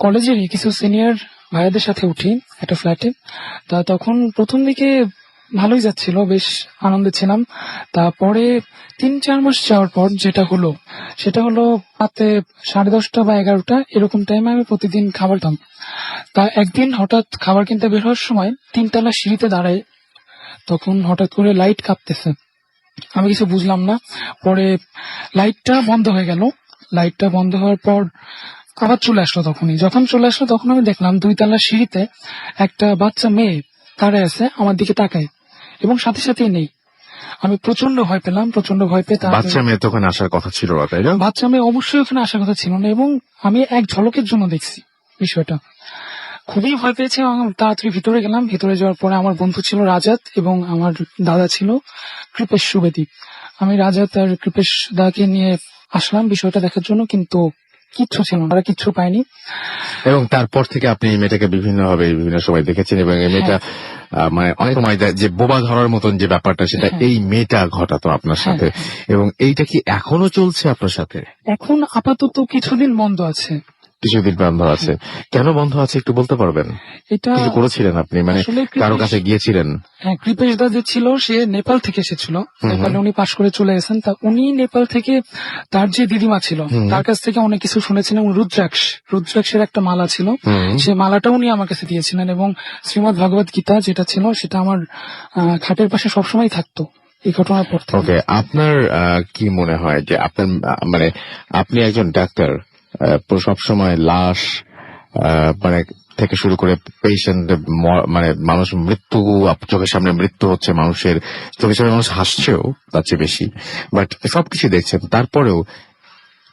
J: কলেজেরই কিছু সিনিয়র ভাইয়াদের সাথে উঠি একটা ফ্ল্যাটে। তা তখন প্রথম দিকে ভালোই যাচ্ছিল, বেশ আনন্দে ছিলাম। তারপরে 3-4 মাস যাওয়ার পর যেটা হলো সেটা হলো রাতে 10:30 বা 11টা এরকম টাইমে আমি প্রতিদিন খাবার খেতাম। তা একদিন হঠাৎ খাবার কিনতে বের হওয়ার সময় 3তলা সিঁড়িতে দাঁড়াই, তখন হঠাৎ করে লাইট কাঁপতেছে। আমি কিছু বুঝলাম না। পরে লাইটটা বন্ধ হয়ে গেল। লাইটটা বন্ধ হওয়ার পর আবার চলে আসলো। যখন চলে আসলো তখন আমি দেখলাম 2তলা সিঁড়িতে একটা বাচ্চা মেয়ে দাঁড়ায় আছে, আমার দিকে তাকায় এবং সাথে সাথেই নেই। আমি প্রচন্ড ভয় পেলাম। প্রচন্ড ভয় পেয়ে তাড়াতাড়ি-
A: বাচ্চা মেয়ে তখন আসার কথা ছিল না, তাই না?
J: বাচ্চা মেয়ে অবশ্যই ওখানে আসার কথা ছিল না এবং আমি এক ঝলকের জন্য দেখছি বিষয়টা। খুবই ভয় পেয়েছি এবং তাড়াতাড়ি ভিতরে গেলাম। ভিতরে যাওয়ার পরে আমার বন্ধু ছিল রাজাত এবং আমার দাদা ছিল কৃপেশ সুবেদী। আমি রাজাত আর কৃপেশ দাকে নিয়ে আসলাম বিষয়টা দেখার জন্য, কিন্তু কিচ্ছু ছিল না, তারা কিচ্ছু পায়নি।
A: এবং তারপর থেকে আপনি এই মেয়েটাকে বিভিন্ন সময় দেখেছেন এবং এই মেয়েটা মানে অনেক সময় যে বোবা ধরার মতন যে ব্যাপারটা সেটা এই মেয়েটা ঘটাতো আপনার সাথে। এবং এইটা কি এখনো চলছে আপনার সাথে?
J: এখন আপাতত কিছুদিন বন্ধ আছে।
A: কিছুদিন বন্ধ আছে। কেন বন্ধ আছে একটু বলতে পারবেন?
J: এটা
A: কিছু করেছিলেন আপনি, মানে
J: আসলে
A: কারো কাছে গিয়েছিলেন?
J: হ্যাঁ, কৃপেশ দা যে ছিল সে নেপাল থেকে এসেছিল। নেপালে উনি পাশ করে চলে গেছেন। তা উনি নেপাল থেকে তার যে দিদিমা ছিল তার কাছ থেকে অনেক কিছু শুনেছিলেন। রুদ্রাক্ষের একটা মালা ছিল, সে মালাটা উনি আমার কাছে দিয়েছিলেন এবং শ্রীমদ্ ভগবত গীতা যেটা ছিল সেটা আমার খাটের পাশে সবসময় থাকতো এই ঘটনার পর থেকে।
A: ওকে, আপনার কি মনে হয় যে আপনার মানে আপনি একজন ডাক্তার, সবসময় লাশ মানে থেকে শুরু করে পেশেন্ট মানে মানুষ মৃত্যু চোখের সামনে মৃত্যু হচ্ছে, মানুষের চোখের সামনে মানুষ হাসছেও তার চেয়ে বেশি, বাট সবকিছু দেখছেন, তারপরেও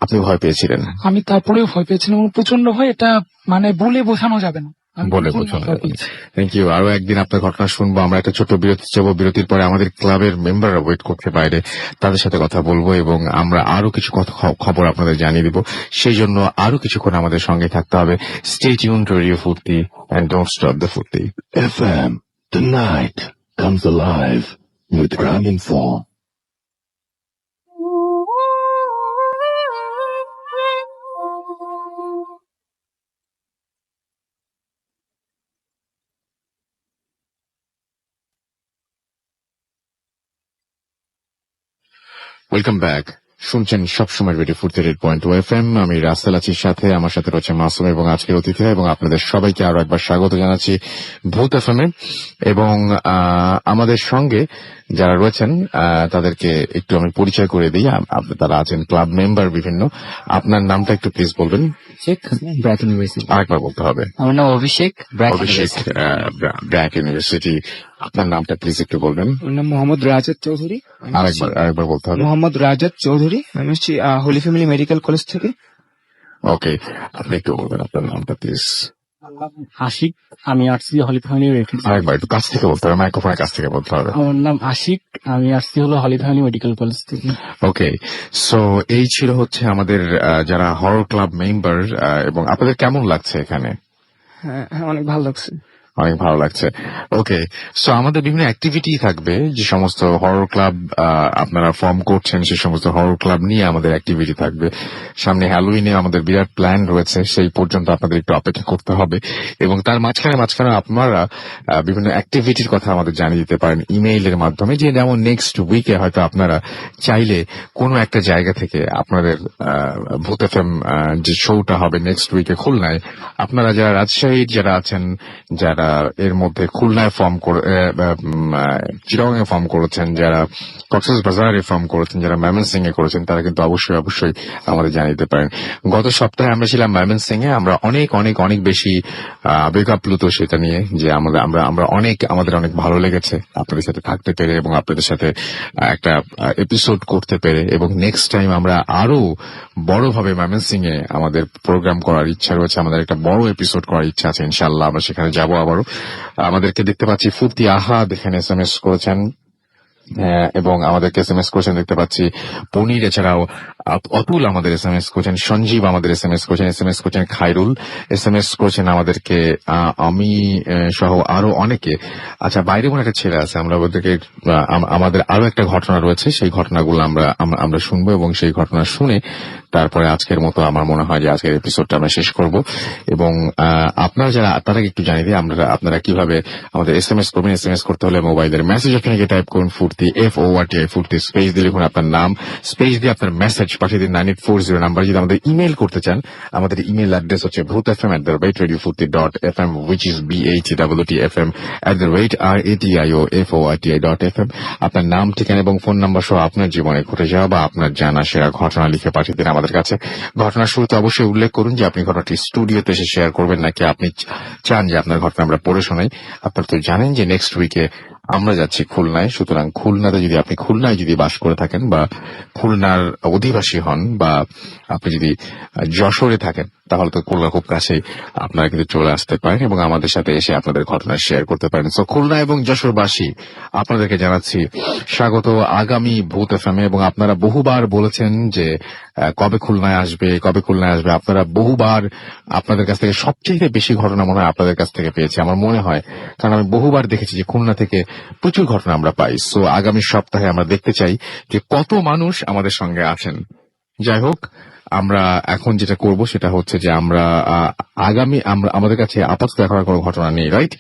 A: আপনি ভয় পেয়েছিলেন?
J: আমি তারপরেও ভয় পেয়েছিলাম এবং প্রচন্ড ভয়, এটা মানে বলে বোঝানো যাবে না।
A: বলে বোঝানো যাবে না। Thank you. আরো একদিন আপনার ঘটনা শুনবো। আমরা একটা ছোট বিরতি যাবো। বিরতির পরে আমাদের ক্লাবের মেম্বাররা ওয়েট করতে বাইরে, তাদের সাথে কথা বলবো এবং আমরা আরো কিছু খবর আপনাদের জানিয়ে দিব। সেই জন্য আরো কিছুক্ষণ আমাদের সঙ্গে থাকতে হবে। স্টে টিউন টু রেডিও ফুর্তি এন্ড ডোন্ট স্টপ দ্য ফুর্তি।
C: FM, the night comes alive with crime inform.
A: Welcome back. শুনছেন সবসময় রেডিও ফুর্তি 100.2 FM। আমি রাসেল আছি সাথে, আমার সাথে রয়েছে মাসুম এবং আজকের অতিথি, এবং আপনাদের সবাইকে আরো একবার স্বাগত জানাচ্ছি ভূত FM এ। এবং আমাদের সঙ্গে যারা রয়েছেন তাদেরকে একটু আমি পরিচয় করে দিই। তারা আছেন ক্লাব মেম্বার বিভিন্ন। আপনার নামটা একটু প্লিজ বলবেন।
K: ব্র্যাক ইউনিভার্সিটি।
A: আরেকবার বলতে হবে।
K: আমার নাম অভিষেক,
A: ব্র্যাক ইউনিভার্সিটি। আপনার নামটা প্লিজ একটু বলবেন।
D: আমার নাম মোহাম্মদ রাজাত চৌধুরী।
A: আরেকবার বলতে হবে।
D: মোহাম্মদ রাজাত চৌধুরী। আমি হচ্ছি হোলি ফ্যামিলি মেডিকেল কলেজ থেকে।
A: ওকে, আপনি একটু বলবেন আপনার নামটা প্লিজ।
K: আশিক, আমি আসছি হলি ফ্যামিলি মেডিকেল।
A: আরেকবার একটু কাছ থেকে বলতে হবে, মাইক্রোফোনের কাছ থেকে বলতে হবে।
K: আমার নাম আশিক, আমি আসছি হলো হলি ফ্যামিলি মেডিকেল কলেজ থেকে।
A: ওকে, সো এই ছিল হচ্ছে আমাদের যারা হরর ক্লাব মেম্বার। এবং আপনাদের কেমন লাগছে এখানে?
D: হ্যাঁ, অনেক ভালো লাগছে।
A: অনেক ভালো লাগছে। ওকে, সো আমাদের বিভিন্ন অ্যাক্টিভিটি থাকবে, যে সমস্ত হরর ক্লাব আপনারা ফর্ম করছেন সেই সমস্ত হরর ক্লাব নিয়ে আমাদের অ্যাক্টিভিটি থাকবে। সামনে হ্যালোউইনে আমাদের বিরাট প্ল্যান রয়েছে, সেই পর্যন্ত আপনাদের একটু অপেক্ষা করতে হবে। এবং তার মাঝখানে আপনারা বিভিন্ন অ্যাক্টিভিটির কথা আমাদের জানিয়ে দিতে পারেন ইমেইলের মাধ্যমে, যে যেমন নেক্সট উইকে হয়তো আপনারা চাইলে কোনো একটা জায়গা থেকে আপনাদের ভূত FM যে শোটা হবে নেক্সট উইকে খুলনায়, আপনারা যারা রাজশাহীর যারা আছেন, যারা এর মধ্যে খুলনায় ফর্ম করে, চিটাগং এ ফর্ম করেছেন, যারা কক্সবাজারে ফর্ম করেছেন, যারা ময়মনসিংহে করেছেন, তারা কিন্তু অবশ্যই আমাদের জানিয়ে দিতে পারেন। গত সপ্তাহে আমরা ছিলাম ময়মনসিংহে। আমরা অনেক বেশি আবেগাপ্লুত সেটা নিয়ে, যে আমাদের অনেক ভালো লেগেছে আপনাদের সাথে থাকতে পেরে এবং আপনাদের সাথে একটা এপিসোড করতে পেরে। এবং নেক্সট টাইম আমরা আরো বড়ভাবে ময়মনসিংহে আমাদের প্রোগ্রাম করার ইচ্ছা রয়েছে, আমাদের একটা বড় এপিসোড করার ইচ্ছা আছে। ইনশাআল্লাহ আমরা সেখানে যাবো আবারও। আমাদেরকে দেখতে পাচ্ছি ফুর্তি আহাদ এখানে SMS করেছেন, এবং আমাদেরকে SMS করেছেন দেখতে পাচ্ছি পনির, এছাড়াও অতুল আমাদের SMS করেছেন, সঞ্জীব আমাদের SMS করেছেন খায়রুল SMS করেছেন আমাদেরকে, আমি সহ আরো অনেকে। আচ্ছা, বাইরে মনে একটা ছেলে আছে, আমরা ওদেরকে আমাদের আরো একটা ঘটনা রয়েছে, সেই ঘটনাগুলো আমরা শুনবো এবং সেই ঘটনা শুনে তারপরে আজকের মতো আমার মনে হয় যে আজকের এপিসোডটা আমরা শেষ করব। এবং আপনারা যারা, তারা একটু জানিয়ে দিই আপনারা কিভাবে আমাদের SMS করবেন। SMS করতে হলে মোবাইলের মেসেজ অপশনে গিয়ে টাইপ করুন ফুর্তি, FORTI ফুর্তি, স্পেস দিয়ে লিখুন আপনার নাম, স্পেস দিয়ে আপনার মেসেজ পাঠিয়ে দিন 9840 নাম্বার। যদি আমাদের ইমেল করতে চান, আমাদের ইমেল অ্যাড্রেস হচ্ছে bhutfm@radiofurti.fm, which is BHWTFM@radioforti.fm। আপনার নাম, ঠিকানা এবং ফোন নাম্বার সহ আপনার জীবনে ঘটে যাওয়া বা আপনার জানা সেরা ঘটনা লিখে পাঠিয়ে দিন আমাদের কাছে। ঘটনার শুরুতে অবশ্যই উল্লেখ করুন যে আপনি ঘটনাটি স্টুডিওতে এসে শেয়ার করবেন, নাকি আপনি চান যে আপনার ঘটনা আমরা পড়ে শোনাই। আপনারা তো জানেন যে নেক্সট উইকে আমরা যাচ্ছি খুলনায়, সুতরাং খুলনাতে যদি আপনি খুলনায় যদি বাস করে থাকেন বা খুলনার অধিবাসী হন, বা আপনি যদি যশোরে থাকেন, তাহলে তো খুলনা খুব কাছেই, আপনারা কিন্তু চলে আসতে পারেন এবং আমাদের সাথে এসে আপনাদের ঘটনা শেয়ার করতে পারেন। সো খুলনা এবং যশোরবাসী, আপনাদেরকে জানাচ্ছি স্বাগত আগামী ভূত এফএমে। এবং আপনারা বহুবার বলেছেন যে কবে খুলনায় আসবে। আপনারা বহুবার, আপনাদের কাছ থেকে সবচেয়ে বেশি ঘটনা মনে হয় আপনাদের কাছ থেকে পেয়েছি আমার মনে হয়, কারণ আমি বহুবার দেখেছি যে খুলনা থেকে প্রচুর ঘটনা আমরা পাই। সো আগামী সপ্তাহে আমরা দেখতে চাই যে কত মানুষ আমাদের সঙ্গে আছেন। যাই হোক, আমরা এখন যেটা করব সেটা হচ্ছে যে আমরা আমাদের কাছে আপাতত এখন আর কোনো ঘটনা নেই, রাইট?